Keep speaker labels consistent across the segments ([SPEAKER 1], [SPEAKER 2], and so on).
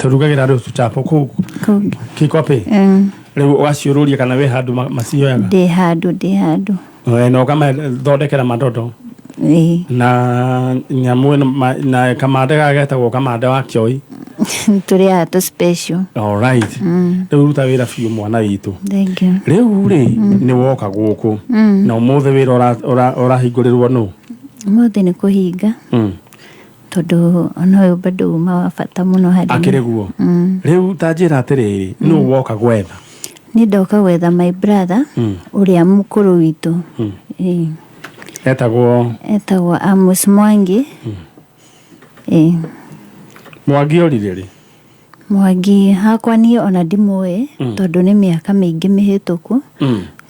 [SPEAKER 1] turugagira ru tuchapo ku kikope riu waciururia kana we handu macioyaga
[SPEAKER 2] de hadu
[SPEAKER 1] no kama thondekera madodo na nyamu na kamande gagetagwo kamande wa kioi
[SPEAKER 2] turi ato special.
[SPEAKER 1] All right. Riu ruta wira fiu mwana witu.
[SPEAKER 2] Thank you.
[SPEAKER 1] Riu ni woka guku na umuthe wira ora hingurirwo no
[SPEAKER 2] muthe ni kuhinga tondu ono uyu bado uma wa bata muno hari
[SPEAKER 1] akiriguo. Riu tanjira atiriri no woka gwetha
[SPEAKER 2] ni ndoka gwetha my brother uria mukuru witu etagwo Amos Mwangi.
[SPEAKER 1] Mwangi oririri
[SPEAKER 2] Mwangi hakwa ni ona ndimwe tondu ni miaka mingi mihituku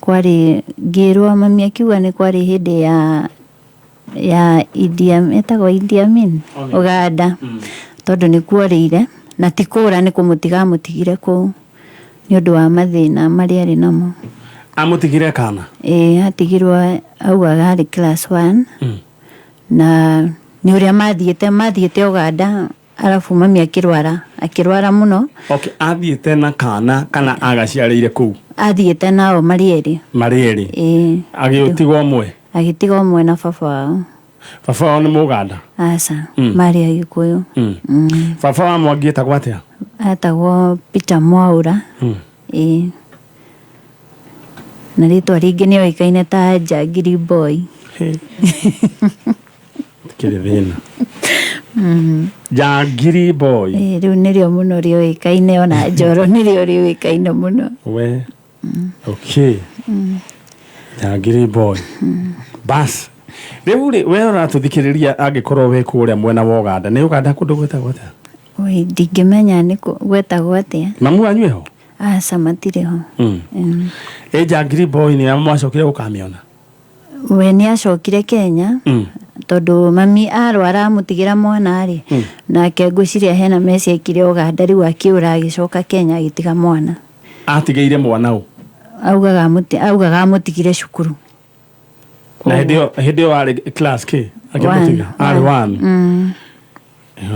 [SPEAKER 2] kwari ngirwa mami akiuga ni kwari hindi ya etagwo Idi Amin Uganda tondu ni kuorire na tikura ni kumutiga mutigire ku ni undu wa mathina mari ari namo
[SPEAKER 1] amutigire kana
[SPEAKER 2] atigirwa auga gari class 1 na ni uria mathiete Uganda alafu mami akirwara muno.
[SPEAKER 1] Okay, athiete na kana agaciarire ku
[SPEAKER 2] athiete nao mari eri agitiga umwe na baba
[SPEAKER 1] wao ni Muganda
[SPEAKER 2] asa mari agikuyu
[SPEAKER 1] baba wa Mwangi etagwo atia
[SPEAKER 2] atagwo Peter Mwaura na ritwa ringi ni oikaine ta Jagiri Boy
[SPEAKER 1] kile thina Jagiri Boy
[SPEAKER 2] riu nirio muno rioikaine ona Njoro nirio rioikaine muno
[SPEAKER 1] we okay Jagiri Boy bas riu we ora tuthikiriria angikorwo we kuria mwena wa Uganda ni Uganda kundu gwetagwo atia
[SPEAKER 2] we ndingimenya ni gwetagwo atia
[SPEAKER 1] mamu anyu eho
[SPEAKER 2] asa matiriho
[SPEAKER 1] Jagiri Boy ni amwacokire gukamiona
[SPEAKER 2] we ni acokire Kenya tondu mami arwara mutigira mwana ari nake ngwiciria hena mesi ekire Uganda riu akiura agicoka Kenya agitiga mwana
[SPEAKER 1] atigeire mwana u
[SPEAKER 2] augaga mutigire cukuru
[SPEAKER 1] na hidio ari class K akimutiga ari 1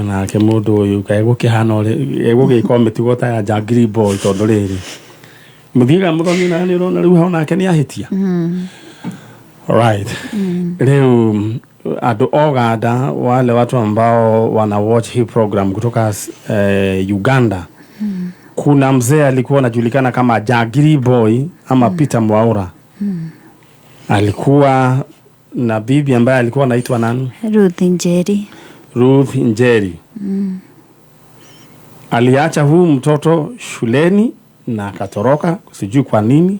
[SPEAKER 1] na ke mundu uyu kaego kihana uri egugika mitigo ta ya Jagiri Boy tondu riri muthiga muthoni na ni rona riu hona ke ni ahitia right leo ado Uganda wale watu ambao wana watch hii program kutoka Uganda kuna mzee alikuwa anajulikana kama Jagiri Boy ama Peter Mwaura alikuwa na bibi ambaye alikuwa anaitwa nani Ruth Njeri aliacha huyu mtoto shuleni na akatoroka sijui kwa nini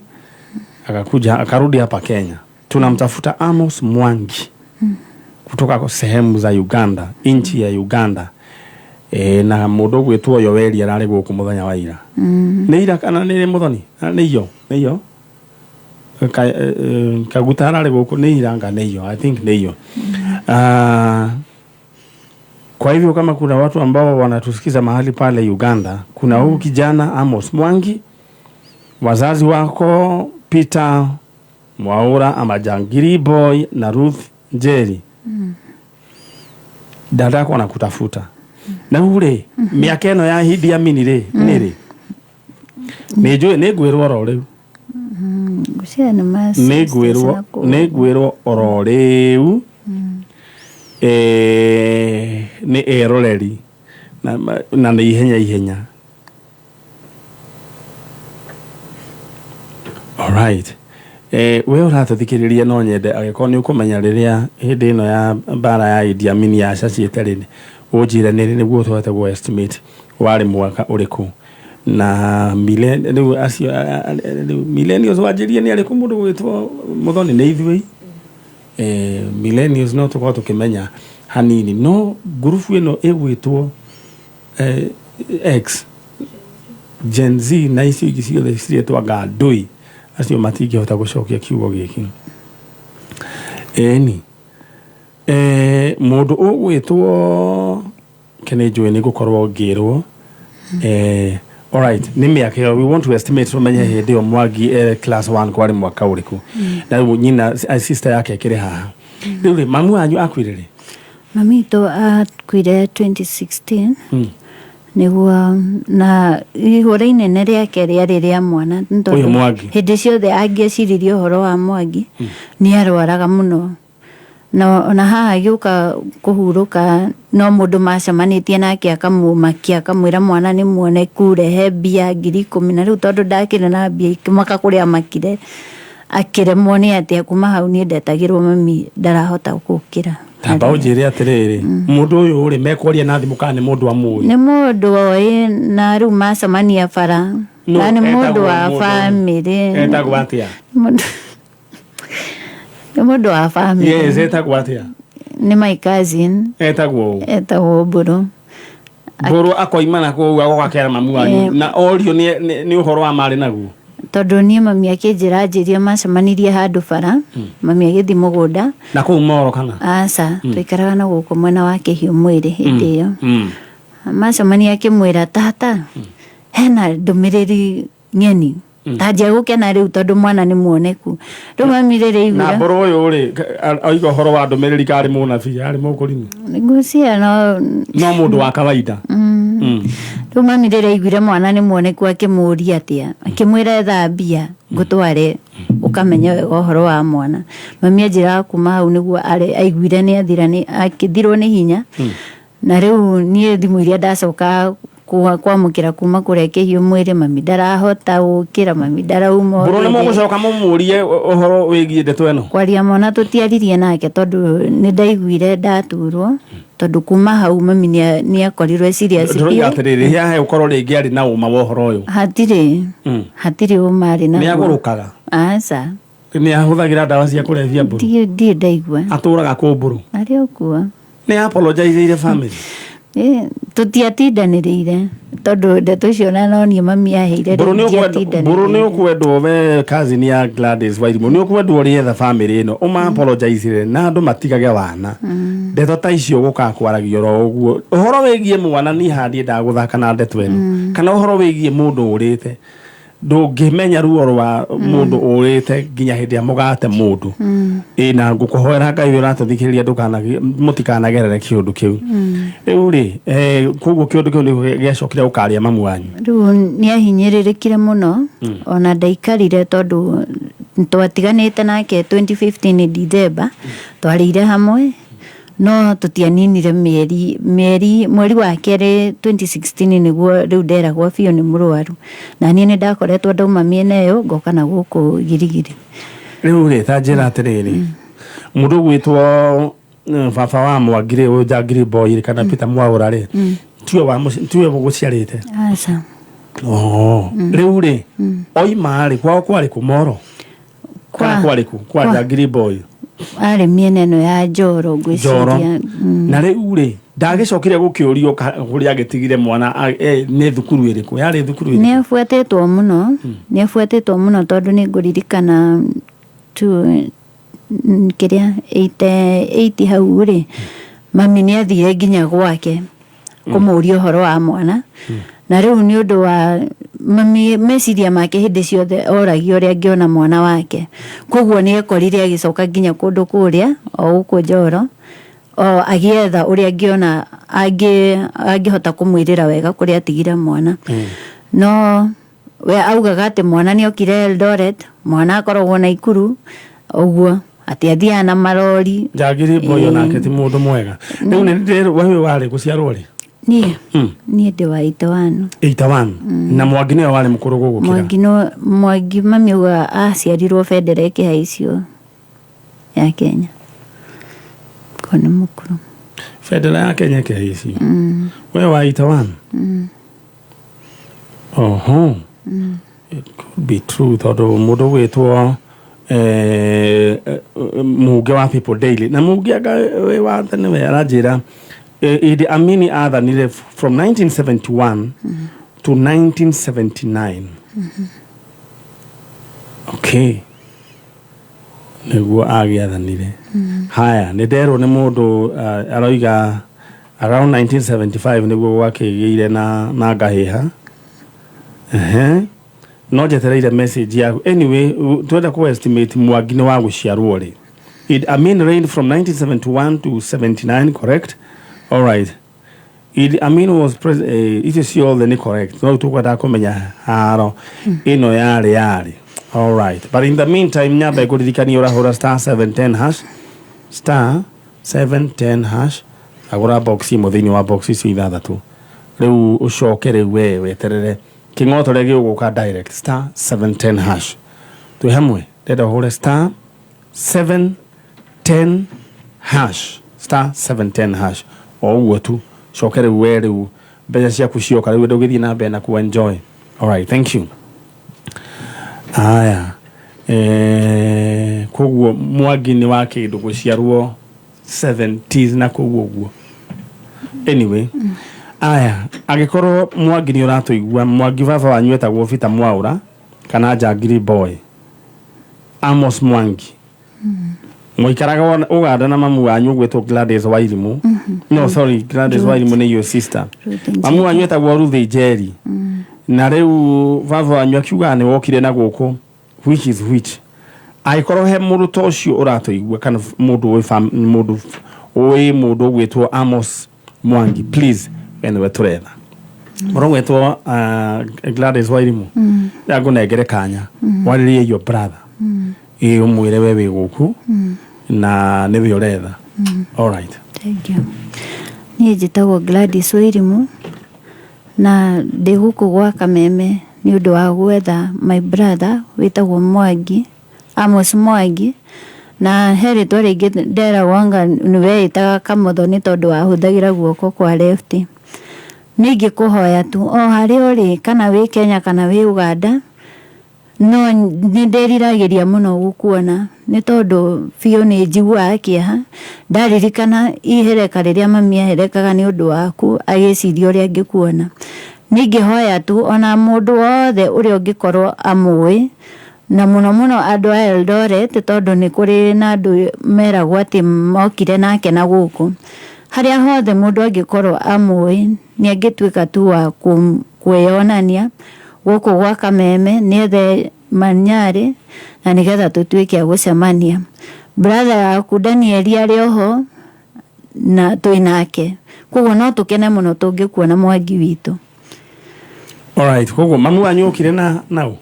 [SPEAKER 1] akarudi hapa Kenya. Tunamtafuta Amos Mwangi kutoka kwa sehemu za Uganda, inchi ya Uganda. Na mundu gwitwo Yoweri arari guku muthenya wa ira. Ni ira kana ni muthoni? Ni yo. Kaguta arari guku ni ira nga ni yo. I think ni yo. Kwa hivyo kama kuna watu ambao wanatusikiza mahali pale Uganda, kuna huyu kijana Amos Mwangi, wazazi wako Peter Mwaura ama Jagiri Boy na Ruth Njeri. Dadako anakutafuta. Na ule miaka eno ya Idi Amin ri niri. Negwirwo oro riu.
[SPEAKER 2] Guciana mas.
[SPEAKER 1] Negwirwo oro riu. Ni eroreri na ni ihenya. All right. We urathikiriria no nyende agiko ni ukumenya riria hindi ino ya bara ya Idi Amin ya caciete rini ujire ni niguo twete go estimate wari mwaka uriku na millennials wajirie ni ariku mundu gwitwo muthoni ni ithui millennials no tukao tukimenya hanini no gurufu ino egwitwo X Gen Z na icio icio cietwa gadoi acio matingihota gucokia kiugo giki mundu ugwitwo kenejwe ni gukorwo ngirwo all right ni miaka we want to estimate tumenye hindi o Mwangi class 1 kwari mwaka uriku na nyina sister yake kire haha riu mamu anyu akwirire
[SPEAKER 2] mami to akwire 2016 niguo na ihũra inene rĩake rĩarĩ rĩa mwana hĩndĩ ciothe angĩeciririe ũhoro wa Mwangi nĩ arwaraga mũno na haha agĩũka kũhurũka no mũndũ macemanĩtie nake akamũmakia akamwĩra mwana nĩ muoneku rehe mbia 10,000 na rĩu tondũ ndakĩrĩ na mbia ikĩmaka kũrĩa makire akĩremwo nĩ atĩ kuma hau niĩ ndetagĩrwo mami ndarahota gũkĩra.
[SPEAKER 1] Tamba ũnjĩre atĩrĩrĩ mũndũ ũyũ rĩ mekwaria na thimũ kana nĩ mũndũ amũĩ?
[SPEAKER 2] Nĩ mũndũ oĩ na rĩu macemania bara na nĩ mũndũ wa bamĩrĩ.
[SPEAKER 1] Etagwo atĩa?
[SPEAKER 2] Nĩ mũndũ wa bamĩrĩ.
[SPEAKER 1] Yes, etagwo atĩa?
[SPEAKER 2] Nĩ my cousin.
[SPEAKER 1] Etagwo?
[SPEAKER 2] Etagwo Mbũrũ.
[SPEAKER 1] Mbũrũ akoimana kũu agogakera mamu wanyu na orio nĩ ũhoro wa marĩ naguo?
[SPEAKER 2] Tondũ niĩ mami akĩnjĩria macemanirie handũ bara mami agĩthiĩ mũgũnda
[SPEAKER 1] na kũu Moro kana?
[SPEAKER 2] Aca twaikaraga na gũkũ mwena wa Kĩhiũ Mwĩrĩ hĩndĩ ĩyo macemania akĩmwĩra tata hena ndũmĩrĩri ng'eni tanjia gũkena rĩu tondũ mwana nĩ muoneku rĩu mami rĩrĩ igũra
[SPEAKER 1] na Mbũrũ ũyũ rĩ oiga ũhoro wa ndũmĩrĩri karĩ mũnabii arĩ mũkũrinũ
[SPEAKER 2] ngũcia
[SPEAKER 1] no mũndũ wa kawaida.
[SPEAKER 2] Rĩu mami rĩrĩ aiguire mwana nĩ muoneku akĩmũũria atĩa akĩmwĩra etha mbia ngũtware ũkamenya wega ũhoro wa mwana. Mami anjĩraga kuma hau nĩguo aiguire nĩ athira akĩthirwo nĩ hinya na rĩu niĩ thimũ iria ndacoka kwamũkĩra kuma kũrĩa Kĩhiũ Mwĩrĩ mami ndarahota gũkĩra mami ndarauma.
[SPEAKER 1] Mbũrũ nĩ mũgũcoka mũmũrie ũhoro wĩgiĩ ndeto ĩno? Kwaria
[SPEAKER 2] mwana tũtiaririe nake tondũ nĩ ndaiguire ndaturwo tondũ kuma hau mami nĩ akorirwo serious biũ.
[SPEAKER 1] Ndũroiga atĩrĩrĩ haha ũkorwo rĩngĩ arĩ na ũma wa ũhoro ũyũ?
[SPEAKER 2] Hatirĩ ũma arĩ naguo.
[SPEAKER 1] Nĩ agũrũkaga?
[SPEAKER 2] Aca.
[SPEAKER 1] Nĩ ahũthagĩra ndawa cia kũrebia Mbũrũ?
[SPEAKER 2] Ndiĩ ndaigua.
[SPEAKER 1] Atũraga kũ Mbũrũ?
[SPEAKER 2] Arĩ o kuo.
[SPEAKER 1] Nĩ apologize family?
[SPEAKER 2] Tũtiatindanĩrĩire tondũ ndeto icio na no niĩ mami aheire
[SPEAKER 1] tũtiatindanĩrĩire. Mbũrũ nĩ ũkwendwo we cousin ya Gladys Wairimu nĩ ũkwendwo ũrĩetha family ĩno ũma apologize na andũ matigage wana ndeto ta icio gũka kwaragio ro ũguo ũhoro wĩgiĩ mwana niĩ handĩ ndagũthaka na ndeto ĩno kana ũhoro wĩgiĩ mũndũ ũrĩte ndũngĩmenya ruo rwa mũndũ ũrĩte nginya hĩndĩ ya mũgate mũndũ na ngũkũhoera Ngai ũratũthikĩrĩria mũtikanagerere kĩũndũ kĩu rĩu rĩ koguo kĩũndũ kĩu nĩ gĩacokire gũkaria mamu wanyu? Rĩu
[SPEAKER 2] nĩ ahinyĩrĩrĩkire mũno ona ndaikarire tondũ twatiganĩte nake 2015 December twarĩire hamwe no tũtianinire mweri wa kerĩ 2016 nĩguo rĩu nderagwo biũ nĩ mũrwaru na niĩ nĩ ndakoretwo ndauma mĩena ĩyo ngoka na gũkũ Girigiri.
[SPEAKER 1] Rĩu rĩ ta njĩra atĩrĩrĩ mũndũ gwĩtwo baba wa Mwangi rĩ ũyũ Jangiri Boy kana Peter Mwaũra rĩ tiwe gũciarĩte?
[SPEAKER 2] Aca.
[SPEAKER 1] Rĩu rĩ oima rĩ kwao kwarĩ kũ Moro kana kwarĩ kũ kwa Jangiri Boy?
[SPEAKER 2] Arĩ mĩena ĩno ya Njoro ngwĩciria.
[SPEAKER 1] Na rĩu rĩ ndagĩcokire gũkĩũrio kũrĩa agĩtigire mwana nĩ thukuru ĩrĩkũ yarĩ thukuru ĩrĩkũ?
[SPEAKER 2] Nĩ afuatĩtwo mũno tondũ nĩ ngũririkana kĩrĩa 80 hau rĩ mami nĩ athire nginya gwake kũmũria ũhoro wa mwana na rĩu nĩ ũndũ wa mami meciria make hĩndĩ ciothe oragia ũrĩa angĩona mwana wake koguo nĩ ekorire agĩcoka nginya kũndũ kũrĩa o gũkũ Njoro agĩetha ũrĩa angĩona angĩhota kũmwĩrĩra wega kũrĩa atigire mwana no we augaga atĩ mwana nĩ okire Eldoret mwana akoragwo Naikuru ũguo atĩ athiaga na marori.
[SPEAKER 1] Jangiri Boy onake ti mũndũ mwega. Rĩu nĩ wewe warĩ gũciarwo rĩ?
[SPEAKER 2] Niĩ ndĩ wa 81.
[SPEAKER 1] 81 na Mwangi nĩwe warĩ mũkũrũ gũgũkĩra?
[SPEAKER 2] Mwangi mami auga aciarirwo Bendera ĩkĩhaicio ya Kenya ko nĩ mũkũrũ.
[SPEAKER 1] Bendera ya Kenya ĩkĩhaicio we wa 81? It could be true tondũ mũndũ gwĩtwo mũnge wa People Daily na mũnge wa tene we aranjĩra Idi Amini athanire from 1971 to 1979. Okay. Nĩguo agĩathanire. Haya, nĩ nderwo nĩ mũndũ aroiga around 1975 nĩguo gwakĩgĩire na ngahĩha. No njetereire message yaku. Anyway, twenda ku estimate Mwangi nĩ wa gũciarwo rĩ. Idi Amin reigned from 1971 to 79, correct? All right. Idi Amin was it is all the correct. No to kwenda kumenya haro ino yari. All right. But in the meantime, nyaba ikuririkania urahura *710#. *710#. Agora box imo thini wa box ici ithathatu. Riu ucokere wewe terere. Kingoto regi uguka direct *710#. Tu hamwe. Deda hore *710#. *710#. O tu. Shokere wewe beja cia kucioka riu ndugithi na be na ku enjoy. All right, thank you. Aya. Koguo Mwangi ni wa kindu guciarwo 70s na koguo guo. Anyway, aya, agikorwo Mwangi ni uratuigua Mwangi baba wanyu etagwo Peter Mwaura kana Jagiri Boy. Amos Mwangi. Moikaraga Uganda na mamu wanyu gwetwo Gladys Wairimu. No, sorry, Gladys Wairimu ni your sister. Mamu wanyu etagwo Ruth Jerry. Na riu baba wanyu akiuga ni wokire na guku which is which. Aikorwo he muruto ucio uratuigua kana mundu gwetwo Amos Mwangi, please ene weturetha. Moro gwetwo Gladys Wairimu. Yago negere kanya. Waririe your brother. Umwire wewe guku na niwe uretha. All right.
[SPEAKER 2] Thank you. Ni njitagwo Gladys Wairimu na ndi guku gwa Kameme ni undu wa gwetha my brother witagwo Mwangi, Amos Mwangi, na heri twari ndera wanga niwe itaga Kamotho ni tondu wa huthagira guoko kwa left. Ningi kuhoya tu o hari uri kana wi Kenya kana wi Uganda, no ni ndiriragiria muno gukuona ni tondu biu ni njigua kieha ndaririkana ihereka riria mami aherekaga ni undu waku agiciria uria ngikuona. Ningi hoya tu ona mundu wothe uria ungikorwo amui na muno andu a Eldoret tondu ni kuri na andu meragwo ati mokire nake na guku. Haria hothe mundu angikorwo amui ni angituika tu wa kweyonania guku gwa Kameme niethe Manyari na nigetha tutuike gucemania. Brother yaku Daniel arioho na twinake. Koguo no tukene muno tungikuona Mwangi witu.
[SPEAKER 1] All right, koguo mamu wanyu okire na nau.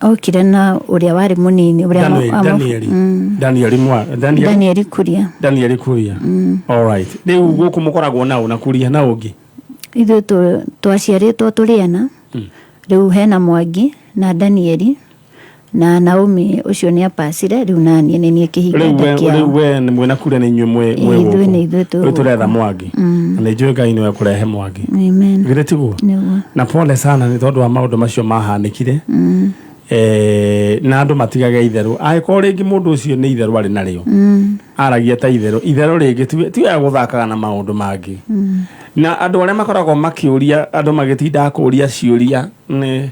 [SPEAKER 2] Okire na uria wari munini uria Daniel Kuria.
[SPEAKER 1] Daniel Kuria. All right. Riu guku mukoragwo nau na Kuria na ungi.
[SPEAKER 2] Ithu twaciaritwo turiana. Riu hena Mwangi na Daniel na Naomi ucio ni apacire riu nani ni kihingata kia.
[SPEAKER 1] Riu we ni mwena Kuria ni nyumwe guku. Turetha Mwangi. Na njui Ngai ni kurehe Mwangi.
[SPEAKER 2] Amen.
[SPEAKER 1] Gire tiguo. Na pole sana ni tondu wa maundu macio mahanikire. Na andu matigaga itheru aikorwo ringi mundu ucio ni itheru ari nario aragia ta itheru ringi ti ya guthakaga na maundu mangi na andu aria makoragwo makiuria andu magitinda kuria ciuria ni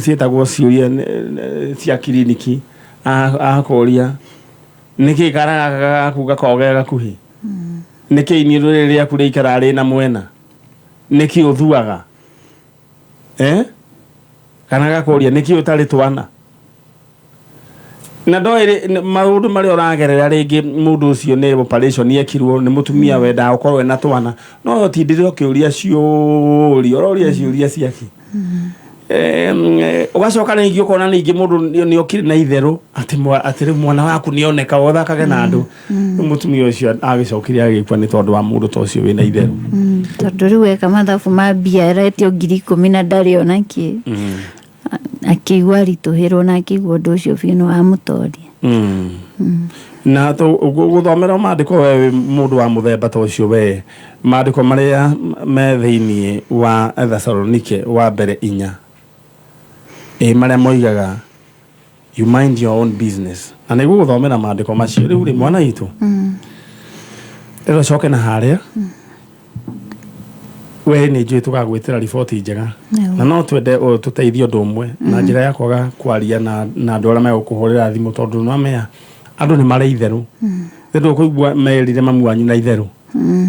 [SPEAKER 1] cietagwo ciuria cia kliniki akuria niki karaga kuga koge gakuhi niki iniro riria kuri ikarari na mwena niki uthuaga kana gakuria niki utari twana na ndoire maundu mari uragerera ringi mundu ucio ni operation yekirwo ni mutumia wenda ukorwe na twana no tindire ukiuria ciuria uroria ciuria ciaki ugacoka ringi ukona ringi mundu ni okire na itheru ati mwana waku ni oneka uthakage na andu mutumia ucio agicokire agikwa ni tondu wa mundu to ucio wina itheru
[SPEAKER 2] tondu riu eka mathabu ma bia retio 10,000 na ndari onaki akiigua rituhirwo na akiigua undu ucio biu no amutoria
[SPEAKER 1] na guthomera maandiko we mundu wa muthemba to ucio we maandiko maria me thiini wa Thessalonike wa mbere 4 maria moigaga you mind your own business na niguo guthomera maandiko macio riu ri mwana itu ero coke na haria we ni njui tukagwitira riboti njega na no twende tuteithio ndumwe na njira ya kwaga kwaria na andu aria megukuhurira thimu tondu no mea andu ni mari itheru ndu kuigua merire mamu wanyu na itheru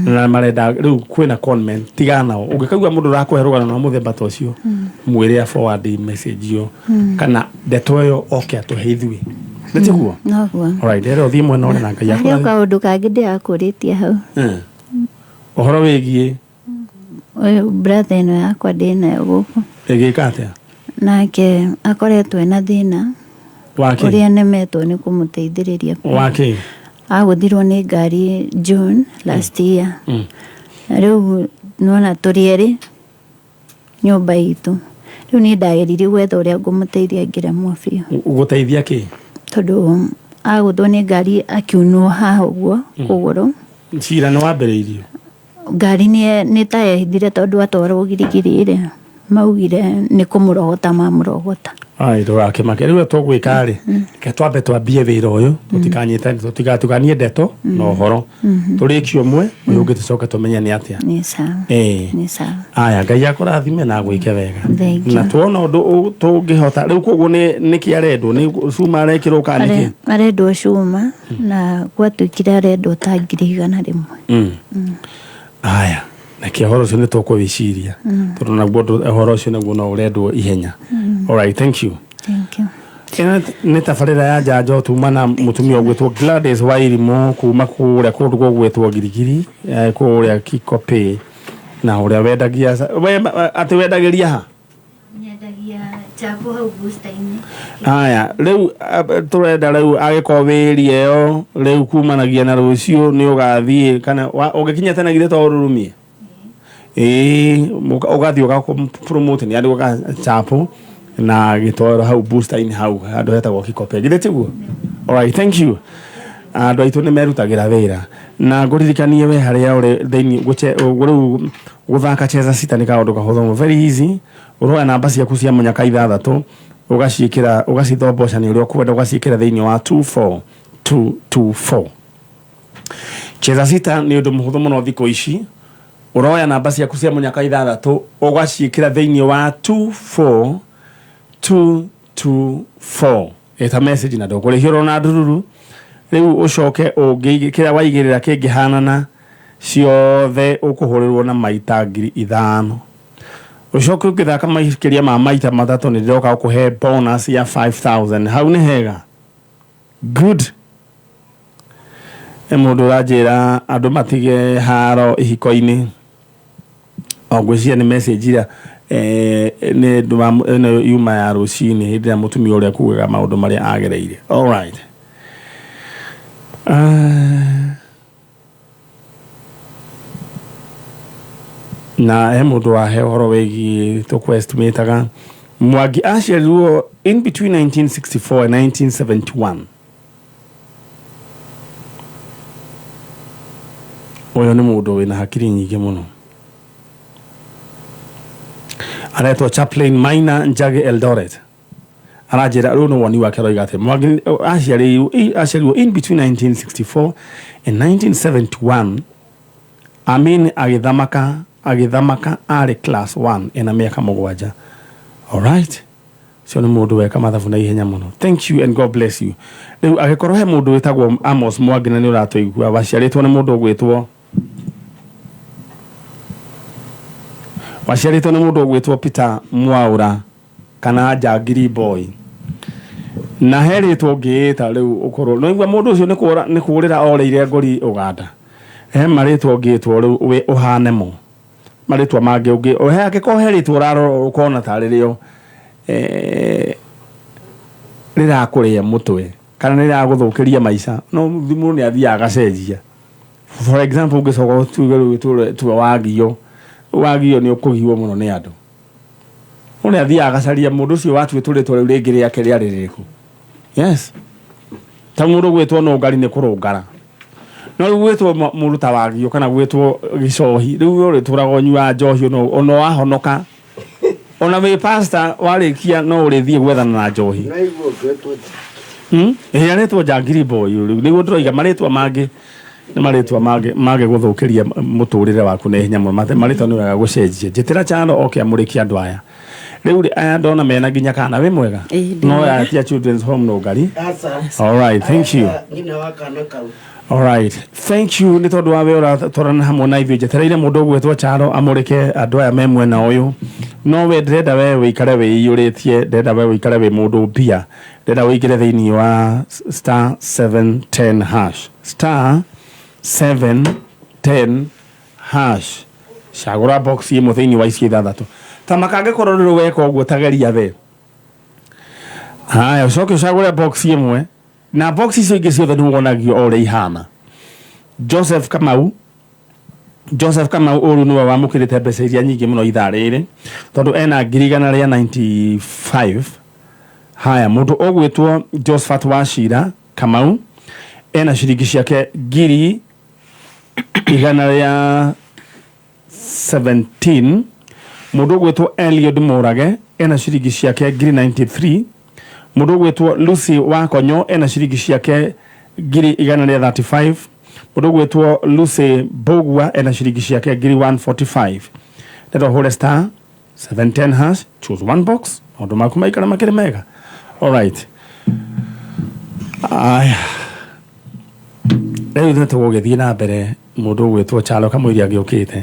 [SPEAKER 1] na marenda riu kwina comment tigana ungikaigua mundu rakuherugana na muthemba to cio mwire a forward message yo kana ndeto yo oke atuheithwi nitiguo
[SPEAKER 2] no guo
[SPEAKER 1] all right ero thimwe na Ngai yakura
[SPEAKER 2] ka undu kangi ndi akuritie hau
[SPEAKER 1] uhoro wigie
[SPEAKER 2] brother ĩno yakwa ndĩnayo gũkũ
[SPEAKER 1] ĩgĩka atĩa
[SPEAKER 2] nake akoretwo ena thĩna ũrĩa nemetwo nĩ kũmũteithĩrĩria
[SPEAKER 1] wake
[SPEAKER 2] agũthirwo nĩ ngari June last year rĩu nona tũrĩ erĩ nyũmba itũ rĩu nĩ ndageririe gwetha ũrĩa ngũmũteithia ngĩremwo biũ
[SPEAKER 1] gũteithia kĩ
[SPEAKER 2] tondũ agũthwo nĩ ngari akiunwo haha ũguo kũgũrũ
[SPEAKER 1] cira nĩ wambĩrĩirio
[SPEAKER 2] ngari nĩ ta yahithire tondũ atwarwo girigiri-rĩ maugire nĩ kũmũrogota mamũrogota
[SPEAKER 1] ndũgakĩmake rĩu tũgwĩka rĩ reke twambe twambie wĩra ũyũ tũtikanyitane tũtigatukanie ndeto na ũhoro tũrĩkie ũmwe ũyũ ũngĩ tũcoke tũmenye nĩ atĩa
[SPEAKER 2] nĩ sawa
[SPEAKER 1] aya Ngai akũrathime na gwĩke wega na tuona ũndũ tũngĩhota rĩu koguo nĩkĩ arendwo nĩ cuma arekĩrwo kana nĩkĩ
[SPEAKER 2] arendwo cuma na gwatuĩkire arendwo ta 100,000
[SPEAKER 1] aya nake ũhoro ũcio nĩ tũkũwĩciria tondũ naguo ũhoro ũcio naguo no ũrendwo ihenya. Alright, thank you. Nĩ tabarĩra ya njanjo tuma na mũtumia ũgwĩtwo Gladys Wairimu kuma kũrĩa kũndũ gũgwĩtwo Girigiri kũrĩa Kikopĩ na ũrĩa wendagia atĩ wendagĩria ha
[SPEAKER 2] nyendagia chapo hau booster-inĩ
[SPEAKER 1] aya rĩu tũrenda rĩu agĩkorwo wĩri ĩyo rĩu kumanagia na rũciũ nĩ ũgathiĩ kana ũngĩkinya tena githĩ to ũrurumie ũgathiĩ ũgapromote nĩ andũ chapo na gĩtwaro hau booster-inĩ hau andũ hetagwo Kikopĩ githĩ tiguo. Alright, thank you. Andũ aitũ nĩ merutagĩra wĩra na ngũririkanie we harĩa ũrĩ thĩinĩ rĩu gũthaka cheza sita nĩ kaũndũ kahũthũ very easy ũroya namba ciaku cia mũnyaka 6 ũgaciĩkĩra ũgacithomboca ũrĩa ũkwenda ũgaciĩkĩra thĩinĩ wa 24224 cheza sita nĩ ũndũ mũhũthũ mũno thikũ ici ũroya namba ciaku cia mũnyaka 6 ũgaciĩkĩra thĩinĩ wa 24224 eta message na ndũkũrĩhĩrwo na ndururu rĩu ũcoke ũngĩkĩra waigĩrĩra kĩngĩhanana ciothe ũkũhũrĩrwo na maita 5,000 ũcoke ũkĩthaka makĩria ma maita 3 nĩ ndĩroka gũkũhe bonus ya 5,000 hau nĩ hega good. Mũndũ ũranjĩra andũ matige haro ihiko-inĩ ngwĩciria nĩ message ira nĩ yuma ya rũcinĩ hĩndĩ ĩrĩa mũtumia ũrĩa kugaga maũndũ marĩa agereire. Alright. Na mũndũ wahe ũhoro wĩgiĩ tũkwestimataga Mwangi aciarirwo in between 1964 and 1971. Ũyũ nĩ mũndũ wĩna hakiri nyingĩ mũno aretwo Chaplain Maina Njagi Eldoret arajĩra rĩu nĩ woni wake roiga atĩ Mwangi aciarirwo in between 1964 and 1971. Amin agithamaka arĩ class 1 ena mĩaka 7. Alright, so nĩ mũndũ weka mathabu na ihenya mũno. Thank you and God bless you. Rĩu agĩkorwo he mũndũ wĩtagwo Amos Mwangi na nĩ ũratũigua waciarĩtwo nĩ mũndũ ũgwĩtwo Peter Mwaura kana Jagiri Boy na herĩtwo ngĩĩta rĩu ũkorwo no igua mũndũ ũcio nĩ kũũrĩra oreire ngori Uganda marĩtwo ngĩĩtwo rĩu we ũhane mo marĩtwa mangĩ ũngĩ ohe angĩkorwo herĩtwo ũrarora ũkona tarĩ rĩo rĩrakũrĩa mũtwe kana nĩragũthũkĩria maica no thimũ nĩ athiaga agacenjia. For example ũngĩcoka tuge rĩu tuwe wagio nĩ ũkũgiwo mũno nĩ andũ ũrĩa athiaga agacaria mũndũ ũcio watuĩtwo rĩtwa rĩu rĩngĩ rĩake rĩarĩ rĩrĩkũ. Yes, ta mũndũ gwĩtwo no ngari nĩ kũrũngara no rĩu gwĩtwo mũndũ ta wagio kana gwĩtwo gĩcohi rĩu ũrĩtũraga ũnyua njohi ono wahonoka ona wĩ pastor warĩkia no ũrĩthiĩ gwethana na njohi arĩtwo Jagiri Boy rĩu nĩguo ndĩroiga marĩtwa mangĩ nĩ marĩtwa mangĩ gũthũkĩria mũtũrĩre waku na ihenya mũno marĩtwa nĩ wega gũcenjia njĩtĩra channel oke amũrĩkia andũ aya rĩu aya ndona mena nginya kana wĩ mwega no yatia children's home no ngari. Alright, thank you. Alright, thank you nĩ tondũ wa wĩra tũrana hamwe na ithuĩ njetereire mũndũ ũgwĩtwo Charo amũrĩke andũ aya me mwena ũyũ no we ndĩrenda we wĩikare wĩiyũrĩtie ndĩrenda we wĩikare wĩ mũndũ mbia ndĩrenda wĩingĩre thĩinĩ wa *710# *710# cagũra box ĩmwe thĩinĩ wa ici ithathatũ ta makangĩkorwo rĩrĩ weka ũguo tageria the haya ũcoke ũcagũre box ĩmwe na box icio ingĩ ciothe nĩwonagio o ũrĩa ihana Joseph Kamau ũru nĩwe wamũkĩrĩte mbeca iria nyingĩ mũno ithaa rĩrĩ tondũ ena 195. Haya mũndũ ũgwĩtwo Josephat Wachira Kamau ena ciringi ciake 117. Mũndũ ũgwĩtwo Eliud Mũrage ena ciringi ciake 93. Mũndũ ũgwĩtwo Lucy Wakonyo ena ciringi ciake 135. Mũndũ ũgwĩtwo Lucy Bogwa ena ciringi ciake 145. Ndeto hole star 710 hash choose one box maũndũ maku maikara makĩrĩ mega. Alright. Aya. Rĩu nĩ tũgũgĩthiĩ na mbere mũndũ ũgwĩtwo Chalo Kamũira agĩũkĩte.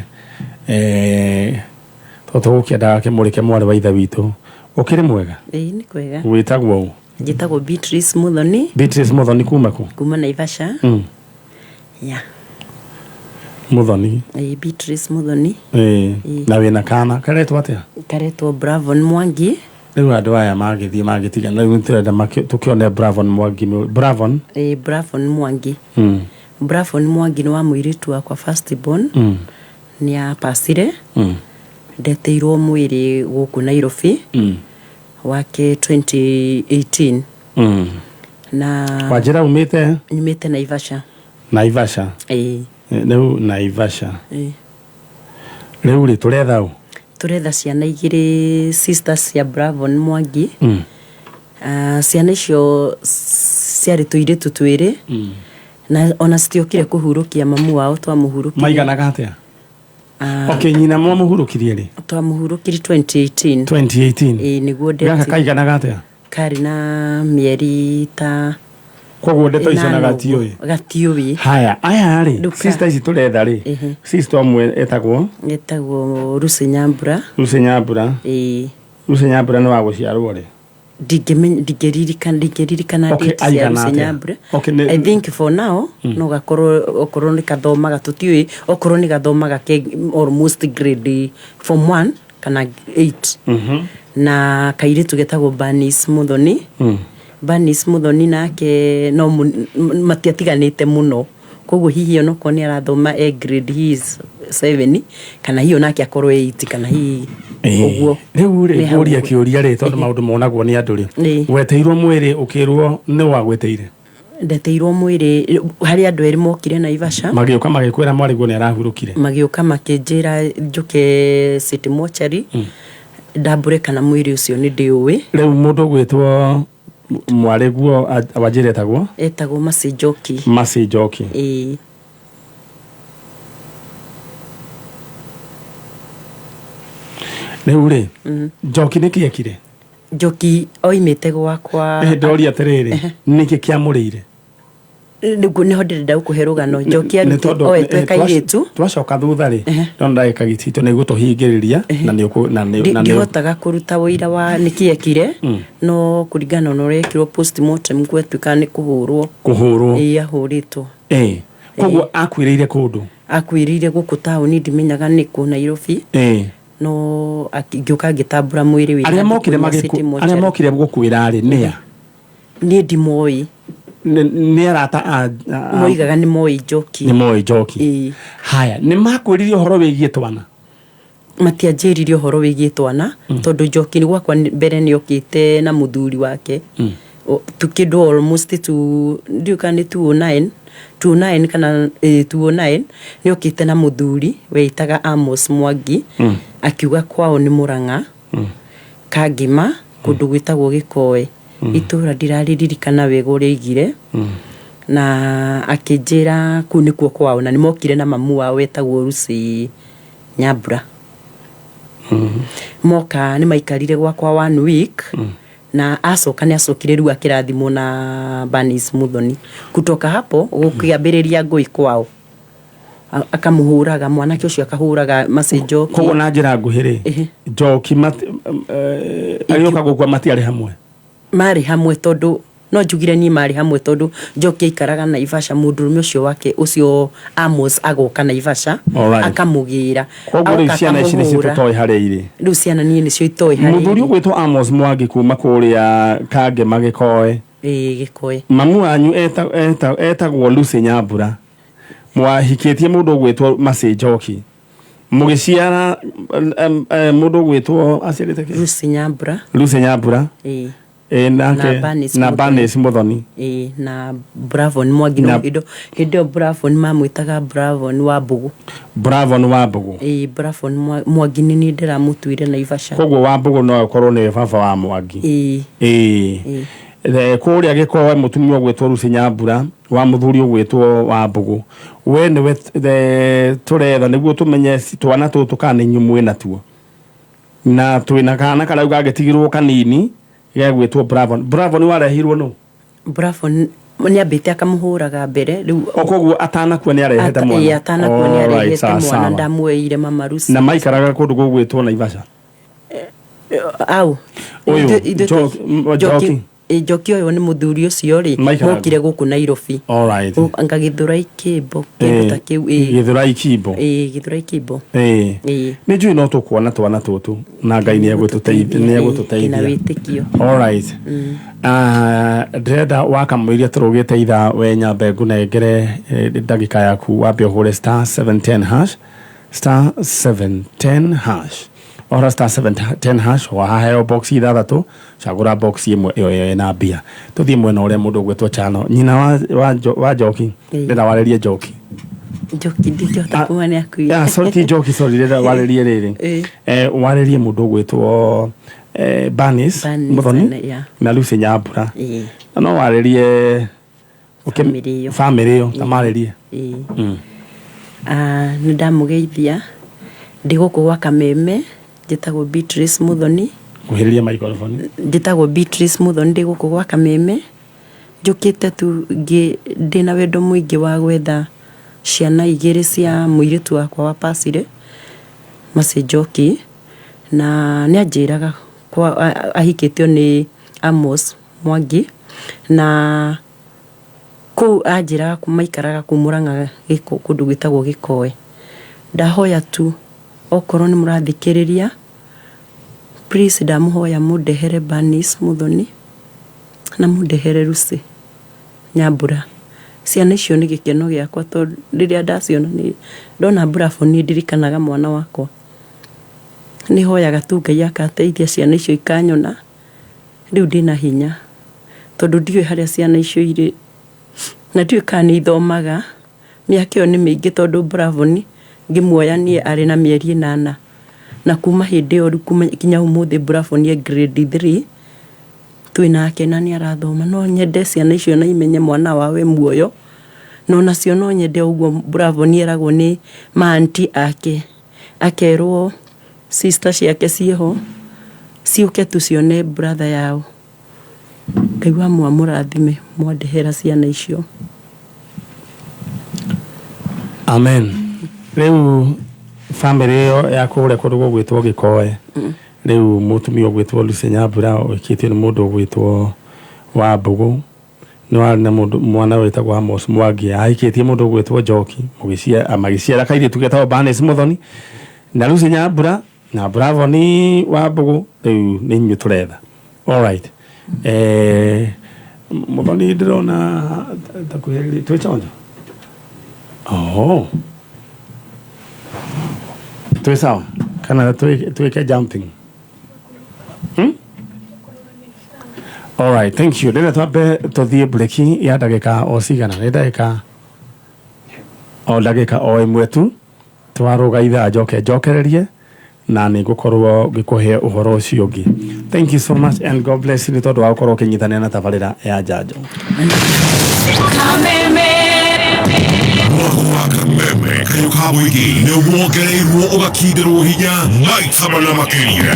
[SPEAKER 1] Tũgũkĩenda kĩmũrĩke mwarĩ wa ithe witũ. Ũkĩrĩ mwega?
[SPEAKER 3] Nĩ kwega.
[SPEAKER 1] Wĩtagwo ũ?
[SPEAKER 3] Njĩtagwo Beatrice Muthoni.
[SPEAKER 1] Beatrice Muthoni kuma kũ?
[SPEAKER 3] Kuma Naivasha. Ya.
[SPEAKER 1] Muthoni.
[SPEAKER 3] Beatrice Muthoni.
[SPEAKER 1] Na wĩna kana karetwo atĩa?
[SPEAKER 3] Karetwo Bravon Mwangi.
[SPEAKER 1] Rĩu andũ aya magĩthiĩ magĩtigana rĩu tũrenda tũkĩone Bravon Mwangi. Bravon?
[SPEAKER 3] Bravon Mwangi. Bravon Mwangi nĩ wa mũirĩtu wakwa first born. Nĩ apacire. Ndeteirwo mwĩrĩ gũkũ Nairobi. Wake 2018. Na
[SPEAKER 1] Wajira umĩte?
[SPEAKER 3] Nyumĩte Naivasha.
[SPEAKER 1] Naivasha? Rĩu Naivasha. Rĩu rĩ tũretha ũ?
[SPEAKER 3] Tũretha ciana igĩrĩ sisters cia Bravon Mwangi. Ciana icio ciarĩ tũirĩtu twĩrĩ. Na ona citiokire kũhurũkia mamu wao twamũhurũkirie.
[SPEAKER 1] Maiganaga atĩa? Okay, nyina mũhurũkirie rĩ?
[SPEAKER 3] Twamũhurũkirie 2018.
[SPEAKER 1] 2018?
[SPEAKER 3] Nĩguo ndeti.
[SPEAKER 1] Gaka kaiganaga atĩa?
[SPEAKER 3] Karĩ na mĩeri ta
[SPEAKER 1] koguo ndeto icio na gatiũĩ.
[SPEAKER 3] Gatiũĩ.
[SPEAKER 1] Haya, aya rĩ, sister ici tũretha rĩ. Sister ũmwe etagwo?
[SPEAKER 3] Etagwo Lucy Nyambura.
[SPEAKER 1] Lucy Nyambura? Lucy Nyambura nĩ wa gũciarwo rĩ? Ndingĩririkana date cia Lucy Nyambura. I think for now no gakorwo okorwo nĩ kathomaga tũtiũĩ okorwo nĩ gathomaga almost grade form 1 kana 8. Na kairĩtu getagwo Bernice Muthoni. Bernice Muthoni nake no matiatiganĩte mũno. Koguo hihi onoko nĩ arathoma A grade, he is 7 kana hiyo nake akorwo 8 kana hihi ũguo. Rĩu rĩ kũria kĩũria rĩ tondũ maũndũ monagwo nĩ andũ rĩ. Weteirwo mwĩrĩ ũkĩrwo nĩ wagweteire?
[SPEAKER 3] Ndeteirwo mwĩrĩ harĩ andũ erĩ mokire Naivasha.
[SPEAKER 1] Magĩũka magĩkwĩra mwarĩguo nĩ arahurũkire? Magĩũka
[SPEAKER 3] makĩnjĩra njũke City Mortuary ndambũre kana mwĩrĩ ũcio nĩ ndĩũĩ.
[SPEAKER 1] Rĩu mũndũ gwĩtwo mwarĩguo wanjĩra etagwo?
[SPEAKER 3] Etagwo Mercy Njoki.
[SPEAKER 1] Mercy Njoki. Rĩu rĩ Njoki nĩ kĩekire?
[SPEAKER 3] Njoki oimĩte gwakwa.
[SPEAKER 1] Ndoria atĩrĩrĩ nĩkĩ kĩamũrĩire?
[SPEAKER 3] Nĩho ndĩrenda gũkũhe rũgano. Njoki oetwo kairĩtu.
[SPEAKER 1] Twacoka thutha rĩ no ndagĩka gĩtitũ nĩguo tũhingĩrĩria na
[SPEAKER 3] ndĩhotaga kũruta ũira wa nĩkĩekire no kũringana na ũrĩa ekirwo postmortem gwetwĩka nĩ kũhũrwo. Ahũrĩtwo.
[SPEAKER 1] Koguo akuĩrĩire kũndũ? Akuĩrĩire
[SPEAKER 3] gũkũ taũni ndimenyaga nĩkũ Nairobi. No ngĩũka ngĩtambũra mwĩrĩ wĩ.
[SPEAKER 1] Arĩa mokire gũkwĩra rĩ nĩa?
[SPEAKER 3] Niĩ ndimoi.
[SPEAKER 1] Nĩ arata
[SPEAKER 3] moigaga nĩ moi Njoki.
[SPEAKER 1] Nĩ moi Njoki. Haya, nĩ makwĩrire ũhoro wĩgiĩ twana?
[SPEAKER 3] Matianjĩrire ũhoro wĩgiĩ twana tondũ Njoki nĩ gwakwa mbere nĩ okĩte na mũthuri wake. Tukĩndũ almost ndiũka nĩ 209 kana 209 nĩ okĩte na mũthuri weitaga Amos Mwangi akiuga kwao nĩ Mũrang'a Kangima kũndũ gwĩtagwo Gĩkoe. Itũra ndiraririkana wega ũrĩa aigire. Na akĩnjĩra kũu nĩkuo kwao na nĩ mokire na mamu wao wetagwo Lucy Nyambura. Moka nĩ maikarire gwakwa 1 week. Na acoka nĩ acokire rĩu akĩrathimwo na Bernice Muthoni. Kutoka hapo gũkĩambĩrĩria ngũi kwao. Akamũhũraga mwanake ũcio akahũraga Mercy Njoki.
[SPEAKER 1] Koguo na njĩra nguhĩ rĩ Njoki agĩũka gũkua matiarĩ hamwe?
[SPEAKER 3] Marĩ hamwe tondũ no njugire ni mari hamwe tondu Njoki ikaraga Naivasha mundurume ucio wake ucio Amos agoka Naivasha akamugira
[SPEAKER 1] koguo ciana ici ni citotoi harĩ
[SPEAKER 3] riu ciana ni cio itoi harĩ
[SPEAKER 1] muthuri ugwitwo Amos Mwangi kuma kuria Kange Magikoe
[SPEAKER 3] Gikoe
[SPEAKER 1] mamu wanyu etagwo Lucy Nyambura mwahikitie mundu ugwitwo Mercy Njoki mugiciara mundu ugwitwo aciarite ki Lucy Nyambura na Banis Muthoni
[SPEAKER 3] na Bravon Mwangi no hindo Bravon mamwitaga Bravon wa Mbugu Bravon Mwangi ni ndiramutuire Naivasha
[SPEAKER 1] koguo wa Mbugu no akorwo ni baba wa Mwangi kuria Gikoe mutumia ugwitwo Lucy Nyambura wa muthuri ugwitwo wa Mbugu we niwe turetha niguo tumenye twana tutu kana nyumwe natuo na twina kana kala ugagetigirwo kanini gegwitwo Bravon warehirwo no
[SPEAKER 3] Bravon ni abite akamuhuraga mbere riu
[SPEAKER 1] koguo atanakuwa ni arehete mwana
[SPEAKER 3] atanakuwa ni arehete mwana ndamweire mama Lucy
[SPEAKER 1] na maikaraga kundu gugwitwo Naivasha
[SPEAKER 3] au
[SPEAKER 1] Njoki
[SPEAKER 3] Njoki oyo ni muthuri ucio ri mokire guku Nairobi anga Githurai Kimbo ta kiu
[SPEAKER 1] Githurai Kimbo ni njui no tukuona twana tutu na Ngai ni egũtũteithia
[SPEAKER 3] na witikio
[SPEAKER 1] alright ndĩrenda wakamũiria tũrũgĩte itha we Nyambengu nengere ndagĩka yaku wambe ũhũre *710# ora *710# waheo box ithathatũ cagũra box imwe ĩyo na mbia tũthiĩ mwena ũrĩa mũndũ ũgwĩtwo Chano nyina wa Njoki ndĩrenda warĩrie Njoki
[SPEAKER 3] ndingĩhota kuuma nĩ akuire
[SPEAKER 1] sorry Njoki ndĩrenda warĩrie rĩrĩ warĩrie mũndũ ũgwĩtwo Banis Muthoni na Lucy Nyambura no warĩrie family yo ta marĩrie
[SPEAKER 3] nĩ ndamugeithia ndi gũkũ gwa Kameme njĩtagwo Beatrice Muthoni
[SPEAKER 1] kuhĩrĩria microphone
[SPEAKER 3] njĩtagwo Beatrice Muthoni ndi gũkũ gwa Kameme njũkĩte tu ndĩna wendo mũingĩ wa gwetha ciana igĩrĩ cia mũirĩtu wakwa wa Pasire Mercy Njoki na nĩ anjĩraga ahikĩtio nĩ Amos Mwangi na kũu anjĩraga maikaraga kũu Mũrang'a kũndũ gwĩtagwo Gikoe ndahoya tu okorwo nĩ mũrathikĩrĩria please ndamuhoya mũndehere Banis Muthoni na mũndehere Lucy Nyambura ciana icio nĩ gĩkeno gĩakwa tondũ rĩrĩa ndaciona nĩ ndona Bravon nĩ ndirikanaga mwana wakwa nĩ hoyaga tu Ngai akateithia ciana icio ikanyona rĩu ndĩna hinya tondũ ndiũĩ harĩa ciana icio irĩ na ndiũĩ kana nĩ ithomaga mĩaka ĩyo nĩ mĩingĩ tondũ Bravon ngĩmuoya niĩ arĩ na mĩeri 8 na kuma hĩndĩ ĩyo kinya ũmũthĩ Bravon ye grade 3 twĩnake na nĩ arathoma no nyende ciana icio na imenye mwana wawe muoyo no nacio no nyende ũguo Bravon eragwo nĩ maanti ake akerwo sister ciake ciho ciũke tucione brother yao Ngai wa mũrathime mwandehera ciana icio
[SPEAKER 1] amen rĩu family yo ya kũrĩa kũndũ gwĩtwo Gikoe rĩu mũtumia gwĩtwo Lucy Nyambura ũkĩtio nĩ mũndũ gwĩtwo wa Mbugu no arĩ na mwana wĩtagwo Amos Mwangi ahikĩtie mũndũ gwĩtwo Njoki magĩciara kairĩtu getagwo Banis Muthoni na Lucy Nyambura na Bravon wa Mbugu rĩu nĩ inyuĩ tũretha alright Muthoni ndĩrona takwĩrĩ twĩchonjo twĩ sawa kana twĩke jumping alright thank you rĩrĩa twambe tũthiĩ break ya ndagĩka o cigana nĩ ndagĩka o ĩmwe tu twarũga ithaa njokererie na nĩ ngũkorwo ngĩkũhe ũhoro ũcio ũngĩ thank you so much and God bless you nĩ tondũ wa gũkorwo ũkĩnyitanĩra na tabarĩra ya njanjo
[SPEAKER 4] Kameme kayo kabuigi ne wogereirwo ugakindĩrwo hinya maita mana makĩria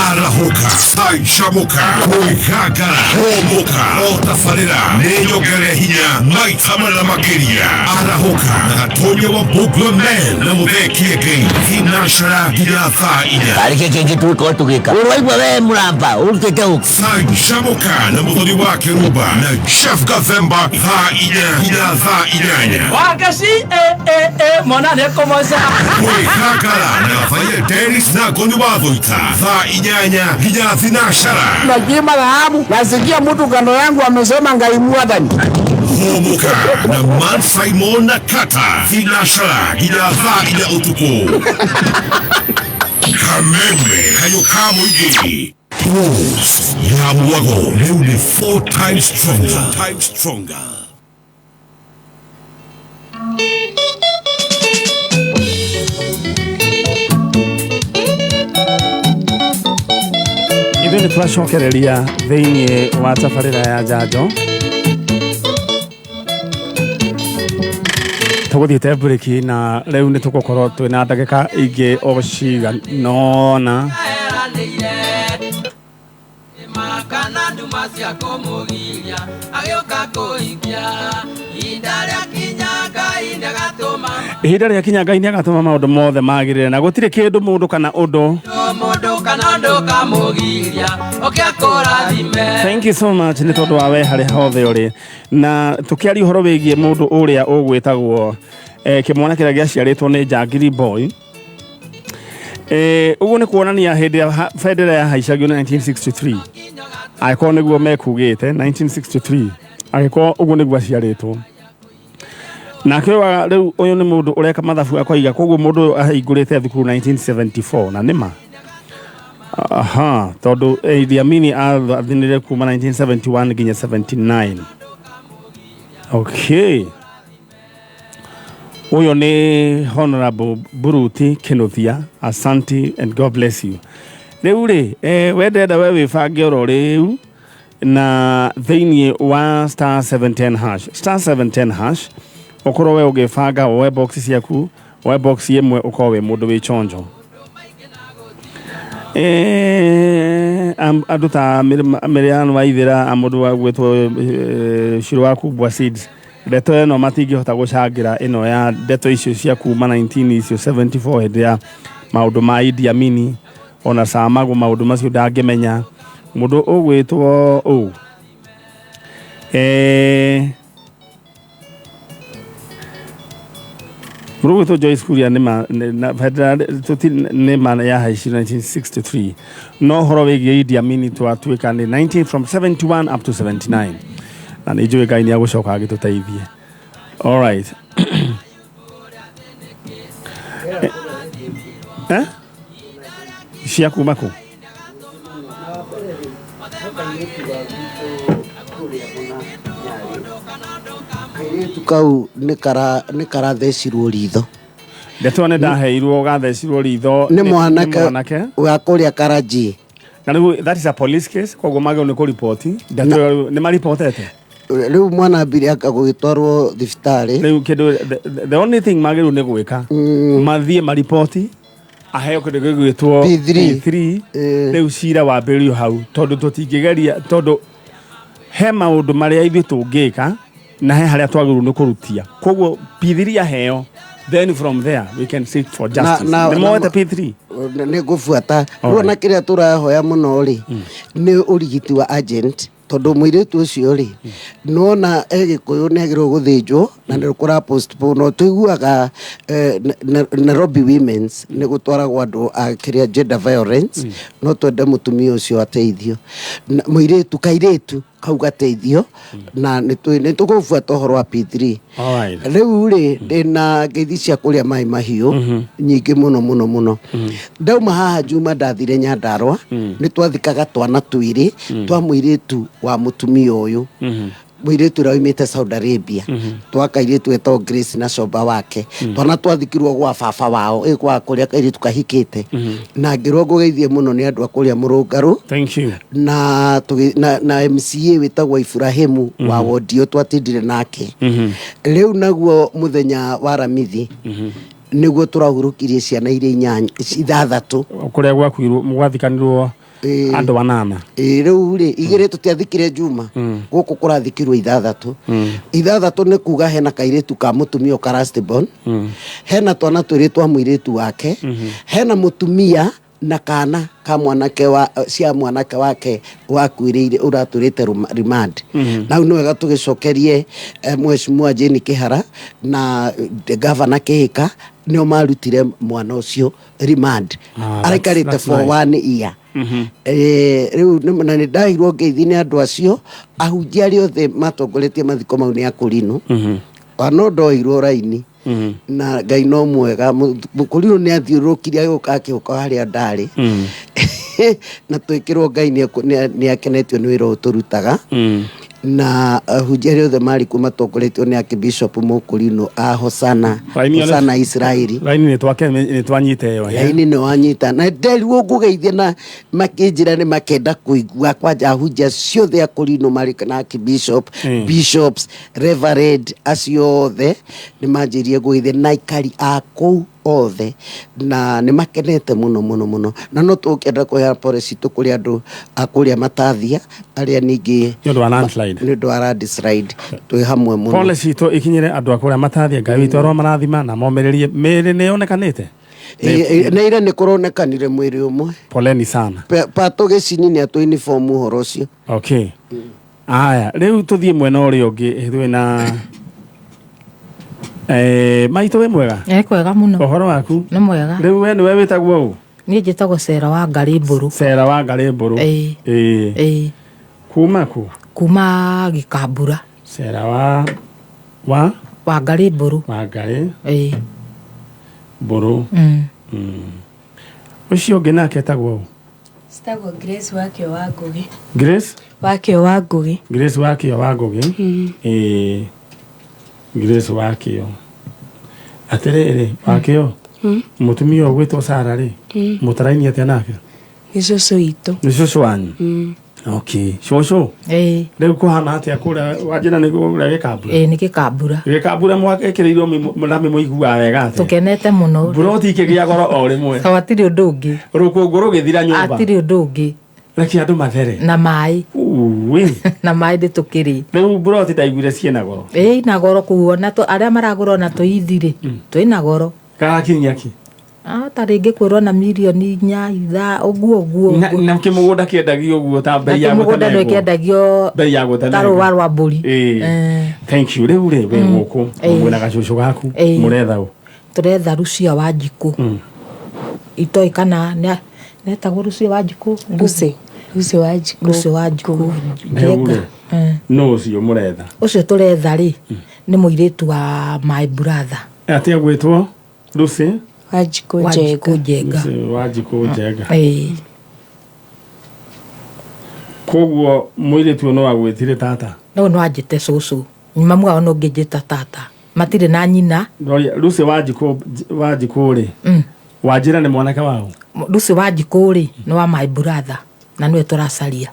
[SPEAKER 4] araho Arahoka Saishamuka Kuigagara Homoka Otafarira Neyogere hinya Maitamana makiria Arahoka Natonya wa Bugla Man Namudeki again Hinashara Hidatha Ina
[SPEAKER 5] Karike kengi tuko tukika Uruwa we muramba Urutete uku
[SPEAKER 4] Saishamuka Namudori wa Keruba Na Chef Gavemba Ha Ina Hidatha Inanya
[SPEAKER 6] Wakasi Mona neko moza
[SPEAKER 4] Kuigagara Na Faye Dennis na Goniwadoita Ha Inyanya Hidathi Nashara
[SPEAKER 7] Najima dhahabu nasikia mtu kando yangu amesema ngaimua dhani
[SPEAKER 4] Homoka na Manfaimon na Kata Hinashara Hidatha Ina Utuko Kameme Kayokamu Igi Pros Yamuago Leune 4 times stronger
[SPEAKER 1] Ithu nĩ twacokereria thĩinĩ wa tabarĩra ya njanjo tũgũthiĩte breaki na rĩu nĩ tũgũkorwo twĩna ndagĩka ingĩ o ciganona ihinda rĩa kinya Ngai nĩagatũma maũndũ mothe magĩrĩre na gũtirĩ kĩndũ mũndũ kana ũndũ Thank you so much nĩ tondũ wa we harĩ hothe ũrĩ na tũkĩaria ũhoro wĩgiĩ mũndũ ũrĩa ũgwĩtagwo kĩmwana kĩrĩa gĩaciarĩtwo nĩ Jagiri Boy ũguo nĩ kuonania hĩndĩ ya bendera ya haicagio 1963 agĩkorwo nĩguo mekugĩte 1963 agĩkorwo ũguo nĩguo aciarĩtwo nake rĩu ũyũ nĩ mũndũ ũreka mathabu akoiga koguo mũndũ ahingũrĩte thukuru 1974 na nĩma tondũ Idi Amin athinire kuma 1971 nginya 79 okay Uyo ni Honorable Buruti Kenothia Asante and God bless you Rĩu rĩ wendenda we wĩbange oro rĩu na thĩinĩ wa *710# ukorwo we ũgĩbanga woe box ciaku woe box ĩmwe ũkorwo we mũndũ wĩ chonjo andũ ta Miriam Waithĩra mũndũ wa gwĩtwo Shiro wa Kubwa Seeds ndeto ĩno matingĩhota gũcangira ĩno ya ndeto icio cia kuma 1974 hĩndĩ ya maũndũ ma Idi Amin ona Samago maũndũ macio ndangĩmenya mũndũ ũgwĩtwo Mũrũgĩtwo Joyce Kuria nĩma ya haici 1963 no horo wĩgiĩ Idi Amin twatuĩka nĩ 19 from 71 up to 79 na nĩ njũĩ Ngai nĩagũcoka agĩtũteithie alright cia kuma kũ
[SPEAKER 7] kau nĩ karathecirwo ritho
[SPEAKER 1] ndeto nĩ ndaheirwo gathecirwo ritho
[SPEAKER 7] nĩ mwanake wa kũrĩa Karaji
[SPEAKER 1] na rĩu that is a police case koguo magĩrĩirwo nĩ kũripoti ndeto nĩ maripotete
[SPEAKER 7] rĩu mwana mbiri akagũgĩtwarwo thibitarĩ
[SPEAKER 1] rĩu kĩndũ the only thing magĩrĩirwo nĩ gwĩka mathiĩ maripoti aheo kĩndũ gĩgwĩtwo P3 rĩu cira wambĩrĩrio hau tondũ tũtingĩgeria tondũ he maũndũ marĩa ithuĩ tũngĩka na he harĩa twagĩrĩirwo nĩ kũrutia koguo P3 aheo then from there we can seek for justice nĩ moete P3
[SPEAKER 7] nĩ ngũbuata ruona kĩrĩa tũrahoya mũno rĩ nĩ ũrigiti wa agent tondũ mũirĩtu ũcio rĩ nona Gĩkũyũ nĩagĩrĩirwo gũthĩnjwo na nĩ kũra postpone tũiguaga Nairobi Women's nĩ gũtwaragwo andũ akĩrĩa gender violence no twende mũtumia ũcio ateithio mũirĩtu kairĩtu kau gateithio na nĩ tũgũbuata ũhoro wa P3 rĩu rĩ ndĩna ngeithi cia kũrĩa maĩ mahiũ nyingĩ mũno ndauma haha Juma ndathire Nyandarua nĩ twathikaga twana twĩrĩ twa mũirĩtu wa mũtumia ũyũ mũirĩtu ũrĩa oimĩte Saudi Arabia twakairĩtu etagwo Grace na Coba wake twana twathikirwo gwa baba wao gwa kũrĩa kairĩtu kahikĩte na ngĩrwo ngũgeithie mũno nĩ andũ a kũrĩa Mũrũngarũ
[SPEAKER 1] thank you
[SPEAKER 7] na MCA wĩtagwo Ibrahimu wa Wodio twatindire nake rĩu naguo mũthenya wa Ramithi nĩguo tũrahurũkirie ciana iria 6 kũrĩa
[SPEAKER 1] gwathikanirwo andu 8
[SPEAKER 7] riu ri igire tutiathikire Juma guku kurathikirwo 6 6 ni kuga hena kairitu ka mutumia Karastborn hena twana twiri twa muiritu wake hena mutumia na kana ka mwanake wa cia mwanake wake wakuirire uraturite remand na no wega tugicokerie mheshimiwa Jane Kihara na governor Kihika nio marutire mwana ucio remand arikarite for 1 year riu na ni ndairwo ngeithini andu acio ahunjia ari othe matongoretie mathiko mau ni akurino no ndoirwo raini na Ngai no mwega mukurino ni athiurukire agukakioka haria ndari na twikirwo Ngai ni akenetio ni wira uturutaga na hujeri othe mari kuma tokoretio ni Archbishop Mukurino Hosana Israeli
[SPEAKER 1] raini ni twanyite yo
[SPEAKER 7] raini ni wanyita na nderirwo ngugeithia na makinjira ni makenda kuigua kwanja hujia ciothe Akurino mari na Archbishop bishops reverend acio othe ni manjirie guithia na ikari aku othe na ni makenete muno na no tukenda kuya policy tukuri andu akuria matathia aria ningi
[SPEAKER 1] ndu wa landslide
[SPEAKER 7] twi hamwe muno
[SPEAKER 1] policy to ikinyire andu akuria matathia Ngai witu aro marathima na momererie mere ne onekanite
[SPEAKER 7] neire ni kuronekanire mwiri umwe
[SPEAKER 1] poleni sana
[SPEAKER 7] pato gicini ni atu uniform horo ucio
[SPEAKER 1] okay aya riu tuthie mwena uri ungi ithwe na maito we mwega
[SPEAKER 8] kwega muno
[SPEAKER 1] uhoro waku
[SPEAKER 8] ni mwega
[SPEAKER 1] riu we ni we witagwo u
[SPEAKER 8] ni njitagwo Sera wa Ngarimburu
[SPEAKER 1] kuma ku
[SPEAKER 8] kuma Gikambura
[SPEAKER 1] Sera wa
[SPEAKER 8] Ngarimburu
[SPEAKER 1] Buru ucio ungi nake etagwo
[SPEAKER 9] Stagwo Grace wakio wa Ngugi
[SPEAKER 1] Grace
[SPEAKER 9] wakio wa Ngugi Grace wakio atiriri wakio mutumia ogwitwo Sara ri mutaraini atia nake icucu itu
[SPEAKER 1] icucu wanyu okay cucu riu kuhana atia kuria wajina ni kuria Gikambura
[SPEAKER 8] ni Gikambura
[SPEAKER 1] mwakekirirwo murami muigua wega atia
[SPEAKER 8] tukenete muno
[SPEAKER 1] buroti kigia goro o rimwe
[SPEAKER 8] tawatiri undu ungi
[SPEAKER 1] rukungu rugithira nyumba
[SPEAKER 8] atiri undu ungi
[SPEAKER 1] reki andu mathere
[SPEAKER 8] na mai na mai ndi tukiri
[SPEAKER 1] riu buroti ndaiguire ciena goro
[SPEAKER 8] na goro kuona to aria maragura na tuithire twina goro
[SPEAKER 1] kakinya ki
[SPEAKER 8] taringi kwirwo na milioni 4 uguo
[SPEAKER 1] na kimugunda kiendagio uguo ta bei ya
[SPEAKER 8] mugunda no kiendagio
[SPEAKER 1] bei ya gutana
[SPEAKER 8] taro warwa mburi
[SPEAKER 1] thank you riu ri we guku mwena gacucu gaku muretha u
[SPEAKER 8] turetha Rucia wa Njiku itoi kana netagwo Rucia wa Njiku Rucia wa Njiku
[SPEAKER 1] no ucio muretha
[SPEAKER 8] ucio turetha ri ni muiritu wa my brother
[SPEAKER 1] atia gwitwo Rucia
[SPEAKER 8] Njenga
[SPEAKER 1] koguo muiritu no agwitire tata
[SPEAKER 8] no ajite cucu mamu ao no ngijita tata matire na nyina
[SPEAKER 1] Rucia wa Njiku ri wajira ni mwanake wao
[SPEAKER 8] Rucia wa Njiku ri no wa my brother na niwe turacaria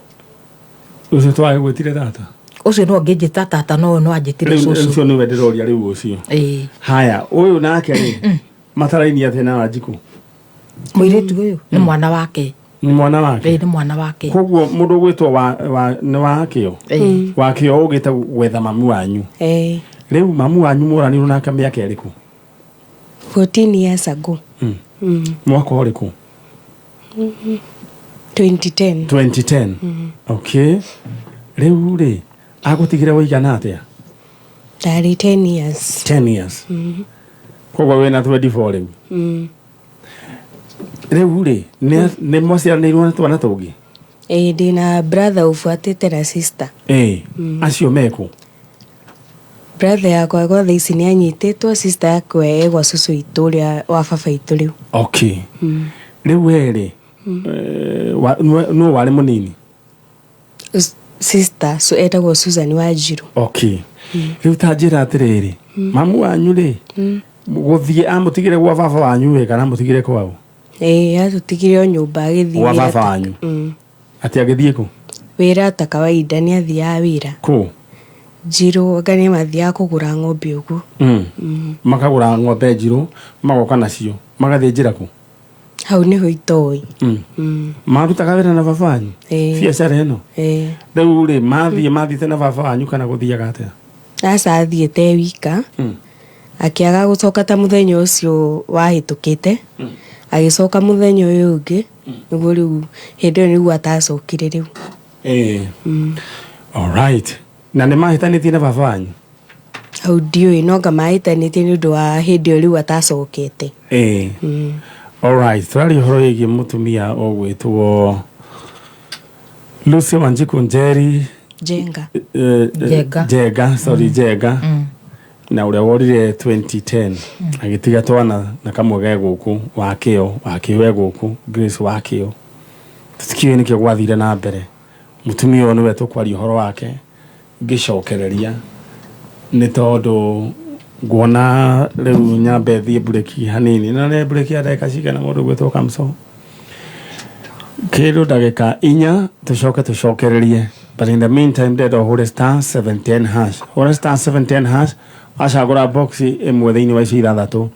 [SPEAKER 1] ucio twagwitire tata
[SPEAKER 8] ucio no ngijita tata no ajitire cucu
[SPEAKER 1] ucio ni wenderoria riu ucio haya uyu nake ri mataraini atia na Njiku
[SPEAKER 8] muiritu uyu ni mwana wake
[SPEAKER 1] ni mwana wake koguo mundu gwitwo ni wakio ugite gwetha mamu wanyu riu mamu wanyu muranirwo nake miaka iriku
[SPEAKER 9] 14 years ago
[SPEAKER 1] mwaka uriku
[SPEAKER 9] 2010
[SPEAKER 1] okay riu ri agutigire waigana atia
[SPEAKER 9] dari 10 years
[SPEAKER 1] koguo wena 24 riu riu ri ni mwaciaranirwo na twana tungi
[SPEAKER 9] ndina brother ufuatite na sister
[SPEAKER 1] acio meku
[SPEAKER 9] brother yakwa gwa thaici ni anyititwo sister yakwa egwa cucu ituria wa baba itu riu
[SPEAKER 1] okay riu weri no wari munini
[SPEAKER 9] sister so etagwo Susan Wanjiru
[SPEAKER 1] okay riu tanjira atiriri mamu wanyu ri guthie amutigire gwa baba wanyu we kana amutigire kwao
[SPEAKER 9] atutigire o nyumba agithie
[SPEAKER 1] gwa baba wanyu ati agithie ku
[SPEAKER 9] wira ta kawaida ni athia wira
[SPEAKER 1] ku
[SPEAKER 9] Njiru agani mathia kugura ng'ombe ugu
[SPEAKER 1] makagura ng'ombe Njiru magoka nacio magathie njira ku
[SPEAKER 9] hau niho itoi
[SPEAKER 1] marutaga wĩra na baba wanyu biacara ĩno rĩu rĩ mathiĩte na baba wanyu kana gũthiaga atĩa
[SPEAKER 9] aca athiĩte wika akĩaga gũcoka ta mũthenya ũcio wahĩtũkĩte agĩcoka mũthenya ũyũ ũngĩ nĩguo rĩu hĩndĩ ĩyo nĩguo atacokire rĩu
[SPEAKER 1] alright na nĩ mahĩtanĩtie na baba wanyu
[SPEAKER 9] hau ndiũĩ no anga mahĩtanĩtie nĩ ũndũ wa hĩndĩ ĩyo rĩu atacokete
[SPEAKER 1] alright tũraria ũhoro wĩgiĩ mũtumia ũgwĩtwo Lucy Wanjiku Njeri Njenga na ũrĩa worire 2010 agĩtiga twana na kamwe ge gũkũ wakĩo gũkũ Grace wakĩo tũtikiũĩ nĩkĩo gwathire na mbere mũtumia ũyũ nĩwe tũkwaria ũhoro wake ngĩcokereria nĩ tondũ nguona rĩu nyambe thiĩ bureki hanini na nĩ bureki ya ndagĩka cigana mũndũ gwĩtwo Kamso kĩndũ ndagĩka 4 tũcokererie but in the meantime ndenda ũhũre *710# hũra *710# acagũra box ĩmwe thĩinĩ wa icio 6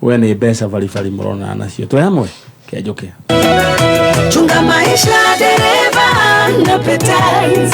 [SPEAKER 1] we nĩ mbeca baribari mũrona nacio twĩ hamwe kenjũke
[SPEAKER 10] chunga maisha dereva na petals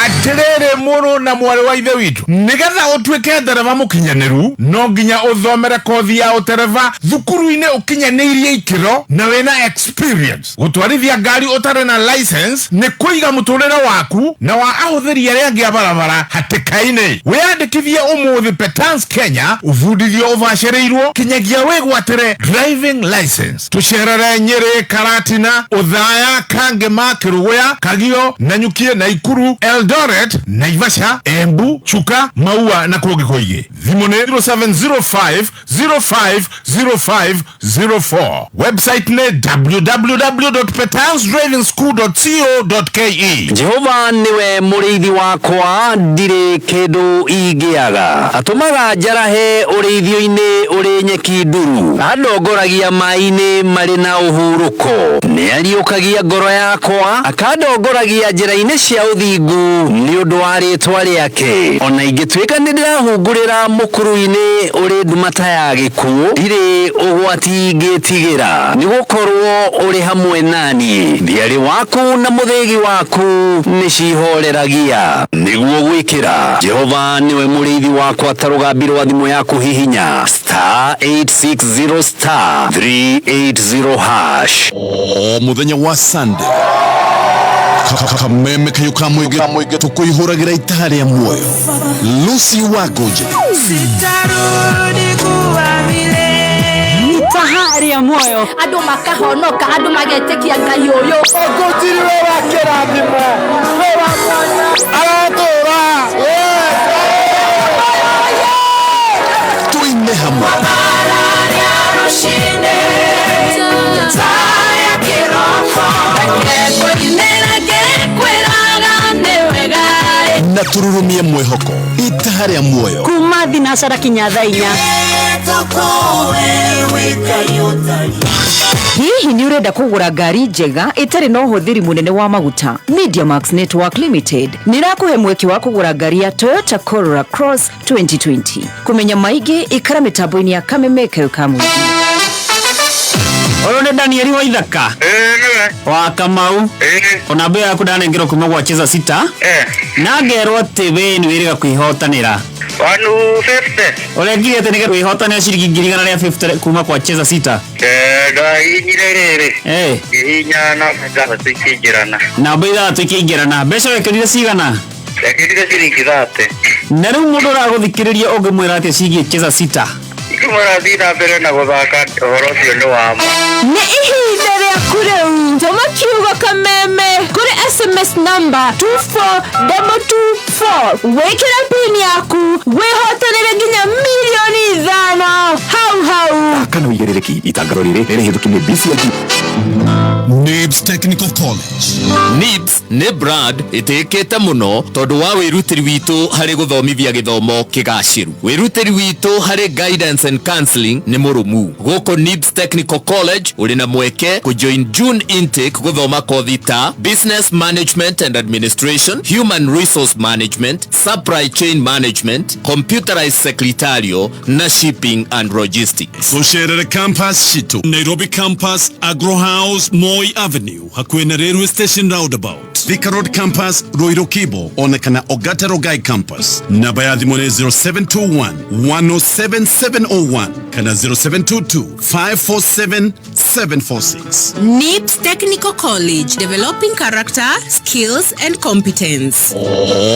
[SPEAKER 4] atirere muru na mwari wa ithe witu nigetha utuike ndereva mukinyaniru no nginya uthomere kothi ya utereva thukuru-ini ukinyanirie ikiro na wina experience gutwarithia ngari utare na license ni kuiga muturire waku na wa ahuthiri aria angi a barabara hatikaini wiyandikithie umuthi Petans Kenya ufundithio ubacĩrĩirwo kinyagia wigwatire driving license tucerere Nyeri Karatina Uthaya Kangema Kirugoya Kagio Nanyukie Naikuru Eldoret Naivasha Embu Chuka Maua na kũngĩ kũingĩ thimũ nĩ 0705050504 website nĩ www.petansdrivingschool.co.ke
[SPEAKER 6] Jehova niwe mũrĩithi wakwa ndirĩ kĩndũ ingĩaga atũmaga njarahe ũrĩithio-inĩ ũrĩ nyeki nduru andongoragia maĩ-inĩ marĩ na ũhurũko nĩ ariũkagia ngoro yakwa akandongoragia njĩra-inĩ cia ũthingu nĩ ũndũ wa rĩtwa rĩake ona ingĩtuĩka nĩ ndĩrahungũrĩra mũkuru-inĩ ũrĩ ndumata ya gĩkuũ ndirĩ ũgwati ngĩtigĩra nĩ gũkorwo ũrĩ hamwe nani thiarĩ waku na mũthĩgi waku nĩ cihoreragia nĩguo gwĩkĩra Jehova niwe mũrĩithi wakwa tarũgambirwo thimũ yaku hihinya *860*380#
[SPEAKER 11] o mũthenya wa Sunday kameme kayo kamwege tukuihuragira itaha rĩa muoyo Lucy Wagonje
[SPEAKER 10] sitarudi kuwa vile
[SPEAKER 12] itaha rĩa muoyo andu makahonoka andu magetekia Ngai uyu
[SPEAKER 10] ogotiriwe wa kĩrathimo we wa mwana aratura
[SPEAKER 11] tuine hamwe na tururumie mwĩhoko itaha rĩa muoyo
[SPEAKER 12] kuma thinacara kinya thaa 4 hihi nĩ ũrenda kũgũra ngari njega ĩtarĩ na ũhũthĩri mũnene wa maguta Media Max Network Limited nĩ ĩrakũhe mweke wa kũgũra ngari ya Toyota Corolla Cross 2020 kũmenya maingĩ ikara mĩtambo-inĩ ya Kameme kayo ka mũingĩ
[SPEAKER 6] Olo nĩ Danieli wa Ithaka wa Kamau ona mbea yaku ndanengerwo kuma gwa Cheza Sita na ngerwo atĩ we nĩ wĩrĩga kwĩhotanĩra
[SPEAKER 13] 150
[SPEAKER 6] ũrengire atĩ nĩ kwĩhotanĩra ciringi 150 kuma kwa Cheza Sita
[SPEAKER 13] ndahinyire rĩrĩ hihinya na ngathatũ ikĩingĩrana
[SPEAKER 6] namba 3 ikĩingĩrana mbeca wekĩrire cigana
[SPEAKER 13] wekĩrire ciringi 30
[SPEAKER 6] na rĩu mũndũ ũragũthikĩrĩria ũngĩmwĩra atĩ cigie Cheza Sita
[SPEAKER 13] Marathi na mbere na gũthaka ũhoro ũcio nĩ wa ma
[SPEAKER 12] nĩ ihinda rĩaku rĩu tũma kiugo Kameme kũrĩ SMS number 24224 wĩkĩre pin yaku wĩhotanĩre nginya milioni 5 hau
[SPEAKER 11] kana ũigĩrĩrĩki itangaro rĩrĩ rĩhĩtũkie BCLT NIBS Technical College.
[SPEAKER 14] NIBS nĩ brand ĩtĩkĩte mũno tondũ wa wĩrutĩri witũ harĩ gũthomithia gĩthomo kĩgacĩru. Wĩrutĩri witũ harĩ guidance and counseling nĩ mũrũmu. Gũkũ NIBS Technical College ũrĩ na mweke kũjoin June intake gũthoma kothi ta Business Management and Administration, Human Resource Management, Supply Chain Management, Computerized Secretarial na Shipping and Logistics.
[SPEAKER 11] Tucerere campus citu Nairobi campus, Agro House, Moi Avenue, hakuhĩ na Railway Station roundabout. Thika Road campus, Ruiru Kibo, onekana Ogata Rogai campus. Namba ya thimũ nĩ 0721-107-701 kana 0722-547-746.
[SPEAKER 15] NIBS Technical College, developing character, skills and competence.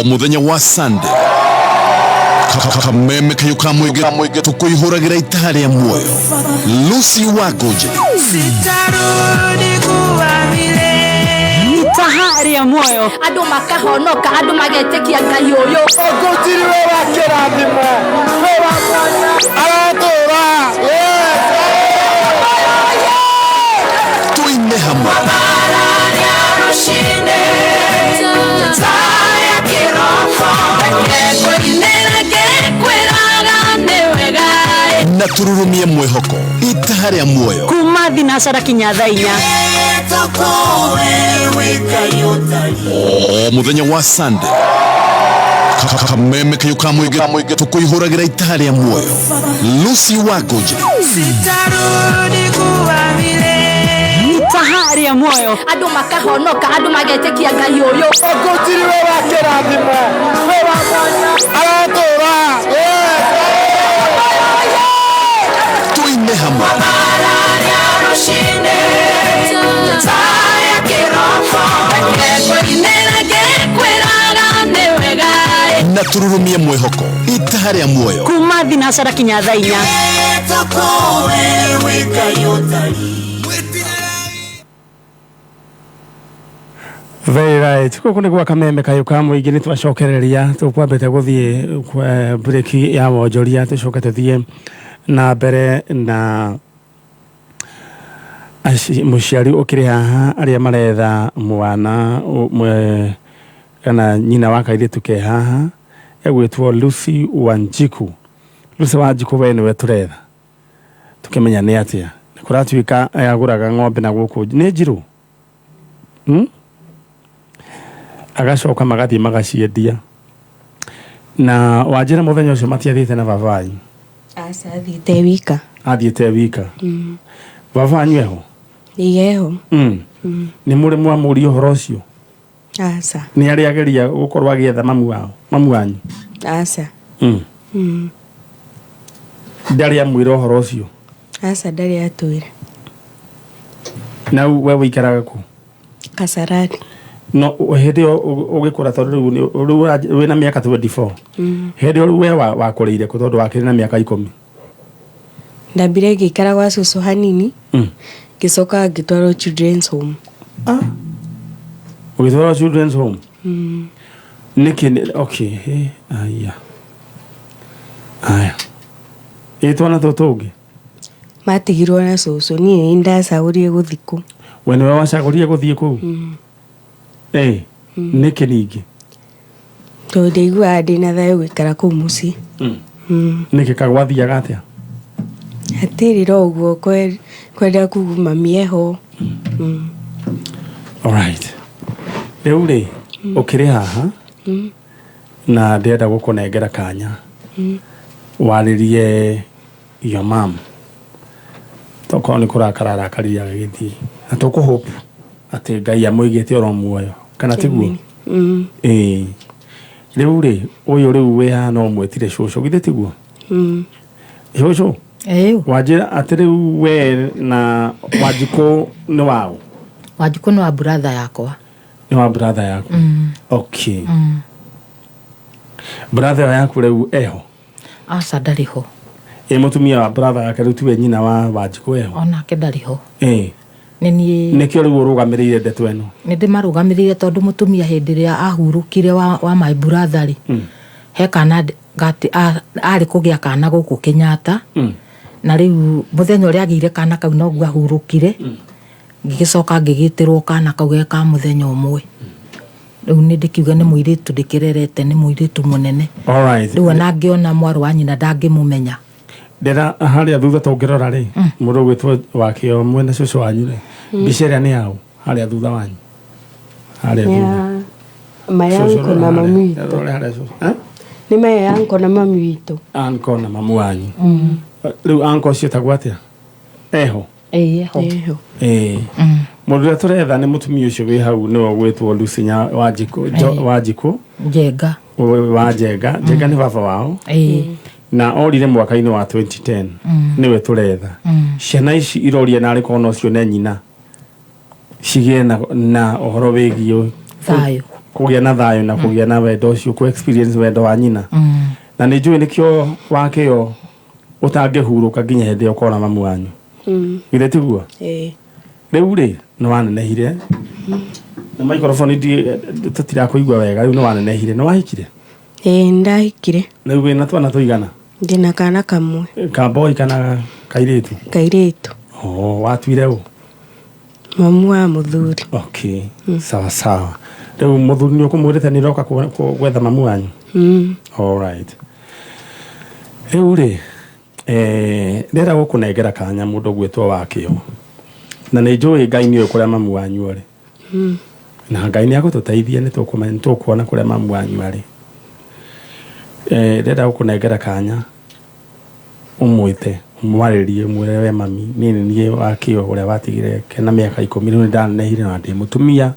[SPEAKER 11] Mũthenya wa Sunday. Kameme kayo kamwege tukũihũragĩra itaha rĩa muoyo. Lucy Wagoje.
[SPEAKER 15] Sitarudi kuamile.
[SPEAKER 12] Itaha rĩa muoyo.
[SPEAKER 8] Andũ makahonoka, andũ magetĩkia Ngai ũyũ.
[SPEAKER 10] Ogotiri we wa kĩrathimo. We wa mwanya. Aratũra.
[SPEAKER 11] Tuine hamwe. Na tururumie mwĩhoko itaha rĩa muoyo
[SPEAKER 12] kuma thinacara kinya thaa 4
[SPEAKER 11] mũthenya wa Sunday. Kameme kayo kamwege tukũihũragĩra itaha rĩa muoyo. Lucy Wagoje.
[SPEAKER 15] Sitarudi kuamile.
[SPEAKER 12] Itaha rĩa muoyo.
[SPEAKER 8] Andũ makahonoka, andũ magetĩkia Ngai ũyũ.
[SPEAKER 10] Ogotiri we wa kĩrathimo. We wa mwanya. Aratũra.
[SPEAKER 11] Tuine hamwe. Na tururumie mwĩhoko itaha rĩa muoyo
[SPEAKER 12] kuma thinacara kinya thaa 4.
[SPEAKER 1] Very right. Kuko nĩ gwa Kameme kayo ka mũingĩ nĩ twacokereria tũkwambĩte gũthiĩ break ya wonjoria tũcoke tũthiĩ na mbere na mũciari ũkĩrĩ haha arĩa maretha mwana kana nyina wa kairĩtu ke haha egwĩtwo Lucy Wanjiku. Lucy Wanjiku we nĩwe tũretha tũkĩmenya nĩ atĩa kũratuĩka agũraga ng'ombe na gũkũ nĩ njirũ agacoka magathiĩ magaciendia na wanjĩra mũthenya ũcio matiathiĩte na Vavai.
[SPEAKER 9] Asa athiĩte wika.
[SPEAKER 1] Athiĩte wika. Vavai nyeho
[SPEAKER 9] Igeho.
[SPEAKER 1] Nĩ mũrĩ mwamũria ũhoro ũcio?
[SPEAKER 9] Asa.
[SPEAKER 1] Nĩ arĩa ageria gũkorwo agĩetha mamu wanyu?
[SPEAKER 9] Asa.
[SPEAKER 1] Ndarĩ amwĩra ũhoro ũcio?
[SPEAKER 9] Asa ndarĩ atwĩra.
[SPEAKER 1] Na we wĩikaraga kũ?
[SPEAKER 9] Kasarani.
[SPEAKER 1] No hĩndĩ ĩyo ũgĩkũra tondũ rĩu wĩna mĩaka 24. Hĩndĩ ĩyo we wakũrĩire kũ tondũ wakĩrĩ na mĩaka 10?
[SPEAKER 9] Ndambire ngĩikara gwa cũcũ hanini. Ngĩcoka ngĩtwarwo children's home.
[SPEAKER 1] Ũgĩtwarwo children's home? Nĩkĩ okay. Aya. Twana tũtũ ũngĩ?
[SPEAKER 9] Matigirwo na cũcũ niĩ ndacagũrire gũthiĩ kũ.
[SPEAKER 1] We nĩwe wacagũrire gũthiĩ kũu? Nĩkĩ ningĩ?
[SPEAKER 9] Tondũ ndaiguaga ndĩna thayũ gũikara kũu mũciĩ.
[SPEAKER 1] Nĩkĩ kagwathiaga atĩa?
[SPEAKER 9] Hatirĩ ũguo kwenda kuuma mĩeho.
[SPEAKER 1] Alright. Rĩu rĩ ũkĩrĩ haha na ndĩrenda gũkũnengera kanya warĩrie your mom tokorwo nĩ kũrakararakaririe agĩthiĩ na tũkũhope atĩ Ngai amũigĩte oro muoyo kana tiguo? Rĩu rĩ ũyũ rĩu wĩ haha no mwĩtire cũcũ githĩ tiguo? Cũcũ wanjĩra atĩ rĩu we na Wanjikũ nĩ wao?
[SPEAKER 8] Wanjikũ nĩ wa brother yakwa.
[SPEAKER 1] Nĩ wa brother yaku? Okay. Brother yaku rĩu eho?
[SPEAKER 8] Aca ndarĩ ho.
[SPEAKER 1] Mũtumia wa brother yake rĩu tiwe nyina wa Wanjikũ eho?
[SPEAKER 8] Onake ndarĩ ho.
[SPEAKER 1] Nĩkĩo rĩu ũrũgamĩrĩire ndeto ĩno?
[SPEAKER 8] Nĩ ndĩmarũgamĩrĩire tondũ mũtumia hĩndĩ ĩrĩa ahurũkire wa my brother rĩ he kana arĩ kũgĩa kana gũkũ Kenyatta na rĩu mũthenya ũrĩa agĩire kana kau noguo ahurũkire ngigicoka ngigitirwo kana kauge ka muthenya umwe riu ni ndikiuga ni muiritu ndikirerete ni muiritu munene riu ona ngiona mwaru wa nyina ndangimumenya
[SPEAKER 1] ndera haria thutha tongirora ri mundu gwitwo wakio mwene cucu wanyu ri mbica ni yao haria thutha wanyu haria thutha
[SPEAKER 9] mayanko na mamu witu ni mayanko na mamu witu
[SPEAKER 1] anko na mamu wanyu riu anko cio tagwo atia eho mundu turetha ni mutumia ucio wi hau niwe gwitwo Lucy Wanjiku
[SPEAKER 8] Njenga
[SPEAKER 1] ni baba wao na orire mwaka-ini wa 2010 niwe turetha ciana ici iroria nari kono cio ne nyina cigie na ohoro wigio
[SPEAKER 8] thayo
[SPEAKER 1] kugia na thayo na kugia na wendo cio ku experience wendo wa nyina na ni njui nikio wakio utangihuruka nginya hindi yo kona mamu wanyu ile tiguo riu ri no wanenehire na microphone tutira kuigua wega riu no wanenehire no wahikire
[SPEAKER 9] ndahikire
[SPEAKER 1] riu wina twana tuigana
[SPEAKER 9] ndina kana kamwe
[SPEAKER 1] ka boy kana kairitu watuire u
[SPEAKER 9] mamu wa muthuri
[SPEAKER 1] okay sawa sawa riu muthuri ni ukumwirite ni roka gwetha mamu wanyu all right riu ri ndera gukunengera kanya mundu gwitwo wakio na ni njui Ngai ni ukuria mamu wanyu ari na Ngai ni agututeithia ni tukuona kuria mamu wanyu ari ndera gukunengera kanya umwite umwaririe mwerewe mami ni wakio uria watigire kena miaka 10 ni ndanehire na ndi mutumia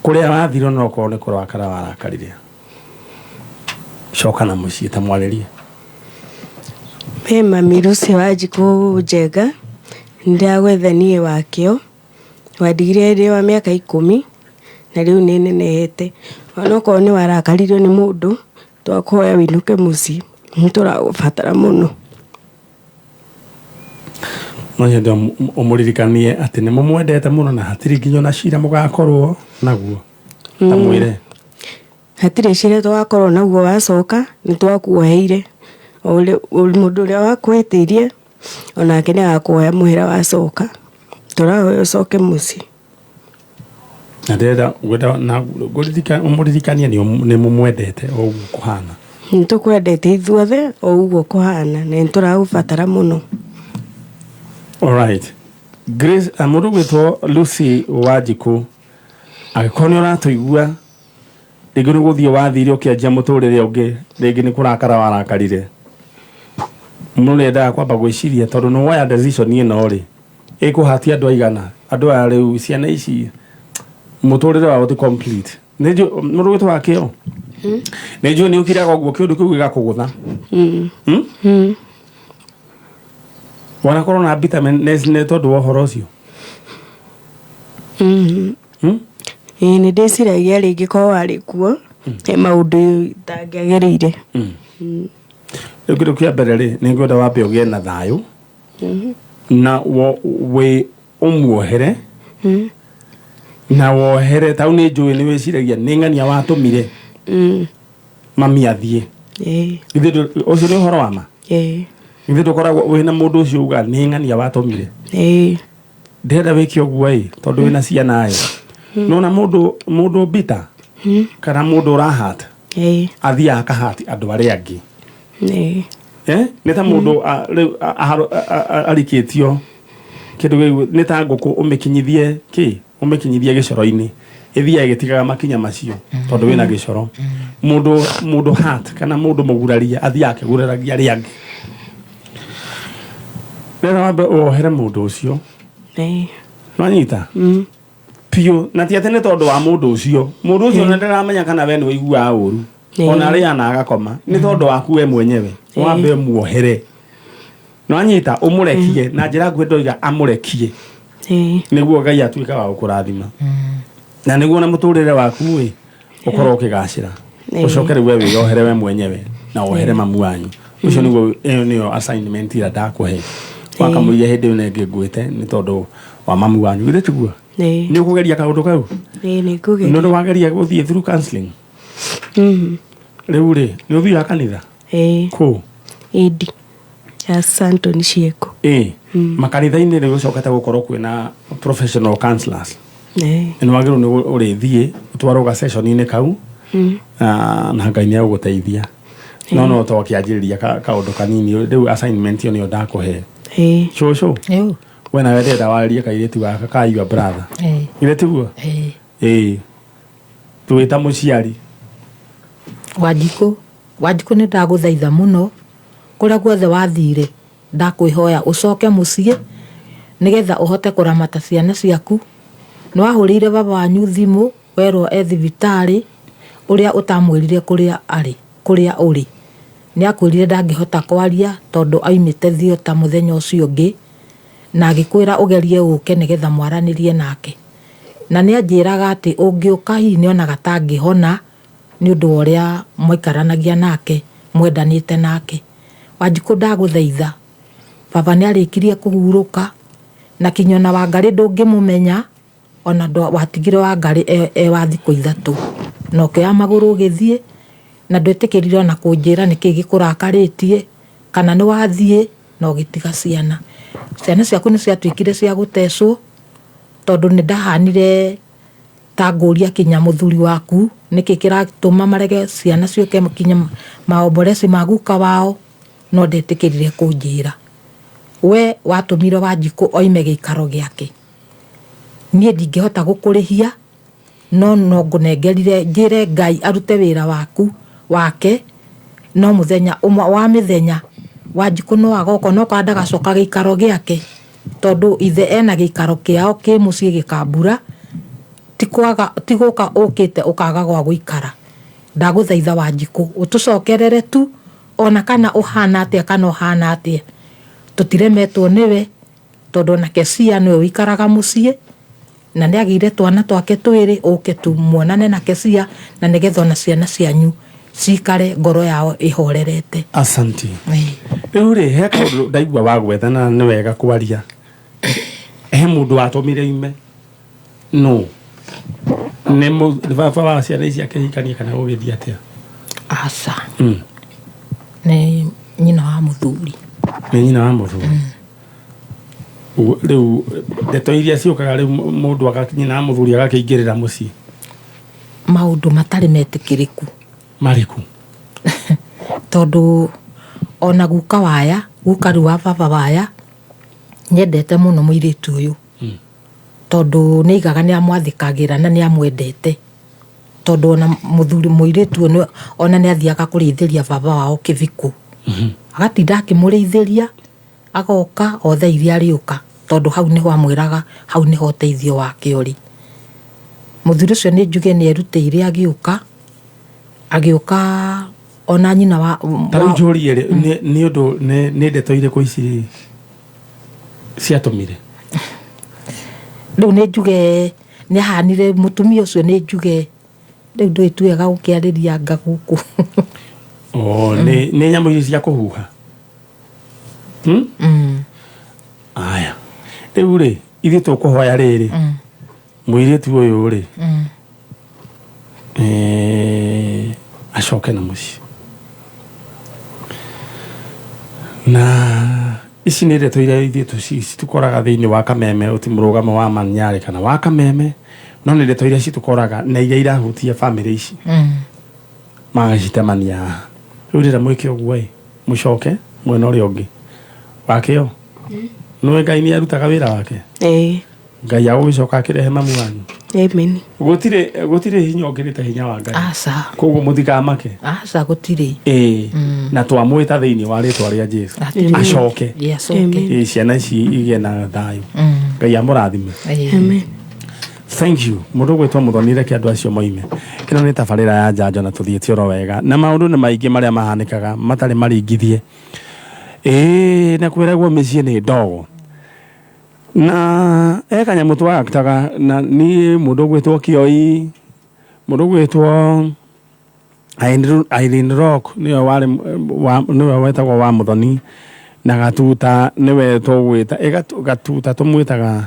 [SPEAKER 1] kuria wathiro no ko ni kurakara warakarire coka na mucii ta mwaririe
[SPEAKER 9] mami Lucy Wanjiku Njenga ndagwethanie wakio wadigire ndi wa miaka 10 na riu ni nenehete onoko ni warakaririo ni mundu twakoya winuke mucii nturagubatara muno
[SPEAKER 1] mwende umuririkanie ati ni mumwendete muno na hatiri nginyo na cira mugakorwo naguo tamwire
[SPEAKER 9] hatiri cira twakorwo naguo wacoka ni twakuoheire mundu uria wakwetirie onake ni agakuoya muhira wacoka turahoya ucoke mucii
[SPEAKER 1] na ndenda gwenda na umuririkanie ni mumwendete o kuhana
[SPEAKER 9] nitukwendete ithuothe o uguo kuhana na nturagubatara muno
[SPEAKER 1] all right Grace amuru gwitwo Lucy Wanjiku agikoni uratuigua ringi ni guthie wathire ukianjia muturire ungi ringi ni kurakara warakarire munenda kwamba gwiciria tondu no waya decision ino ri ikuhatia andu aigana andu a riu ciana ici muturire wa uti complete nejo muru gwitwo wakio nejo ni ukiraga uguo kiundu kiu gigakugutha wana korona vitamin ne tondu wa horo ucio
[SPEAKER 9] ni ndiciragia ringi ko wari kuo he maundu tangiagereire
[SPEAKER 1] riu kia mbere ri ni ngwenda wambe ugie na thayu na we umuohere na wohere tau ni njui ni wiciragia ni ng'ania watumire mami athie ithu ucio ni uhoro wa ma ithu dukoragwo wina mundu ucio uga ni ng'ania watumire ndenda wiki oguo tondu wina ciana nona mundu bita kana mundu urahata athia akahati andu aria angi ni ta mundu arikitio kindu ni ta nguku umikinyithie umikinyithie gicoro-ini ithia igitigaga makinya macio tondu wina gicoro mundu hat kana mundu muguraria athia akiguraragia aria angi rero wambe wohere mundu ucio nwanyita pio na tiate ni tondu wa mundu ucio na ndaramenya kana we ni wiguaga uru ona ria na agakoma ni tondu waku we mwenyewe wambe muohere nwanyita umurekie na njira ngwendoiga amurekie niguo Ngai atuika wa gukurathima na niguo na muturire waku ukorwo ukigacira ucokere we wiyohere we mwenyewe na wohere mamu wanyu ucio niguo niyo assignment ira ndakuhe wakamuria hindi ine ngigwite ni tondu wa mamu wanyu ile tiguo ni ukugeria kaundu kau
[SPEAKER 9] ni kugeria
[SPEAKER 1] no wageria guthie through counseling riu ri ni uthia kanitha
[SPEAKER 9] ku idi ya santo ni cieko
[SPEAKER 1] makanitha-inĩ rĩu ũcokete gũkorwo kwĩna professional counselors nĩ wagĩrĩirwo nĩ ũrĩthiĩ ũtwarwo ga session-inĩ kau na Ngai nĩ agũgũteithia no to kĩanjĩrĩria kaũndũ kanini rĩu assignment ĩyo nĩyo ndakũhe cũcũ we nawe ndĩrenda warĩrie kairĩtu gaka ka your brother githĩ tiguo twĩta mũciari
[SPEAKER 8] Wanjikũ nĩ ndagũthaitha mũno kũrĩa guothe wathire ndakwĩhoya ũcoke mũciĩ nĩgetha ũhote kũramata ciana ciaku nĩ wahũrĩire baba wanyu thimũ werwo thibitarĩ ũrĩa ũtamwĩrire kũrĩa ũrĩ nĩ akwĩrire ndangĩhota kwaria tondũ aimĩte thiota mũthenya ũcio ũngĩ na agĩkwĩra ũgerie ũke nĩgetha mwaranĩrie nake na nĩ anjĩraga atĩ ũngĩũka hihi nĩonaga tangĩhona nĩ ũndũ ũrĩa mwikaranagia nake mwendanĩte nake Wanjikũ ndagũthaitha baba nĩ arĩkirie kũhurũka na kinyona Wangarĩ ndũngĩmũmenya ona watigire Wangarĩ wa thikũ ithatũ na ũkĩoya magũrũ ũgĩthiĩ na ndwĩtĩkĩrire ona kũnjĩra nĩkĩ gĩkũrakarĩtie kana nĩ wathiĩ na ũgĩtiga ciana ciaku nĩ ciatuĩkire cia gũtecwo tondũ nĩ ndahanire ta ngũria kinya mũthuri waku nĩkĩ kĩratũma marege ciana ciũke kinya maomboreci ma guka wao no ndetĩkĩrire kũnjĩra we watũmire Wanjikũ oime gĩikaro gĩake niĩ ndingĩhota gũkũrĩhia no ngũnengerire njĩre Ngai arute wĩra wake no mũthenya ũmwe wa mĩthenya Wanjikũ no agoka no kwenda gacoka gĩikaro gĩake tondũ ithe ena gĩikaro kĩao kĩ mũciĩ gĩkambura ti gũka ũkĩte ũkaga gwa gũikara ndagũthaitha Wanjikũ ũtũcokerere tu ona kana ũhana atĩa tũtiremetwo nĩwe tondũ na Kecia nĩwe wĩikaraga mũciĩ na nĩ agĩire twana twake twĩrĩ ũke tu muonane na Kecia na nĩgetha ona ciana cianyu cikare ngoro yao ihorerete
[SPEAKER 1] asanti rĩu rĩ he kaũndũ ndaigua wa gwethana nĩ wega kwaria he mũndũ watũmire ime no nĩ baba wa ciana ici akĩhikania kana gũgĩthiĩ atĩa
[SPEAKER 8] aca nĩ nyina wa mũthuri rĩu ndeto iria ciũkaga rĩu mũndũ nyina wa mũthuri agakĩingĩrĩra mũciĩ maũndũ matarĩ metĩkĩrĩku
[SPEAKER 1] marĩkũ
[SPEAKER 8] tondũ ona guka rĩu wa baba waya nyendete mũno mũirĩtu ũyũ tondũ nĩ aigaga nĩ amwathĩkagĩra na nĩ amwendete tondũ ona mũirĩtu ũyũ ona nĩ athiaga kũrĩithĩria baba wao Kĩvikũ agatinda akĩmũrĩithĩria agoka o thaa iria arĩũka tondũ hau nĩho amwĩraga hau nĩho ũteithio wake ũrĩ mũthuri ũcio nĩ njuge nĩ erutĩire agĩũka ona nyina wa
[SPEAKER 1] tarĩu njũrie nĩ ũndũ nĩ ndeto irĩkũ ici ciatũmire
[SPEAKER 8] rĩu nĩ njuge nĩ ahanire mũtumia ũcio nĩ njuge rĩu ndũĩ tu wega gũkĩarĩria anga gũkũ
[SPEAKER 1] nĩ nyamũ ici cia kũhuha aya rĩu rĩ ithuĩ tũkũhoya rĩrĩ mũirĩtu ũyũ rĩ acoke na mũciĩ na ici nĩ ndeto iria ithuĩ tũkoraga thĩinĩ wa Kameme mũrũgamo wa Maniarĩ kana wa Kameme no nĩ ndeto iria citũkoraga na iria irahutia bamĩrĩ ici magacitemania rĩu rĩra mwĩke ũguo mũcoke mwena ũrĩa ũngĩ wakĩo nĩwe Ngai nĩ arutaga wĩra wake Ngai agũgĩcoka akĩrehe mamu wanyu gũtirĩ hinya ũngĩrĩte hinya wa Ngai koguo mũtikamake
[SPEAKER 8] gũtirĩ
[SPEAKER 1] na twamwĩta thĩinĩ wa rĩtwa rĩa Jesũ acoke ciana ici igĩe na thayũ Ngai amũrathime thank you mũndũ gwĩtwo Mũthoni reke andũ acio moime ĩno nĩ tabarĩra ya njanjo na tũthiĩte oro wega na maũndũ nĩ maingĩ marĩa mahanĩkaga matarĩ maringithie na kwĩragwo mĩciĩ nĩ ndogo na kanyamũ twaktaga na niĩ mũndũ gwĩtwo Kioi mũndũ gwĩtwo Irene Rock nĩwe wetagwo wa Mũthoni na Gatuta nĩwe tũgwĩta Gatuta tũmwĩtaga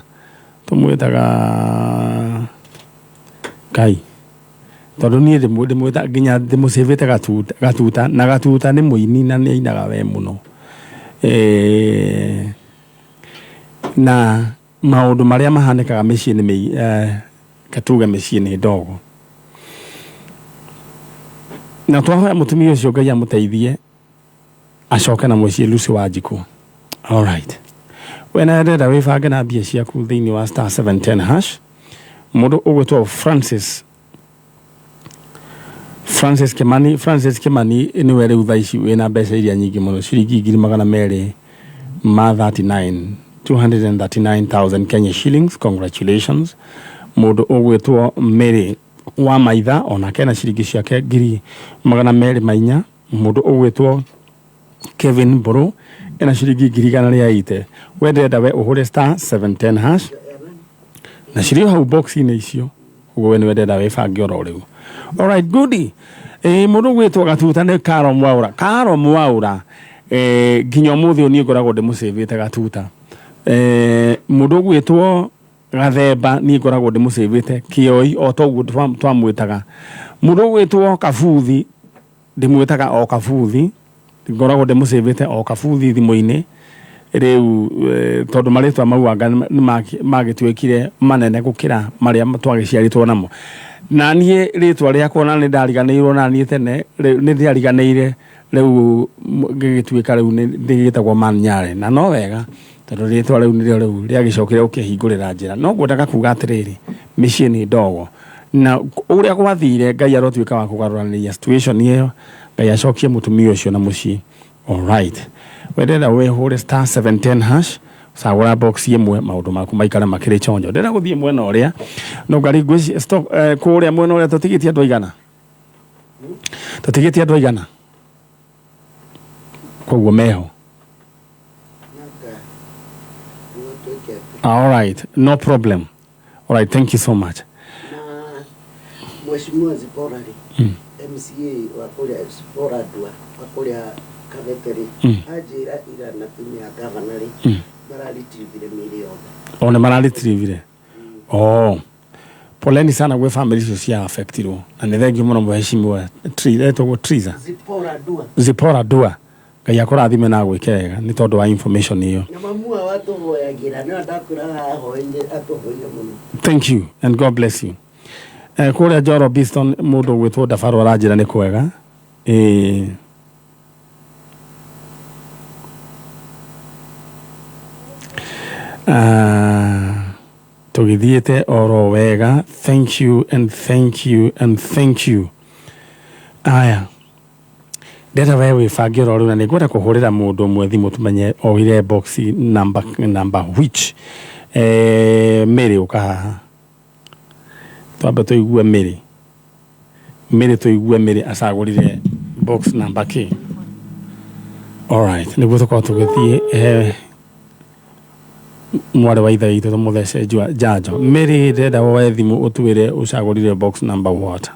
[SPEAKER 1] Ngai tondũ niĩ ndĩmwĩta nginya ndĩmũcĩvĩte Gatuta na Gatuta nĩ mũini na nĩ ainaga we mũno na maundu maria mahanikaga micii katuga micii ni ndogo na twahoya mutumia ucio Ngai amuteithie acoke na mucii Lucy Wanjiku. All right, wena ndenda wibange na mbia ciaku thiini wa star 710 hash. Mundu ugwitwo Francis Kimani niwe riu thaici wina mbeca iria nyingi muno ciringi 239,000 Kenya shillings. Congratulations. Mundu ugwitwo Mary wa maitha ona kena ciringi ciake 204,000. Mundu ugwitwo Kevin Boro ena ciringi 180. Wendenda we uhure star 710 hash na cirio hau box-inĩ icio uguo ni wendenda wibange oro riu. All right, goodie. Mundu gwitwo Gatuta ni Karo Mwaura nginya muthi oni ngoragwo ndimusavite Gatuta. Mundu gwitwo Gathemba ni ngoragwo ndimusavite Kioi o toguo twamwitaga. Mundu gwitwo Kabuthi ndimwitaga o Kabuthi ngoragwo ndimusavite o Kabuthi thimu-ini riu tondu maritwa mauanga magitwekire manene gukira maria twagiciaritwo namo. Na nie ritwa riakwa na ndariganiirwo na nie tene ni ndariganiire riu gigitwika riu ndigitagwo Manyare na no wega tondu ritwa riu ni riu riagicokire ukihingurira njira no ngwendaga kuga atiriri micii ni ndogo na uria gwathire Ngai arotwika wa kugarurania situation iyo Ngai acokie mutumia ucio na mucii. All right, wendenda we hure star 710 hash sagura box imwe maundu maku maikara makiri chonjo. Ndenda guthie mwena uria no ngari ngwi stock kuria mwena uria tutigitie andu aigana koguo meho. All right, no problem. All right, thank you so much.
[SPEAKER 7] Mheshimiwa Ziporari MCA wa kuria Zipora Dua wa kuria Kaveteri ajira ira na timu ya governor mararitrivire milioni.
[SPEAKER 1] One mararitrivire. Oh, poleni sana gwe family icio cia affectirwo na ni thengi muno mheshimiwa Zipora Dua Ngai akurathime na gwikega ni tondu wa information iyo.
[SPEAKER 7] Na mamua watu hoyagira no ndakuraga hoinde atohoire muno.
[SPEAKER 1] Thank you and God bless you. Kuria Joro Biston mundu gwitwo Dafaro arajira ni kwega. Tugithiete oro wega. Thank you and thank you and thank you. Aya ndeta wewe fagio ro na nigwenda kuhurira mundu mwe thimu tumenye oire box number which Mary ukaha twamba tuigue Mary tuigue Mary asagurire box number K. All right, niguo tukwa tugithie mware wa itha itu muthece jajo. Mary ndenda we thimu utwire usagurire box number what?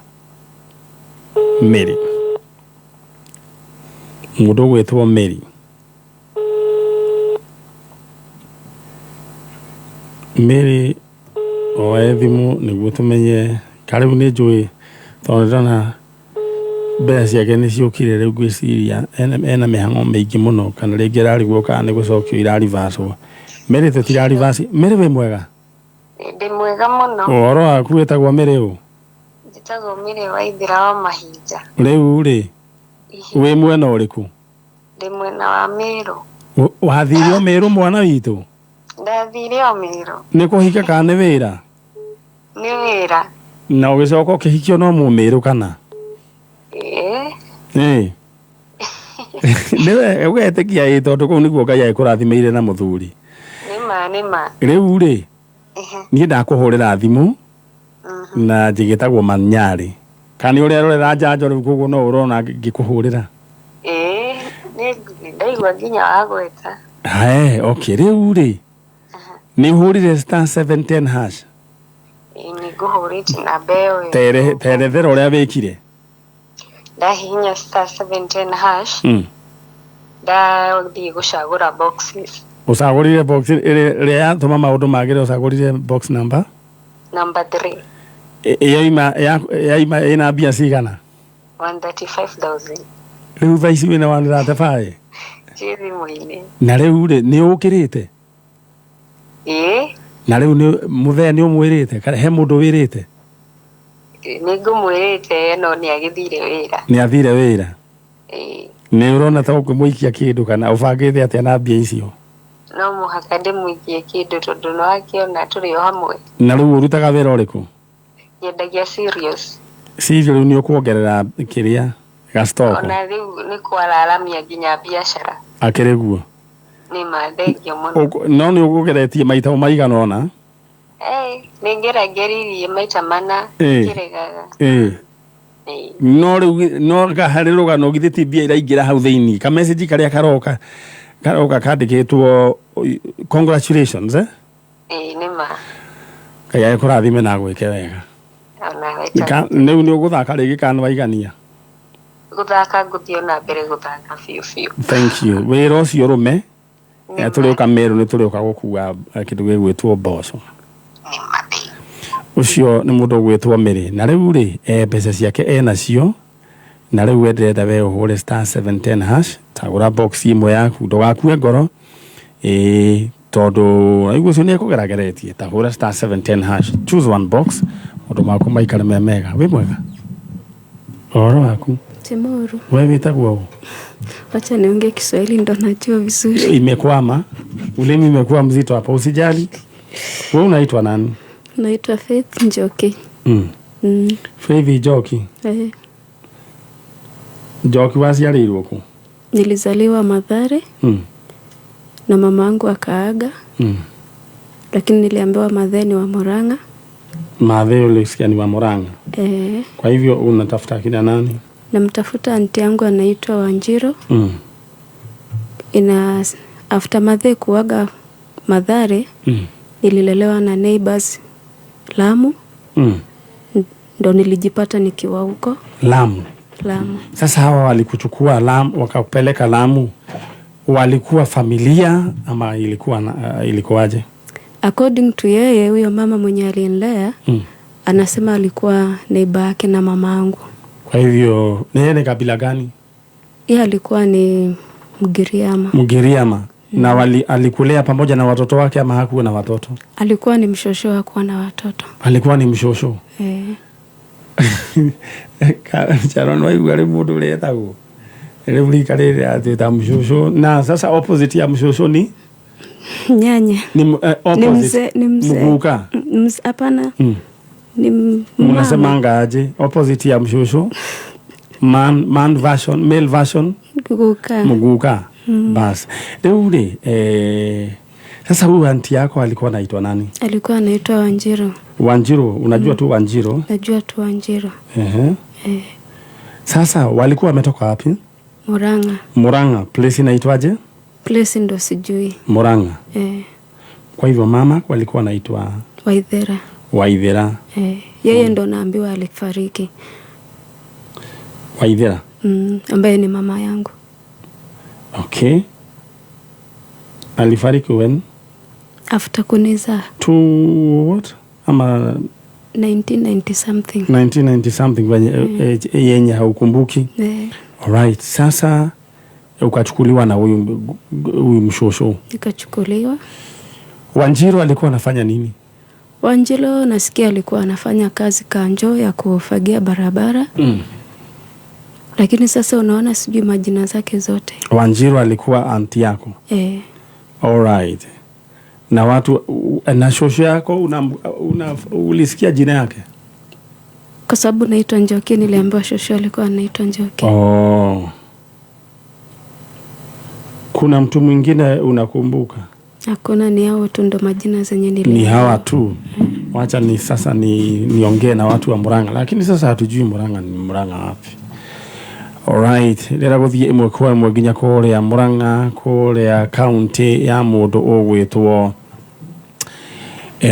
[SPEAKER 1] Mary mundu gwitwo Mary oe thimu niguo tumenye karibu ni njui tondu na mbere ciake ni ciukire riu gwiciria ena mihango mingi muno kana ringi rariguo kana ni gucokio irarivaswo. Mary tutirarivasi. Mary we mwega?
[SPEAKER 16] Ndi mwega muno.
[SPEAKER 1] Oro waku wetagwo Mary u?
[SPEAKER 16] Njitagwo Mary wa Ithira wa Mahinja.
[SPEAKER 1] Riu ri we mwena uriku?
[SPEAKER 16] Ndi mwena wa Meru.
[SPEAKER 1] Wathirio Meru mwana witu?
[SPEAKER 16] Ndathirio Meru.
[SPEAKER 1] Ni kuhika kana ni wira?
[SPEAKER 16] Ni wira.
[SPEAKER 1] Na ugicoka ukihikio no mu Meru kana? Niwe ugetekia tondu kuu niguo Ngai akurathimeire na muthuri.
[SPEAKER 16] Nima.
[SPEAKER 1] Riu ri ni ndakuhurira thimu na njigitagwo Manyari. Kani uria rorera njanjo riu kuguo no urona ngikuhurira?
[SPEAKER 16] Ni ndaigua nginya wagweta.
[SPEAKER 1] Okay, riu ri ni hurire star 710 hash.
[SPEAKER 16] Ni guhurite na bewe.
[SPEAKER 1] Terethera uria wikire.
[SPEAKER 16] Ndahinya star 710 hash. Ndathie gucagura boxes.
[SPEAKER 1] Usagurire box ria tuma maundu magire usagurire box number
[SPEAKER 16] 3.
[SPEAKER 1] Yaima ina mbia cigana?
[SPEAKER 16] 135,000.
[SPEAKER 1] Riu thaici wina 135?
[SPEAKER 16] Chithi muine.
[SPEAKER 1] Na riu ri ni ukirite? Na riu ni muthee ni umwirite kana he mundu wirite?
[SPEAKER 16] Ningumwirite no ni agithire wira.
[SPEAKER 1] Ni athire wira? Ni urona ta ukumuikia kindu kana ubangite atia na mbia icio?
[SPEAKER 16] No muhaka ndimuikie kindu tondu no akiona turi o hamwe.
[SPEAKER 1] Na riu urutaga wira uriku?
[SPEAKER 16] Yendagia serious.
[SPEAKER 1] Serious ni ukuongerera kiria gastoko?
[SPEAKER 16] Ona riu ni kwararamia nginya biashara.
[SPEAKER 1] Akiriguo?
[SPEAKER 16] Ni mandegio muno.
[SPEAKER 1] No ni ukugeretie maita maigana ona?
[SPEAKER 16] Ningeragererie maita mana kiregaga.
[SPEAKER 1] No riu no gahari rugano githiti bia iraingira hau thiini ka message karia karoka kandikitwo congratulations
[SPEAKER 16] nima
[SPEAKER 1] kaya kurathime na gwike wega ni uguthaka rigi kana waigania
[SPEAKER 16] guthaka nguthio na mbere guthaka fiu.
[SPEAKER 1] Thank you. Wira ucio rume turi ukameru ni turi ukagukua kindu gigwitwo mboco ucio ni mundu gwitwo Miri na riu ri mbeca ciake enacio na riu wendereda we uhure *710# tagura box imwe yaku ndugakue ngoro tondu aigu cio ni kugerageretie tagura *710# choose one box undu maku maikare mega wi mwega oro waku
[SPEAKER 17] Timuru
[SPEAKER 1] wewe witagwo
[SPEAKER 17] acha niongee Kiswahili ndo najua vizuri
[SPEAKER 1] imekwama ulimi imekuwa mzito hapa usijali wewe unaitwa nani?
[SPEAKER 17] Naitwa Faith Njoki.
[SPEAKER 1] Faith Njoki. Njoki waciarirwo ku?
[SPEAKER 17] Nilizaliwa Mathare. Na mamangu akaaga. Lakini niliambiwa Mathare ni wa Murang'a.
[SPEAKER 1] Mathare ulisikia ni wa Murang'a? Kwa hivyo unatafuta kina nani?
[SPEAKER 17] Namtafuta aunti yangu anaitwa Wanjiro. After Mathare kuaga Mathare, nililelewa na neighbors Lamu. Ndo nilijipata nikiwa huko
[SPEAKER 1] Lamu. Sasa hawa walikuchukua Lamu wakapeleka Lamu, walikuwa familia ama ilikuwaje?
[SPEAKER 17] According to yeye, huyo mama mwenye alinilea anasema alikuwa neighbor yake na mamangu.
[SPEAKER 1] Kwa hivyo ni kabila gani?
[SPEAKER 17] Yeye alikuwa ni Mgiriama.
[SPEAKER 1] Mgiriama. Na alikulea pamoja na watoto wake ama hakuwa na watoto?
[SPEAKER 17] Alikuwa ni mshosho, hakuwa na watoto.
[SPEAKER 1] Alikuwa ni mshosho? Charon waigu ari mundu retagwo ribulika riri ati ta mshosho. Na sasa opposite ya mshosho ni
[SPEAKER 17] nyanya.
[SPEAKER 1] Ni opposite
[SPEAKER 17] ni mzee.
[SPEAKER 1] Muguka?
[SPEAKER 17] Hapana. Ni
[SPEAKER 1] mnasemanga aje opposite ya mshosho? Man version, male version? Muguka. Bas. Leule sasa huyu aunti yako alikuwa anaitwa nani?
[SPEAKER 17] Alikuwa anaitwa Wanjiro.
[SPEAKER 1] Wanjiro, unajua tu Wanjiro?
[SPEAKER 17] Najua tu Wanjiro.
[SPEAKER 1] Sasa walikuwa wametoka wapi? Murang'a. Place inaitwaje?
[SPEAKER 17] Place ndo sijui.
[SPEAKER 1] Murang'a. Kwa hivyo mama walikuwa anaitwa Waithera.
[SPEAKER 17] Yeye ndo naambiwa alifariki.
[SPEAKER 1] Waithera?
[SPEAKER 17] Ambaye ni mama yangu.
[SPEAKER 1] Okay. Alifariki when?
[SPEAKER 17] After kunizaa.
[SPEAKER 1] To what? Ama
[SPEAKER 17] 1990 something.
[SPEAKER 1] 1990 something yenye haukumbuki? Alright. Sasa ukachukuliwa na huyu mshosho?
[SPEAKER 17] Nikachukuliwa.
[SPEAKER 1] Wanjiro alikuwa anafanya nini?
[SPEAKER 17] Wanjiro nasikia alikuwa anafanya kazi kanjo ya kufagia barabara. Lakini sasa unaona sijui majina zake zote.
[SPEAKER 1] Wanjiro alikuwa aunti yako? Alright. Na watu na shosho yako ulisikia jina yake?
[SPEAKER 17] Kwa sababu naitwa Njoki, niliambiwa shosho alikuwa anaitwa Njoki.
[SPEAKER 1] Kuna mtu mwingine unakumbuka?
[SPEAKER 17] Hakuna, ni hao tu ndo majina zenye niliambiwa.
[SPEAKER 1] Ni hawa tu. Wacha sasa niongee na watu wa Murang'a, lakini sasa hatujui Murang'a ni Murang'a wapi. Alright, lera guthie imwe kwa imwe nginya kuria Murang'a, kuria county ya mundu ugwitwo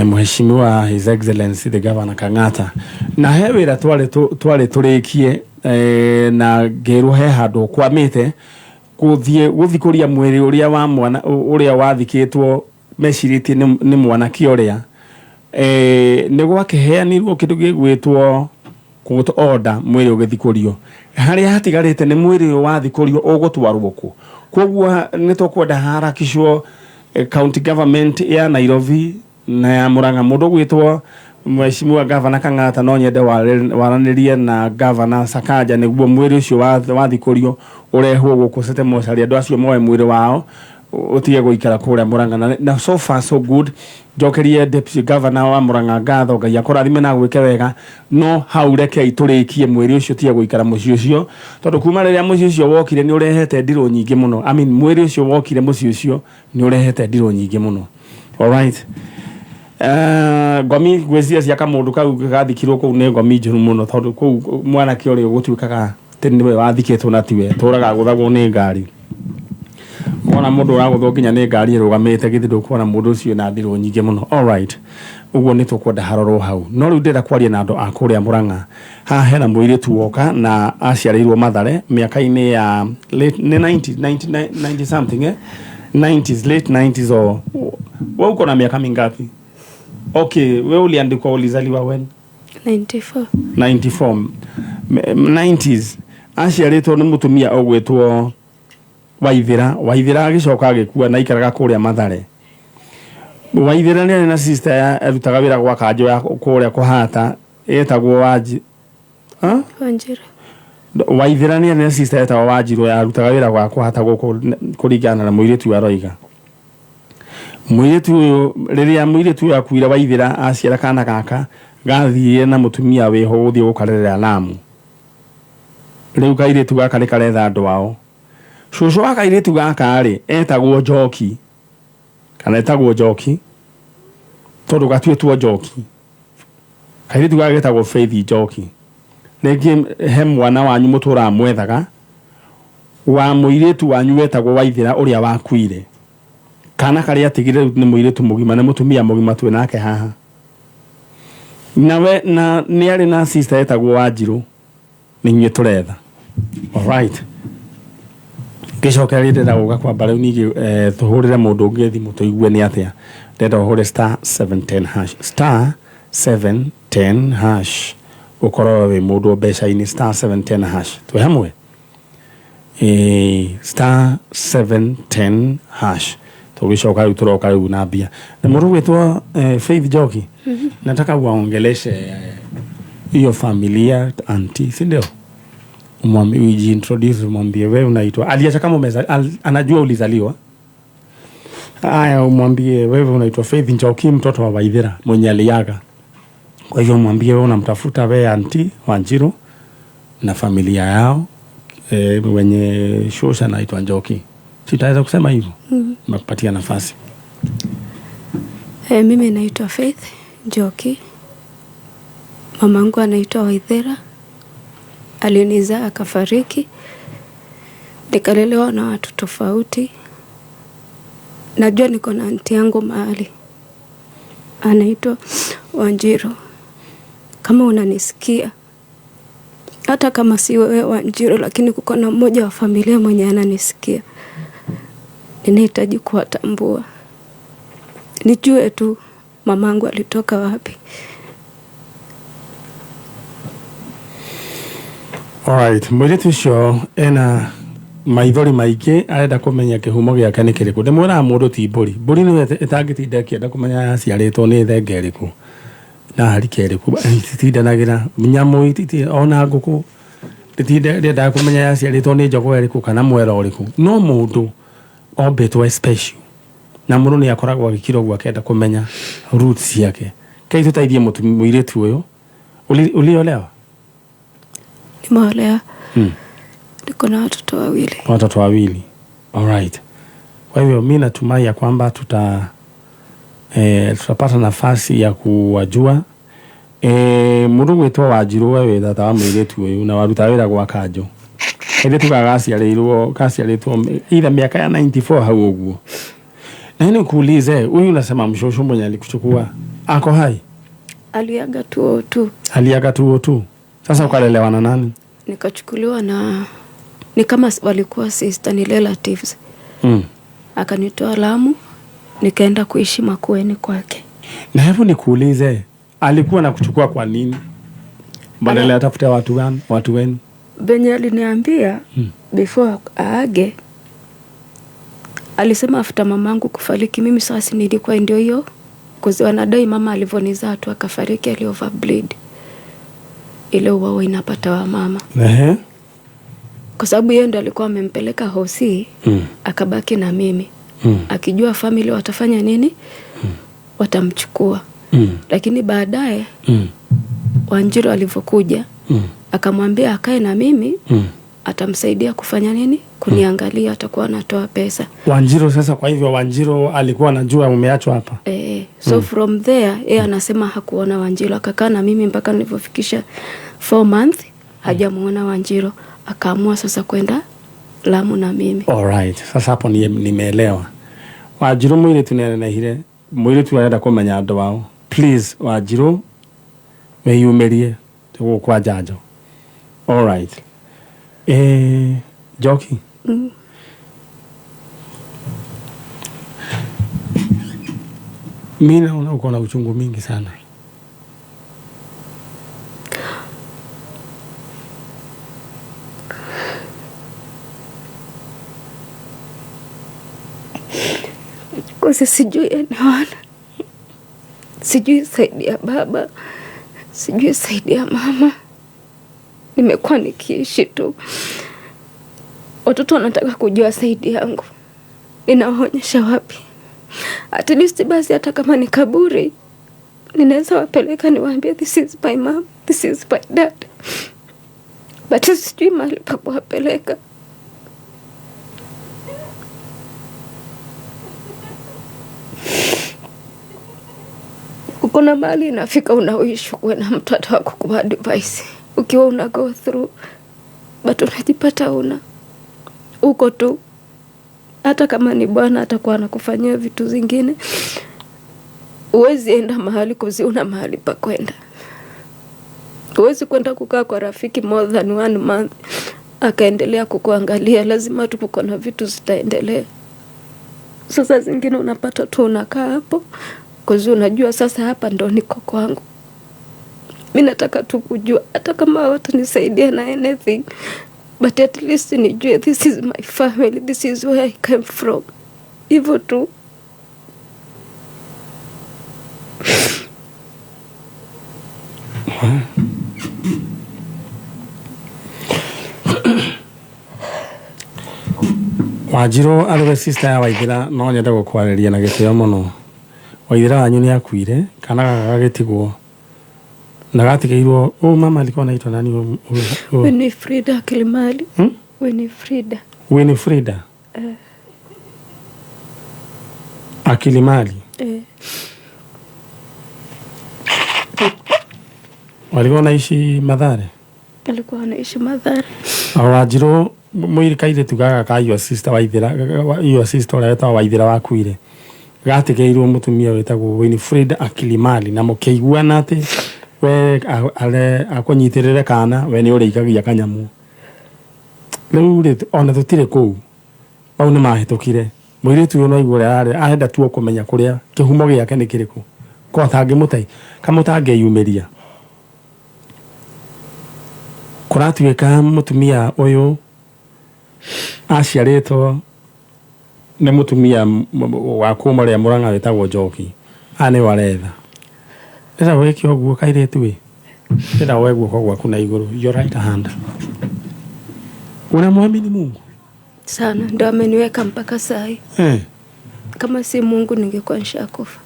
[SPEAKER 1] mheshimiwa His Excellency the Governor Kang'ata. Na he wira twari turikie na ngiruhe handu kwamite guthikuria mwiri uria wa mwana uria wathikitwo meciritie ni mwana kioria ni gwakiheanirwo kindu gigwitwo court order mwiri ugithikurio haria hatigarite ni mwiri wathikurio ugutwarwo ku kogwa ni tukwenda harakishwo county government ya Nairobi na ya Murang'a mundu gwitwo Mheshimiwa Governor Kang'ata no nyende waranirie na Governor Sakaja niguo mwiri ucio wathikurio urehwo guku City Mortuary andu acio moe mwiri wao utige guikara kuria Murang'a na so far so good. Jokerie Deputy Governor wa Murang'a ngatho Ngai akurathime na gwike wega no haureke iturikie mwiri ucio tie guikara muci ucio tondu kuma riria muci ucio wokire ni urehete ndiro nyingi muno. I mean mwiri ucio wokire muci ucio ni urehete ndiro nyingi muno. All right. Gomi gwezia cia kamundu kau gathikirwo ku ne gomi njuru muno tondu ku mwana ki uri gutwikaga teniwe wathiketwo na tiwe turaga guthagwo ni ngari mwana mundu uraguthwo nginya ni ngari rugamite githindo kuona mundu ucio na ndiro nyingi muno. All right, uguo ni tukwenda haroro hau no riu ndira kwaria na andu akuria Murang'a ha hena muiritu woka na aciarirwo Mathare miaka-ini ya late 90 something 90s late 90s or wewe uko na miaka mingapi? Okay, wewe uliandikwa ulizaliwa when? 94 90s. Aciaritwo ni mutumia ogwetwo Waithira agicoka agikua na ikaraga kuria Mathare. Waithira ni na sister ya arutaga wira gwa kanjo ya kuria kuhata etagwo Wanjiru. Waithira ni na sister etagwo Wanjiru ya arutaga wira gwa kuhata guku kuringana na muiritu wa Roiga. Muiritu riria muiritu yakuira Waithira aciara kana gaka gathie na mutumia weho uthie gukarerera Lamu. Riu kairitu gaka ni karetha andu wao. Shushu wa kairitu gaka ri etagwo Njoki. Kana etagwo Njoki. Tondu gatuetwo Njoki. Kairitu gaka etagwo Faith Njoki. Rĩngĩ he mwana wanyu mutura mwethaga wa muiritu wanyu wetagwo Waithira uria wakuire. Kana karia atigire ni muiritu mugima na mutumia mugima twe nake haha. Nawe na ni ari na sister etagwo Wanjiru ni nywe turetha. All right. Gicoka rindira guka kwa bare ni tuhurire mundu ungi thimu tuigue ni atia. Ndenda uhure *710#. *710#. Ukoro we mundu mbeca ini *710#. Twe hamwe. *710#. Tugicoka riu turoka riu na mbia. Na mundu gwetwo Faith Njoki. Nataka waongeleshe hiyo familia auntie, si ndio? Umwambie ujiintroduce, umwambie wewe unaitwa aliacha kama anajua ulizaliwa. Haya, umwambie wewe unaitwa Faith Njoki mtoto wa Waithira mwenye aliaga. Kwa hivyo umwambie wewe unamtafuta wewe auntie Wanjiru na familia yao wenye shosha anaitwa Njoki. Sitaweza kusema hivyo. Nakupatia nafasi.
[SPEAKER 17] Mimi naitwa Faith Njoki. Mamangu anaitwa Waithira. Alinizaa akafariki. Nikalelewa na watu tofauti. Najua niko na aunti yangu mahali anaitwa Wanjiru. Kama unanisikia, hata kama si wewe Wanjiru, lakini kuko na mmoja wa familia mwenye ananisikia, ninahitaji kuwatambua. Nijue tu mamangu alitoka wapi.
[SPEAKER 1] Alright, mwiritu ucio ena maithori maingi arenda kumenya kihumo giake ni kiriku. Ndimwira mundu ti mburi ni etangitinda kienda kumenya yaciaritwo ni thenge iriku na harike iriku itindanagira nyamu ititi ona nguku ndenda kumenya yaciaritwo ni njogo iriku kana mwera uriku. No mundu ombetwo special na mundu ni akoragwo agikiro gwa kenda kumenya roots yake. Kai tutaithie mwiritu uyu uliolewa?
[SPEAKER 17] Nimeolewa. Niko na watoto wawili.
[SPEAKER 1] Watoto wawili. All right. Kwa hivyo mimi natumai ya kwamba tutapata nafasi ya kuwajua. Mundu gwetwa Wanjiru wewe tata wa mwiretu uyu na waruta wira gwa kanjo. Ende tukagaciarirwo either miaka ya 94 hau uguo. Na ni kuulize huyu unasema mshosho mwenye alikuchukua ako hai?
[SPEAKER 17] Aliaga 202.
[SPEAKER 1] Aliaga 202. Sasa ukalelewa na nani?
[SPEAKER 17] Nikachukuliwa na ni kama walikuwa sister ni relatives. Akanitoa Lamu nikaenda kuishi Makueni kwake.
[SPEAKER 1] Na hebu nikuulize alikuwa na kuchukua kwa nini? Badala atafuta watu wenu.
[SPEAKER 17] Benye aliniambia before aage alisema after mamangu kufariki mimi sasa nilikuwa ndio hiyo kwa wanadai mama alivonizaa tu akafariki ali overbleed. Ile uwawa inapata wa mama. Kwa sababu yeye ndo alikuwa amempeleka hosi, akabaki na mimi. Akijua family watafanya nini? Watamchukua. Lakini baadaye Wanjiru alivyokuja, akamwambia akae na mimi, atamsaidia kufanya nini? Kuniangalia, atakuwa anatoa pesa.
[SPEAKER 1] Wanjiru sasa, kwa hivyo Wanjiru alikuwa anajua umeachwa hapa.
[SPEAKER 17] So from there yeye anasema hakuona Wanjiru, akakaa na mimi mpaka nilipofikisha 4 months hajamuona Wanjiru, akaamua sasa kwenda Lamu na mimi.
[SPEAKER 1] Alright, sasa hapo nimeelewa. Wanjiru mwile tunenehire, mwile tunaenda kumenya ndo wao. Please Wanjiru weyumerie tuko kwa jajo. Alright. Joki. Mimi naona uko na uchungu mingi sana.
[SPEAKER 17] Kwa sijui anaona. Sijui saidia baba. Sijui saidia mama. Nimekuwa nikiishi tu. Watoto wanataka kujua saidi yangu. Ninawaonyesha wapi? At least basi hata kama ni kaburi, ninaweza wapeleka niwaambie this is my mom, this is my dad. But sijui mahali pa kuwapeleka. Kuna mahali inafika unaoishi kuwe na mtu atakupa advice. Ukiwa una go through, but unajipata uko tu. Hata kama ni bwana atakuwa anakufanyia vitu zingine, uwezi enda mahali kuziona mahali pa kwenda. Uwezi kwenda kukaa kwa rafiki more than 1 month akaendelea kukuangalia, lazima tuko na vitu zitaendelea. Sasa zingine unapata tu unakaa hapo kuzi unajua sasa hapa ndo niko kwangu. Mimi nataka tu kujua hata kama watanisaidia na anything, but at least nijue this is my family, this is where I came from. Hivyo tu.
[SPEAKER 1] Wanjiru ariwe sister ya Waithira no nyenda gukwarĩria na gĩtĩo mũno. Waithira wanyu nĩ akuire kana gagatigwo na gatigĩirwo. Mama alikuwa anaitwa nani?
[SPEAKER 17] Winifrida Kilimali. Winifrida.
[SPEAKER 1] Winifrida. Akilimali. Walikuwa wanaishi Mathare?
[SPEAKER 17] Alikuwa anaishi Mathare.
[SPEAKER 1] Wanjiru mwiri kaire tugaga ka your sister Waithira, your sister leta Waithira wakuire. Gatigĩirwo mutumia wetagwo Winifrida Akilimali na mũkĩiguana atĩ we akonyitirire kana we ni ũrĩikagia kanyamu. Rĩu ona tũtirĩ kũu mau nĩ mahĩtũkire. Mũirĩtu ũyũ no igũra arenda tu kũmenya kũrĩa kĩhumo gĩake nĩ kĩrĩkũ, ko atangĩmũtai kamũtangĩyumĩria. Kũratuĩka mũtumia ũyũ aciarĩtwo nĩ mũtumia wa kuma rĩa Mũrang'a wetagwo Njoki. Nĩ waretha ĩra wĩke ũguo kairĩtu we, ĩra wegwo gwaku na igũrũ, your right hand. Unamwamini Mungu
[SPEAKER 17] sana? Ndio ameniweka mpaka sai. Kama si Mungu ningekuwa nishakufa.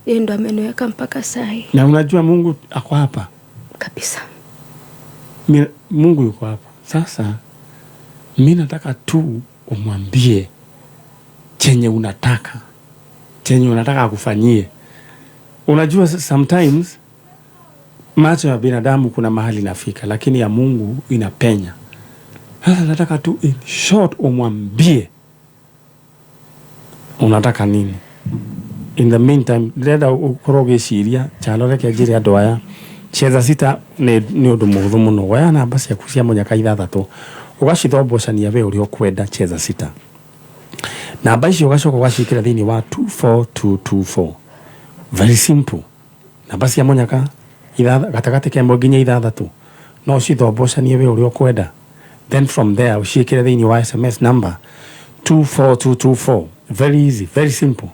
[SPEAKER 17] Yeye ndo ameniweka mpaka sai.
[SPEAKER 1] Na unajua Mungu ako hapa
[SPEAKER 17] kabisa.
[SPEAKER 1] Mungu yuko hapa. Sasa mimi nataka tu umwambie chenye unataka akufanyie. Unajua sometimes macho ya binadamu kuna mahali nafika, lakini ya Mungu inapenya. Sasa nataka tu in short umwambie unataka nini. In the meantime leda ukoroge shiria chalore kia jiri adoaya cheza sita ni undu muhuthu muno. Waya namba ciaku cia munyaka 6 ugacithombochania we uri okwenda cheza sita. Namba icio ugacoka ugacikira thini wa 24224. Very simple. Namba cia munyaka gatagati ke nginya 6 no cithombochanie we uri okwenda. Then from there ucikire thini wa SMS number 24224 very easy, very simple.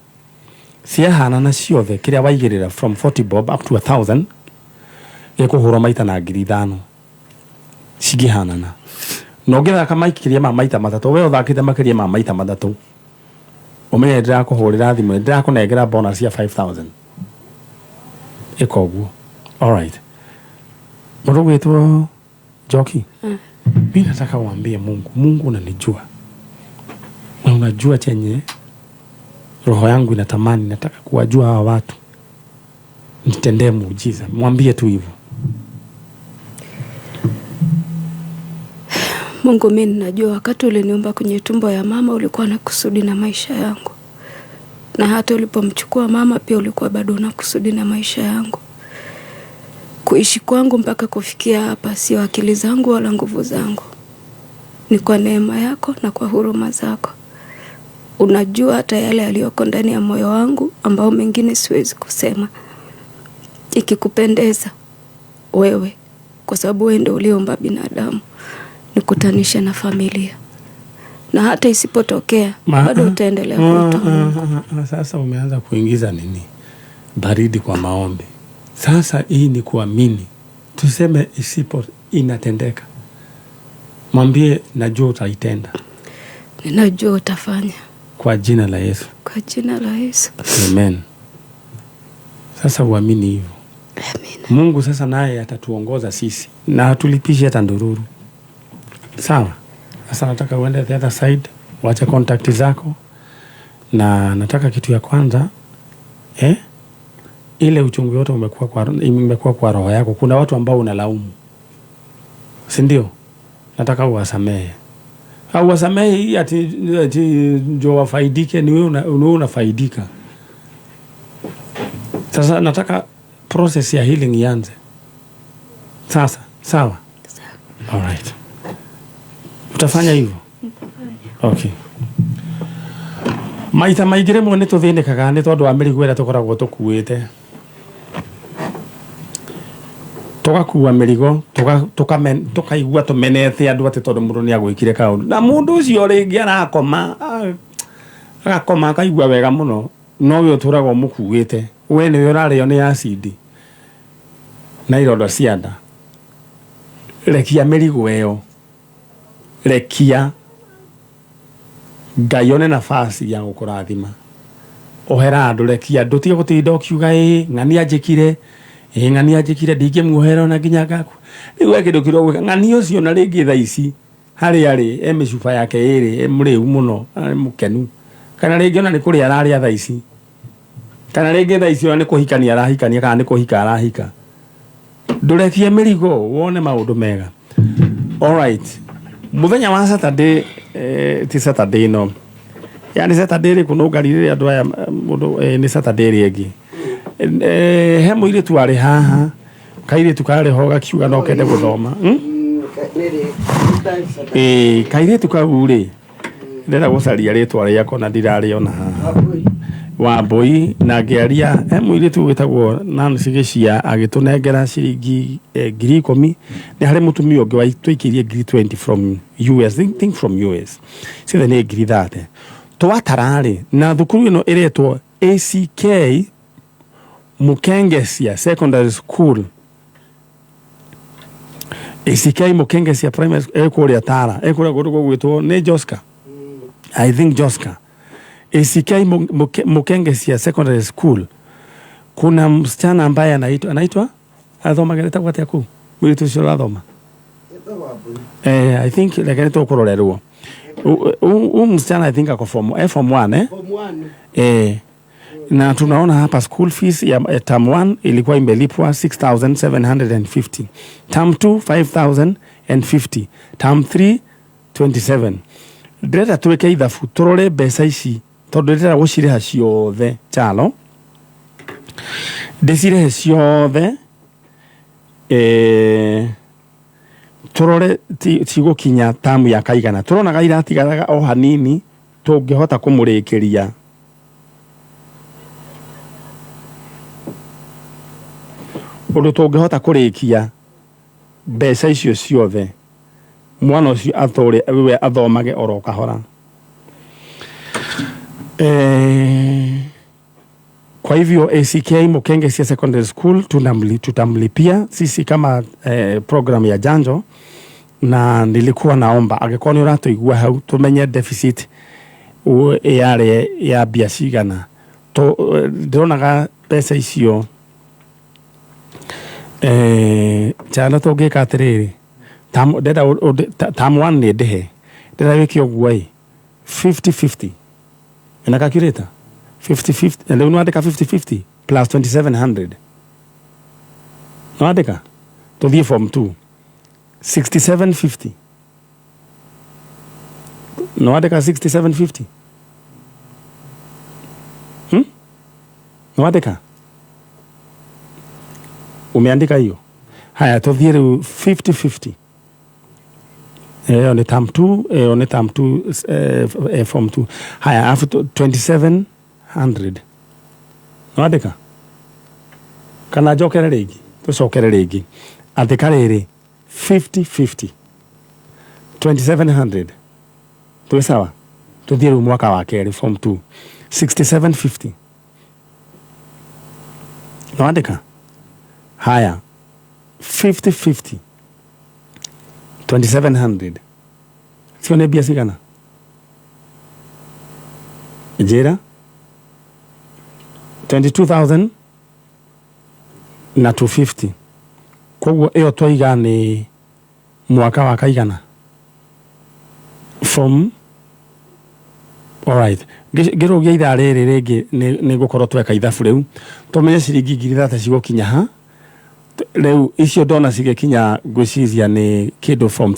[SPEAKER 1] Ciahana na ciothe kiria waigirira from 40 bob up to 1000 gikuhurwo maita na 5,000 cigihanana. No ngithaka maikiria maita matatu, we uthakite makiria maita matatu, umenye ndirakuhurira thimu, ndirakunengera bonus ya 5,000 ikoguo. Alright, mundu gwitwo Joki, mimi nataka uambie Mungu unanijua, na unajua chenye roho yangu inatamani. Nataka kuwajua hawa watu, nitendee muujiza. Mwambie tu hivyo.
[SPEAKER 17] Mungu, mimi ninajua wakati uliniumba kwenye tumbo ya mama ulikuwa na kusudi na maisha yangu, na hata ulipomchukua mama pia ulikuwa bado una kusudi na maisha yangu. Kuishi kwangu mpaka kufikia hapa sio akili zangu wala nguvu zangu, ni kwa neema yako na kwa huruma zako. Unajua hata yale yaliyoko ndani ya moyo wangu ambao mengine siwezi kusema. Ikikupendeza wewe, kwa sababu wewe ndio uliumba binadamu, nikutanisha na familia, na hata isipotokea bado utaendelea kuitoa.
[SPEAKER 1] Sasa umeanza kuingiza nini baridi kwa maombi. Sasa hii ni kuamini. Tuseme isipo inatendeka, mwambie najua utaitenda.
[SPEAKER 17] Ninajua utafanya.
[SPEAKER 1] Kwa jina la Yesu.
[SPEAKER 17] Kwa jina la Yesu.
[SPEAKER 1] Amen. Sasa uamini hivyo.
[SPEAKER 17] Amen.
[SPEAKER 1] Mungu sasa naye atatuongoza sisi na tulipishe hata ndururu. Sawa. Sasa nataka uende the other side, wacha contact zako, na nataka kitu ya kwanza ile uchungu yote umekuwa kwa roho yako. Kuna watu ambao unalaumu, si ndio? Nataka uwasamehe. Au wasamehe ati ndio wafaidike, ni wewe unafaidika. Sasa nataka process ya healing ianze sasa. Sawa? Alright. Utafanya hivyo? Okay. Maita maigire mwene tuthinikaga ni tondu wa mirigo ira tukoragwo tukuite. Tugakuua mirigo, tukaigua tumenete andu ati tondu mundu ni agwikire kaundu. Na mundu ucio ringi arakoma akaigua wega muno, no we uturagwo mukuite. We ni urario ni acid na irondo cia nda. Rekia mirigo eyo. Rekia. Ngai one nafasi ya gukurathima. Ohera andu, rekia andu, tiga gutinda ukiuga ng'ani anjikire ndingimuohera na nginya gaku. Riu kindu kirogwika ng'ani ucio na ringi thaa ici hari micuba yake iri muriu muno, mukenu, kana ringi ona ni kuri araria thaa ici, kana ringi thaa ici ona ni kuhikania arahikania, kana ni kuhika arahika. Ndurekie mirigo wone maundu mega. Alright. Muthenya wa Saturday, ti Saturday no. Yani Saturday ri kuno ngarire andu aya mundu ni Saturday ringi. He muiritu ari haha, kairitu kare ho gakiuga no kende guthoma. Kairitu kau ri ndera gucaria ritwa riako na ndirari ona haha. Wambui na ngiaria he muiritu witagwo Nancy Gicia agitunengera ciringi 10,000 ni hari mutumia ungi waitwikirie 20 from US, think from US. Sithe ni 30 twatarari na thukuru ino iretwo ACK Mukengesia Secondary School. ACK Mukengesia Primary School Tara ekuria gundu gwitwo ni Joska. I think Joska. ACK Mukengesia Secondary School. Kuna msichana ambaye anaitwa athoma gereta gwate aku mwitu cio athoma. I think like anaitwa kurorerwo. Msichana I think ako form 1 Form 1 na tunaona hapa school fees ya term 1 ilikuwa imelipwa 6,750, term 2 5,050, term 3 27. Ndĩrenda twĩke ithabu tũrore mbeca ici tondũ ndĩrenda gũcireha ciothe chalo ndĩcirehe ciothe tũrore cigũkinya tamu ya kaigana. Tũronaga iratigaraga o hanini tũngĩhota kũmũrĩkĩria. Ũndũ tũngĩhota kũrĩkia mbeca icio ciothe mwana ucio athore we athomage oro kahora. Kwa hivyo ACK Mukengesia Secondary School tutamlipia sisi kama program ya janjo, na nilikuwa naomba angekuwa ni uratuigua hau tumenye deficit yale ya bia cigana ndironaga pesa icio chana tungika atiriri tam 1 ni ndihe ndira wiki ogua 50-50 ina calculator 50-50 and then unandika 50-50 plus 2700 unandika tuthie form 2 6750 unandika 6750 unandika umeandika hiyo. Haya tuthie 50-50 on the term 2 on the term 2 form 2. Haya after 2700 nwadika kana jokere rigi tucokere rigi andika riri 50-50 2700 tu sawa tuthie mwaka wa keri form 2 6750 nwadika. Haya 50-50 2700 sio ne bia sigana jera 22,000 na 250 kwa hiyo toiga ni mwaka wa kaigana from alright gero gya ithare rege ni gukorwo tweka ithabu riu tumenye ciringi 3,000 cigokinya ha leo icio dona cigekinya gwiciria ni kindu form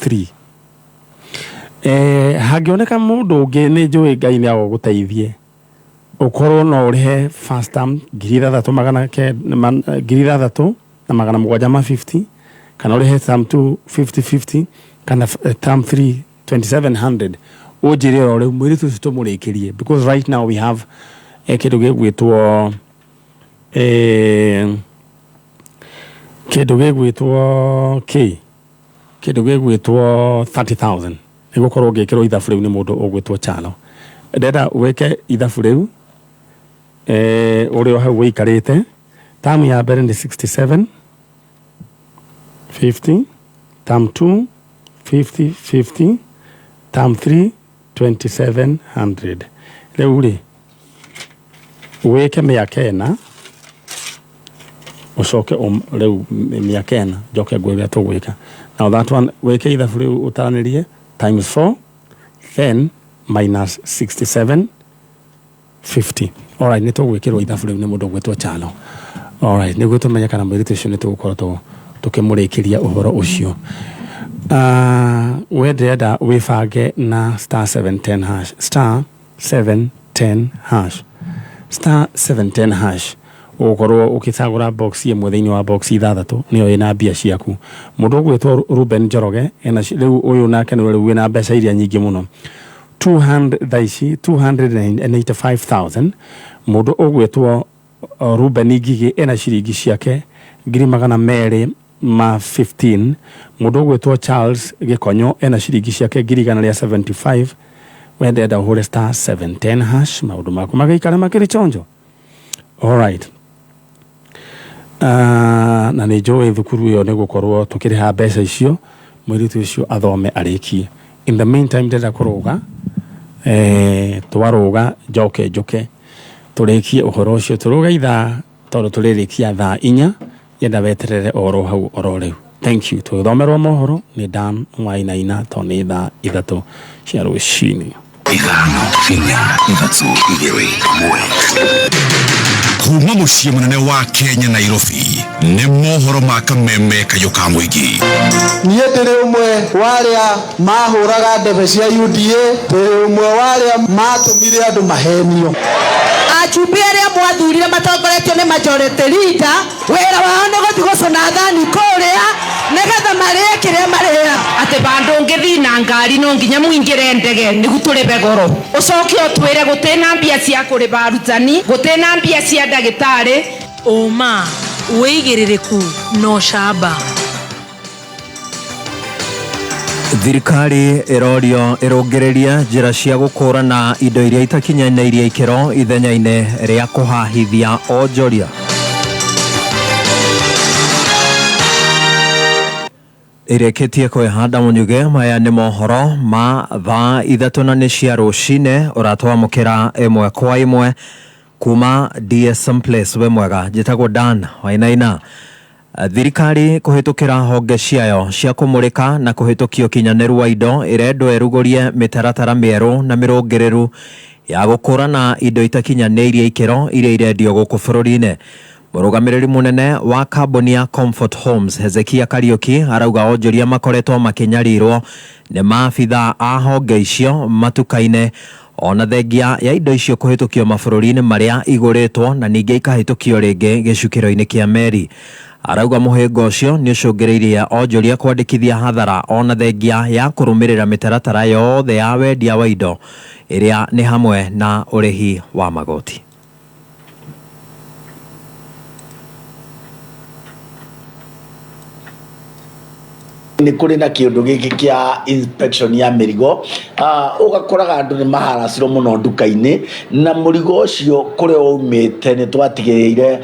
[SPEAKER 1] 3 hangioneka mundu ungi ni njui Ngai ni aguguteithie ukorwo no urihe first term 3,750 kana urihe term 2 50-50 kana term 3 2700 ujire ore mwiri tu tumurikirie because right now we have kindu gigwitwo kindu gigwitwo 30,000 nigukorwo ngikirwo ithabu riu ni mundu ugwitwo Chalo ndenda weke ithabu riu uri hau wikarite tamu ya mbere ni 67 50 term 2 50-50 term 3 2700 riu ri weke miaka ena ucoke riu miaka ena njoke ngwira tugwika now that one weke ithabu riu utaranirie times 4 then minus 6750 alright ni tugwikirwo ithabu riu ni mundu gwetwo Chalo alright ni gutumenya kana mwiritu ucio ni tugukorwo tukimurikiria uhoro ucio wendenda wifange na star 710 hash star 710 hash star 710 hash ukorwo ukicagura box imwe thiini wa box ithathatu niyo ina mbia ciaku mundu gwetwo Ruben Njoroge ena riu uyu nake ni riu ina mbeca iria nyingi muno 285,000 mundu ugwetwo Ruben Ngigi ena ciringi ciake 215 mundu ugwetwo Charles Gikonyo ena ciringi ciake 175 wendenda uhure star 710 hash maundu maku magaikara makiri chonjo alright na ni njui thukuru iyo ni gukorwo tukiriha mbeca icio mwiritu ucio athome arikie in the meantime ndenda kuruga twaruga njuke turikie uhoro ucio turuga ithaa tondu turirikia thaa 4 yenda weterere oro hau oro riu thank you tuthomerwo mohoro ni Dan Mwainaina to ni thaa 3 cia rucini
[SPEAKER 11] ithano cinya ithatũ igĩrĩ mwe kuma muciĩ munene wa Kenya Nairobi nĩ mohoro ma kameme kayo ka mũingĩ
[SPEAKER 10] niĩ ndĩrĩ ũmwe warĩa mahũraga ndebe cia UDA ndĩrĩ ũmwe warĩa matũmire andũ mahenio
[SPEAKER 18] Achumbi arĩa mwathurire matongoretio nĩ majority leader wĩra wao nĩ gũthiĩ gũcũna thani kũrĩa nĩgetha marĩe kĩrĩa marĩa atĩ bandũ ngĩthiĩ na ngari no nginya mũingĩre ndege nĩguo tũrĩbe goro ũcoke ũtwĩre gũtĩna mbia cia kũrĩba arutani gũtĩna mbia cia ndagĩtarĩ
[SPEAKER 19] ũma wĩigĩrĩrĩku no camba
[SPEAKER 6] Thirikari irorio irongereria njira cia gukũrana indo iria itakinyanĩirie ikĩro ithenya-inĩ rĩa kũhahithia onjoria. Ireketie kwĩhanda mũnyuge. Maya nĩ mohoro ma thaa 3 cia rũcinĩ, ũratwamũkĩra ĩmwe kwa ĩmwe kuma DSM Place. We mwega, njĩtagwo Dan Wainaina. Thirikari kuhitukira honge ciayo cia kumurika na kuhitukio kinyaneru wa indo irendo erugorie mitaratara mieru na mirongereru ya gukurana indo itakinyanĩirie ikĩro iria irendio gũkũ bũrũri-inĩ. Mũrũgamĩrĩri munene wa kambuni ya Comfort Homes Hezekia Kariuki arauga onjoria makoretwo makinyarirwo nĩ maabitha a honge icio matuka-inĩ ona thengia ya indo icio kuhitukio mabũrũri-inĩ marĩa igũrĩtwo na ningĩ ikahitukio rĩngĩ gĩcukĩro-inĩ kĩa meri. Arauga mũhĩngo ũcio nĩ ũcũngĩrĩirie onjoria kwandĩkithia hathara ona thengia ya kũrũmĩrĩra mĩtaratara yothe ya wendia wa indo ĩrĩa nĩ hamwe na ũrĩhi wa magoti.
[SPEAKER 19] Nĩ kũrĩ na kĩũndũ gĩkĩ kĩa inspection ya mĩrigo, ũgakoraga andũ nĩ maharacirwo mũno nduka-inĩ na mũrigo ũcio kũrĩa umĩte nĩ twatigĩrĩire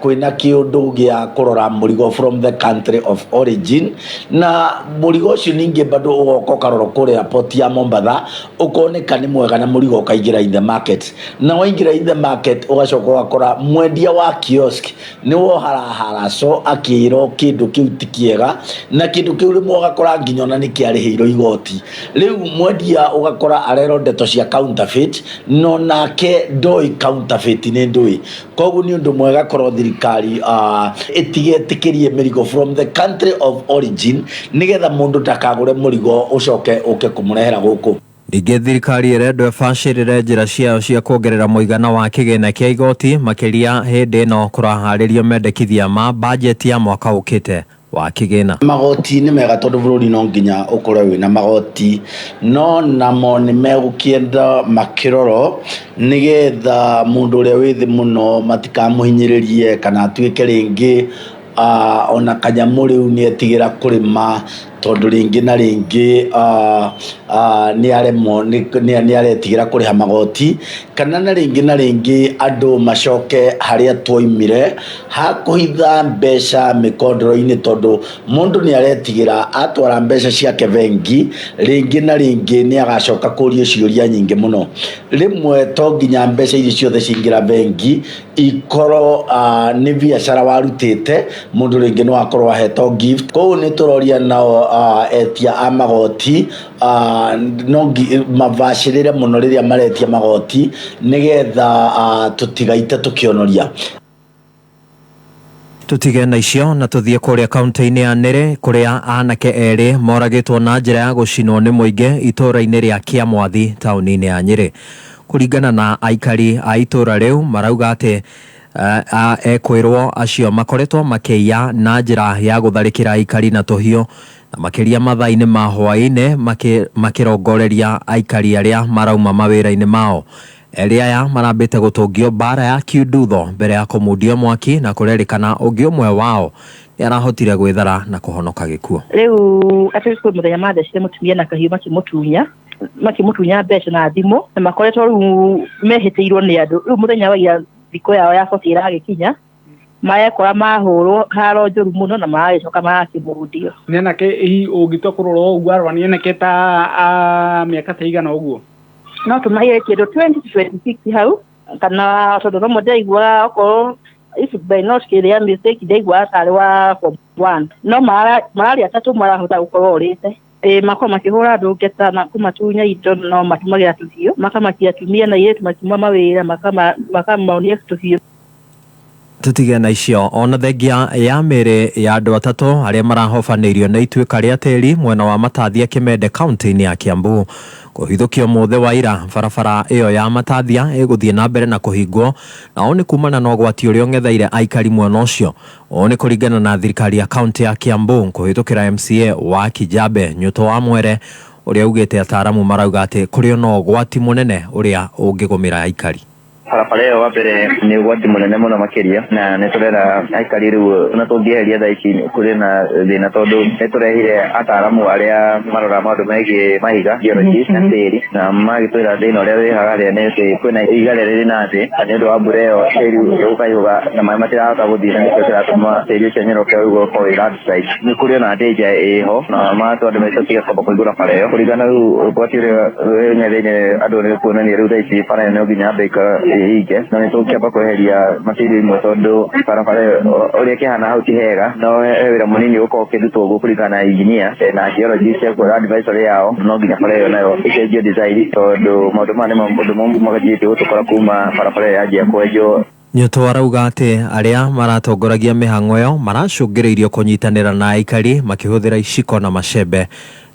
[SPEAKER 19] kwĩna kĩũndũ gĩa kũrora mũrigo from the country of origin, na mũrigo ũcio ningĩ bado ũgoka ũkarorwo kũrĩa port ya Mombasa ũkoneka nĩ mwega na mũrigo ũkaingĩra in the market, na waingĩra in the market ũgacoka ũgakora mwendia wa kiosk nĩ woharaharaco akĩrwo kĩndũ kĩu ti kĩega na kĩndũ kĩu rĩmwe ũgakora nginya ona nĩ kĩarĩhĩirwo igoti. Rĩu mwendia ũgakora arero ndeto cia counterfeit no nake ndoĩ counterfeit nĩ ndũĩ. Koguo nĩ ũndũ mwega korwo thirikari ĩtigetĩkĩrie mĩrigo from the country of origin nĩgetha mũndũ ndakagũre mũrigo ũcoke ũke kũmũrehera gũkũ.
[SPEAKER 6] Ningĩ thirikari ĩrendwo ĩbacĩrĩre njĩra ciayo cia kuongerera mũigana wa kĩgĩna kĩa igoti makĩria hĩndĩ ĩno kũraharĩrio mendekithia ma budget ya mwaka ũkĩte wa kĩgĩna.
[SPEAKER 19] Magoti nĩ mega tondũ bũrũri no nginya ũkorwo wĩna magoti, no namo nĩ megũkĩenda makĩrorwo nĩgetha mũndũ ũrĩa wĩ thĩ mũno matikamũhinyĩrĩrie kana atuĩke rĩngĩ ona kanyamũ rĩu nĩ etigĩra kũrĩma tondũ rĩngĩ na rĩngĩ nĩ aretigĩra kũrĩha magoti, kana na rĩngĩ andũ macoke harĩa twoimire hakũhitha mbeca mĩkondoro-inĩ tondũ mũndũ nĩ aretigĩra atwara mbeca ciake bengi rĩngĩ na rĩngĩ nĩ agacoka kũrio ciũria nyingĩ mũno. Rĩmwe to nginya mbeca iria ciothe cingĩra bengi ikorwo nĩ biacara warutĩte, mũndũ rĩngĩ no akorwo ahetwo gift. Koguo nĩ tũroria nao etia a magoti no mabacĩrĩre mũno rĩrĩa maretia magoti nĩgetha tũtigaite tũkĩonoria.
[SPEAKER 6] Tutige na icio na tuthie kũrĩa kaunti-inĩ ya Nyeri kũrĩa anake erĩ moragĩtwo na njĩra ya gũcinwo nĩ mũingĩ itũũra-inĩ rĩa Kĩamwathi taũni-inĩ ya Nyeri. Kũringana na aikari a itũũra rĩu marauga atĩ ekwĩrwo acio makoretwo makĩiya na njĩra ya gũtharĩkĩra aikari na tũhiũ na makĩria mathaa-inĩ ma hwaĩ-inĩ makĩrongoreria aikari arĩa marauma mawĩra-inĩ mao. Erĩ aya marambĩte gũtũngio mbara ya kiundutho mbere ya kũmundio mwaki na kũrerĩkana ũngĩ ũmwe wao nĩ arahotire gwĩthara na kũhonoka gĩkuũ.
[SPEAKER 20] Rĩu atĩ kwĩ mũthenya mathecire mũtumia na kahiũ makĩmũtunya mbeca na thimũ na makoretwo rĩu mehĩtĩirwo nĩ andũ. Rĩu mũthenya wa ira thikũ yao ya boti ĩragĩkinya marekora mahũrwo haro njũru mũno na magagĩcoka magakĩmũrundio.
[SPEAKER 21] Nĩ anake hihi ũngĩtua kũrora ũguo arora nĩ anake ta mĩaka ta igana ũguo?
[SPEAKER 20] No tũmahire kĩndũ 20-26 hau kana tondũ no ndaigua okorwo if by not kĩrĩa mistake ndaigua tarĩ wa form 1 no mararĩ atatũ marahota gũkorwo ũrĩte. Makorwo makĩhũra andũ ngeta na kũmatunya indo no matumagĩra tũhiũ makamakia atumia na airĩtu makiuma mawĩra makamaonia tũhiũ.
[SPEAKER 6] Tutige na icio ona thengia ya mĩrĩ ya andũ atatũ arĩa marahobanĩirio na ituĩka rĩa tĩri mwena wa Matathia Kĩmende kaunti-inĩ ya Kiambu. Kũhithũkio mũthĩ wa ira barabara ĩyo ya Matathia ĩgũthiĩ na mbere na kũhingwo na o nĩ kumana na ũgwati ũrĩa ũng'etheire aikari mwena ũcio. O nĩ kũringana na thirikari ya kaunti ya Kiambu kũhĩtũkĩra MCA wa Kijabe Nyũtũ wa Mwere ũrĩa ugĩte ataaramu marauga atĩ kũrĩ na ũgwati mũnene ũrĩa ũngĩgũmĩra aikari.
[SPEAKER 2] barabara ĩyo wa mbere nĩ ũgwati mũnene mũno makĩria na nĩ tũrera aikari rĩu na tũngĩeheria thaa ici kũrĩ na thĩna tondũ nĩ tũrehire ataaramu arĩa marora maũndũ megiĩ mahiga geologist na tĩri na magĩtwĩra thĩna ũrĩa wĩ harĩa nĩ atĩ kwĩna ihiga rĩrĩ na thĩ na nĩ ũndũ wa mbura ĩyo tĩri ũkayũga na maĩ matirahota gũthiĩ na nĩkĩo kĩratũma tĩri ũcio nyoroke ũguo wĩ landslide nĩ kũrĩ ona danger ĩho na matũ andũ macokie kwamba kũigũra bara ĩyo kũringana rĩu ũgwati ũrĩa wĩnyathĩinĩ andũ nĩ kuonania rĩu thaa ici bara ĩyo no nginya mbeika ĩhinge na nĩ tũkĩamba kweheria matĩri imwe tondũ barabara ũrĩa kĩhana hau ti hega no wĩra mũnini ũkorwo ũkĩrutwo ũguo kũringana na engineer na geologist kuoya advisory yao no nginya bara ĩyo nayo ĩcenjio design tondũ maũndũ maya nĩ maũndũ magĩthiĩte gũtũkora kuma barabara ĩyo yanjia kwenjwo.
[SPEAKER 22] Nyoto arauga atĩ arĩa maratongoragia mĩhang'o ĩyo maracũngĩrĩirio kũnyitanĩra na aikari makĩhũthĩra iciko na macembe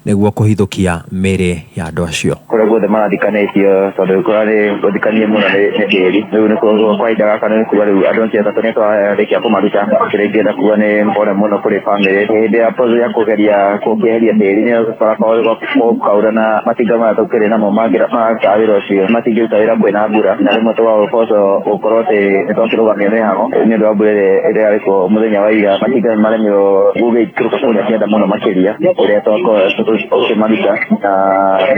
[SPEAKER 22] nĩguo kũhithũkia mĩĩrĩ ya andũ acio.
[SPEAKER 2] Kũrĩa guothe marathikanĩtio tondũ kũrarĩ gũthikanie mũno nĩ tĩri rĩu nĩ kwa ihinda gaka nĩ kuga rĩu andũ acio atatũ nĩ twarĩkia kũmaruta kĩrĩa ingĩenda kuga nĩ mbore mũno kũrĩ bamĩrĩ hĩndĩ ya process ya kũkĩeheria tĩri nĩ gũkoragwo gũkaura na matinga maya tũkĩrĩ namo mangĩruta wĩra ũcio matingĩruta wĩra kwĩna mbura na rĩmwe tũgagũkorwo gũkorwo atĩ nĩ twakĩrũgamia mĩhang'o nĩ ũndũ wa mbura ĩrĩa yarĩ kuo mũthenya wa ira matinga maremirwo gũgĩikũrũka kũrĩa kĩenda mũno makĩria ũrĩa twakorwo maruta na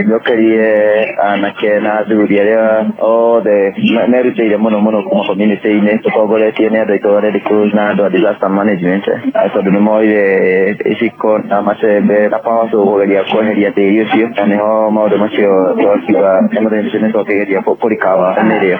[SPEAKER 2] nyokerie anake na athuri arĩa othe merutĩire mũno kuma community-inĩ tũtongoretie nĩ andũ aitũ arĩa na andũ a disaster management tondũ nĩ moire iciko na macembe na pawaco kũgeria kweheria tĩri ũcio na nĩho maũndũ macio twakiuga nĩ twakĩgeria kũrikawa mĩrĩo.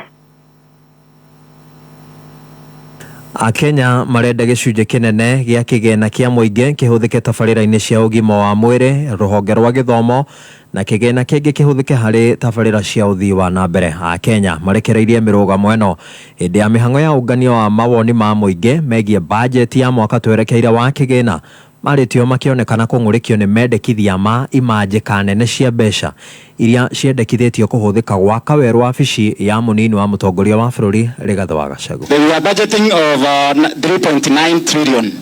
[SPEAKER 22] Akenya marenda gĩcunjĩ kĩnene gĩa kĩgĩna kĩa mũingĩ kĩhũthĩke tabarĩra-inĩ cia ũgima wa mwĩrĩ, rũhonge rwa gĩthomo na kĩgĩna kĩngĩ kĩhũthĩke harĩ tabarĩra cia ũthii wa na mbere. Akenya marekereirie mĩrũgamo ĩno hĩndĩ ya mĩhang'o ya ũnganio wa mawoni ma mũingĩ megiĩ bajeti ya mwaka twerekeire wa kĩgĩna marĩtio makĩonekana kũng'ũrĩkio nĩ mendekithia ma imanjĩka nene cia mbeca iria ciendekithĩtio kũhũthĩka gwaka werũ wabici ya mũnini wa mũtongoria wa bũrũri Rigathĩ wa Gachagua.
[SPEAKER 23] We are budgeting of 3.9 trillion.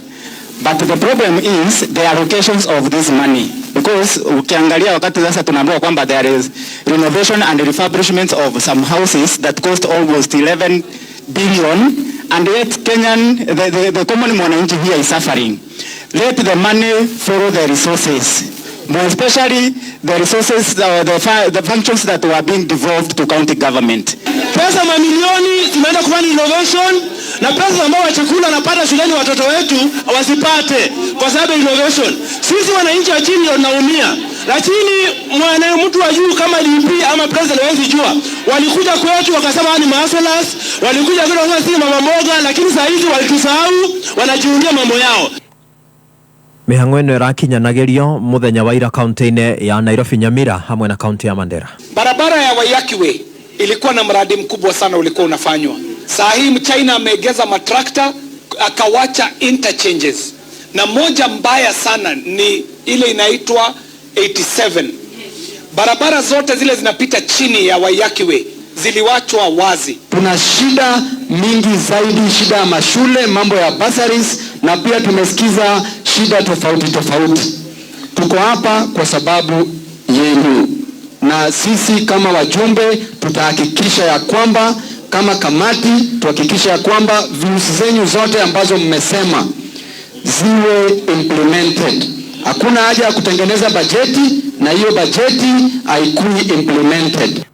[SPEAKER 23] But the problem is the allocations of this money. Because ukiangalia wakati sasa tunaambiwa kwamba there is renovation and refurbishment of some houses that cost almost 11 billion and yet the common mwananchi here is suffering. Let the money follow the resources, more especially the resources, the functions that were being devolved to county government.
[SPEAKER 10] Pesa mamilioni tumeenda kufanya innovation na pesa ambao wa chakula wanapata shuleni watoto wetu wasipate kwa sababu innovation. Sisi wananchi wa chini tunaumia. Lakini mtu wa juu kama DP ama president hawezi jua. Walikuja kwetu wakasema ni masalas, walikuja kwetu wakasema si mama mboga, lakini saa hizi walitusahau, wanajiundia mambo yao.
[SPEAKER 22] Mĩhang'o ĩno ĩrakinyanagĩrio mũthenya wa ira kaunti-inĩ ya Nairobi Nyamira hamwe na kaunti ya Mandera.
[SPEAKER 24] Barabara ya Waiyaki Way ilikuwa na mradi mkubwa sana ulikuwa unafanywa. Saa hii Mchina ameegeza matrakta akawacha interchanges. Na moja mbaya sana ni ile inaitwa 87. Barabara zote zile zinapita chini ya Waiyaki Way ziliwachwa wazi.
[SPEAKER 10] Tuna shida mingi zaidi, shida ya mashule, mambo ya bursaries na pia tumesikiza shida tofauti. Tuko hapa kwa sababu yenu na sisi kama wajumbe tutahakikisha ya kwamba kama kamati tuhakikisha ya kwamba views zenyu zote ambazo mmesema ziwe implemented. Hakuna haja ya kutengeneza bajeti na hiyo bajeti haikui implemented.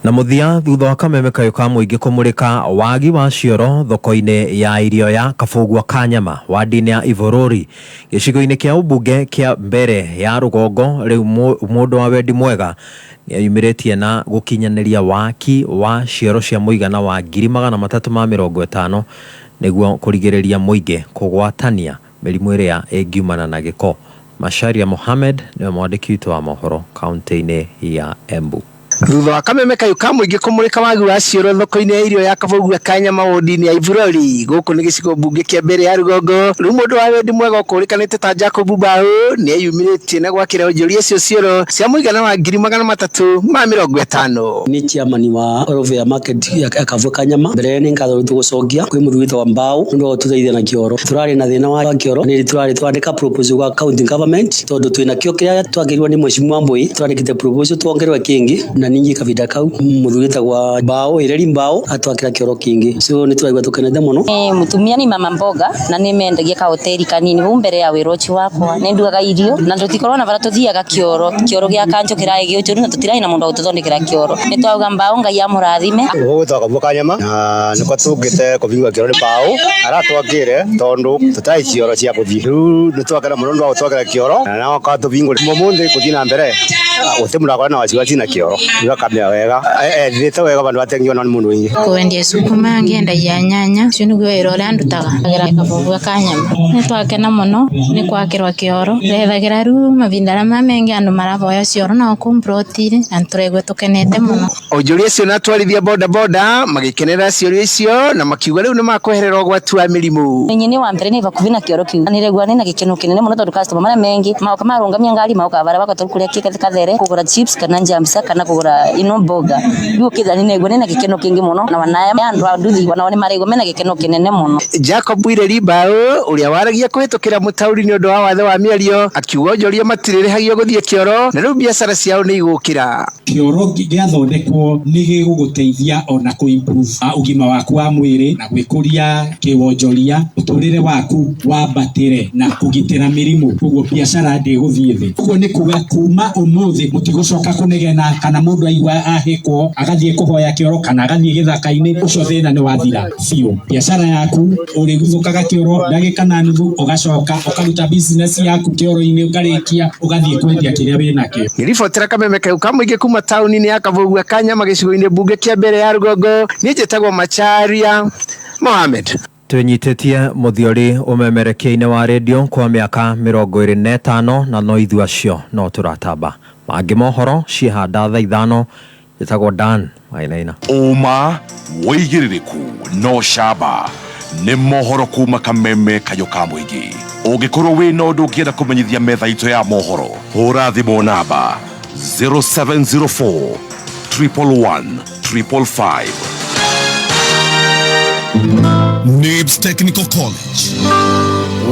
[SPEAKER 22] Na muthia thutha wa kameme kayo ka mũingĩ kũmũrĩka wagi wa cioro thoko-inĩ ya irio ya Kabũgua Kanyama wadi-inĩ ya Ivorori gĩcigo-inĩ kĩa ũmbunge kĩa mbere ya rũgongo rĩu mũndũ wa wendi mwega nĩayumĩrĩtie na gũkinyanĩria waki wa cioro cia mũigana wa 350,000 nĩguo kũrigĩrĩria mũingĩ kũgwatania mĩrimũ ĩrĩa ĩngiumana na gĩko. Macharia Mohamed nĩwe mwandĩki witũ wa mohoro kaunti-inĩ ya Embu.
[SPEAKER 25] Thutha wa kameme kayo ka mũingĩ kũmũrĩka wagi wa cioro thoko-inĩ ya irio ya Kabũgua Kanyama wodi-inĩ ya Ivorori gũkũ nĩ gĩcigo mbunge kĩa mbere ya rũgongo rĩu mũndũ wa wendi mwega ũkũrĩkanĩte ta Jacob Mbau nĩeyumĩrĩtie na gwakĩra onjoria icio cioro cia mũigana wa 350,000.
[SPEAKER 26] Ni chairman wa Orovia Market ya Kabũgua Kanyama mbere nĩ ngatho tũgũcokia kwĩ mũthuri wa Mbau ndio tũteithia na kĩoro turarĩ na thĩna wa kĩoro nĩ turarĩ twandĩka proposal kwa county government tondũ twĩna kĩo kĩrĩa twagĩrĩirwo nĩ mheshimiwa Mbui twandĩkĩte proposal tuongerwe kĩngĩ na ningi kavinda kau muthurita gwa mbao ireri mbao atwakira kioro kingi so ni turaigwa tukenete muno.
[SPEAKER 3] Mutumia ni mama mboga na nimendagia ka hoteli kanini bu mbere ya wirochi wakwa nendugaga irio na ndutikorwo na bara tuthiaga kioro gia kanjo kirai gio na tutirai na mundu ututhondekera kioro ni twauga mbao ngai amurathime
[SPEAKER 4] gutaka Kanyama na niko tugite kuvigwa kioro ni mbao aratwakire tondu tutai cioro cia kuthi riu ni twakira muno ndo twakira kioro na waka tuvingo mumunthi kuthina mbere utemura kwa na wasiwasi na kioro iwa kamya wega thite wega bandu batengio na mundu wingi
[SPEAKER 5] kwendie sukuma ngenda ya nyanya cini gwero ndutaga agira Kavugua Kanyama ni twakena muno ni kwakirwa kioro rethagira ru mavindara mamengi andu maravoya cioro na kumprotire anturegwe tukenete muno
[SPEAKER 25] onjuria cio na twarithia boda boda magikenera cioro icio na makiuga riu ni makwehererwo gwatua mirimu
[SPEAKER 3] nyini wa mbere ni vakuvina kioro kiu aniregwa ni na gikeno kinene muno tondu customer mara mengi mauka marungamia ngari mauka bara bakatukuria kikathere kugura chips kana njamsa kana kugura ino mboga riu kithani negwa ni na gikeno kingi muno na wanaya andu anduthi wanaone maregwa mena gikeno kinene muno.
[SPEAKER 25] Jacob Ireri Mbao uria waragia kuhitukira mutauri ni undu wa wathe wa miario akiuga onjoria matirihagio guthie kioro na riu biacara ciao ni igukira
[SPEAKER 13] kioro giathondekwo ni giguguteithia ona ku improve ugima waku wa mwiri na gwikuria kiwonjoria uturire waku wambatire na kugitira mirimu koguo biacara ndiguthie thi koguo ni kuga kuma umuthi mutigucoka kunegena kana mundu aigua ahikwo agathie kuhoya kioro kana agathie githaka-ini ucio thina ni wathira biu biacara yaku uriguthukaga kioro ndagika na nuthu ugacoka ukaruta business yaku kioro-ini ukarikia ugathie kwendia kiria wina kio.
[SPEAKER 25] Ribotera Kameme Kayuka muingi kuma tauni-ini ya Kavugua Kanyama gicigo-ini bunge kia mbere ya Rugongo ni njitagwo Macharia Mohamed.
[SPEAKER 22] Tunyitetie muthiori umemerekia-ini wa radio kwa miaka 25 na no ithu acio no turatamba mangi mohoro cihanda thaa 5 njitagwo Dan Wainaina.
[SPEAKER 14] Uma wigiririku no shaba ni mohoro kuma Kameme Kayuka muingi ungikorwo wina undu ungienda kumenyithia metha itu ya mohoro hura thimu namba 0704 111 555.
[SPEAKER 11] NIBS Technical College.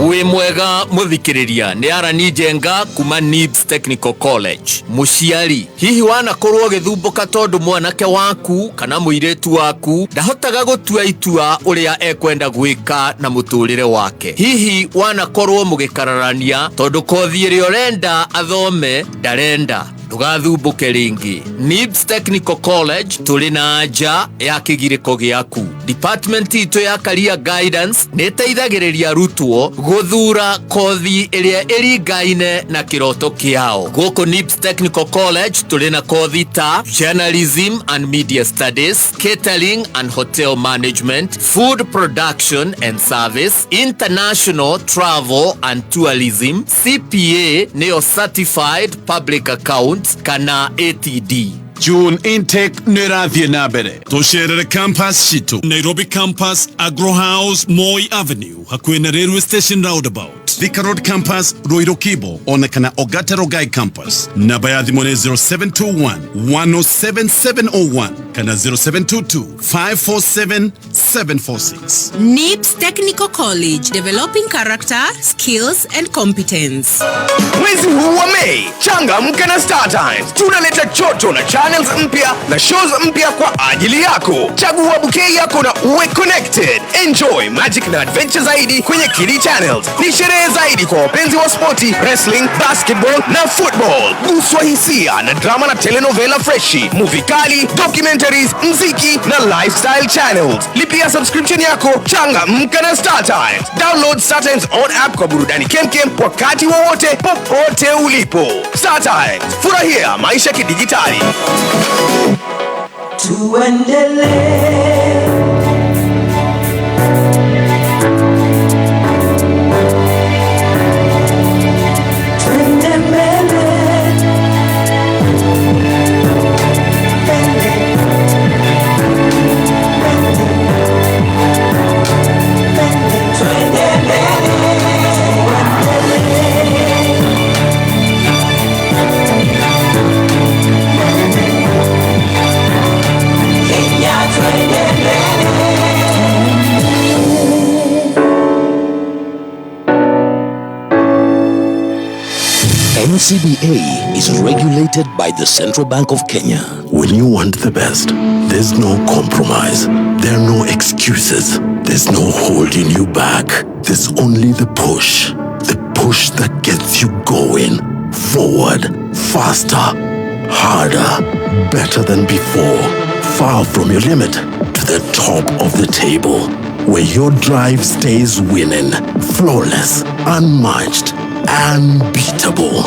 [SPEAKER 6] Wi mwega muthikiriria ni Arani Njenga kuma NIBS Technical College. Muciari hihi wana korwo githumbuka tondu mwanake waku kana muiretu waku ndahotaga gutua itua uria ekwenda gwika na muturire wake. Hihi wana korwo mugikararania tondu kothi iri urenda athome ndarenda ndugathumbuke ringi. NIBS Technical College tuli na anja ya kigiriko giaku. Department ito ya career guidance niteithagiriria arutwo guthura kothi iria iringaine na kiroto kiao. Guku NIBS Technical College tuli na kothi ta journalism and media studies, catering and hotel management, food production and service, international travel and tourism, CPA neo certified public account kana ATD.
[SPEAKER 11] June intake nirathie na mbere tucerere campus citu Nairobi campus, Agro House, Moi Avenue hakuhi na railway station roundabout. Thika Road campus, Ruiru Kibo onekana Ogata Rogai campus. Namba ya thimu ni 0721 107701 kana 0722 547 746.
[SPEAKER 15] NIBS Technical College, developing character, skills and competence.
[SPEAKER 27] Mwezi huu wa Mei, changamka na Star Times. Tunaleta choto na channels mpya na shows mpya kwa ajili yako. Chagua bouquet yako na uwe connected. Enjoy magic na adventure zaidi kwenye Kili Channels. Ni sherehe zaidi kwa wapenzi wa sporti, wrestling, basketball na football. Guswa hisia na drama na telenovela freshi, movie kali, documentaries, mziki na lifestyle channels. Lipia subscription yako, changamka na Star Times. Download Star Times on app kwa burudani kemkem wakati wowote popote ulipo. Star Times, furahia maisha kidijitali.
[SPEAKER 18] Tuendelee. Kenya,
[SPEAKER 1] NCBA is regulated by the Central Bank of Kenya.
[SPEAKER 7] When you want the best, there's no compromise. There are no excuses. There's no holding you back. There's only the push. The push that gets you going. Forward, faster, harder, better than before. Far from your limit, to the top of the table. Where your drive stays winning. Flawless, unmatched, unbeatable.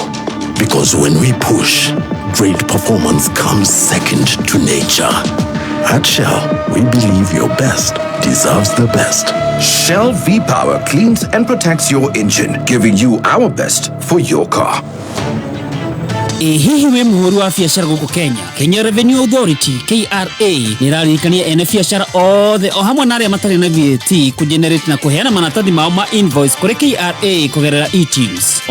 [SPEAKER 7] Because when we push, great performance comes second to nature. At Shell, we believe your best deserves the best.
[SPEAKER 27] Shell V-Power cleans and protects your engine, giving you our best for your car.
[SPEAKER 8] Hihi we muhuri wa biacara guku Kenya Revenue Authority KRA niraririkania ene biacara othe o hamwe na aria matari na VAT kugenerate na kuheana manatathi mao ma invoice kuri KRA kugerera e-Teams.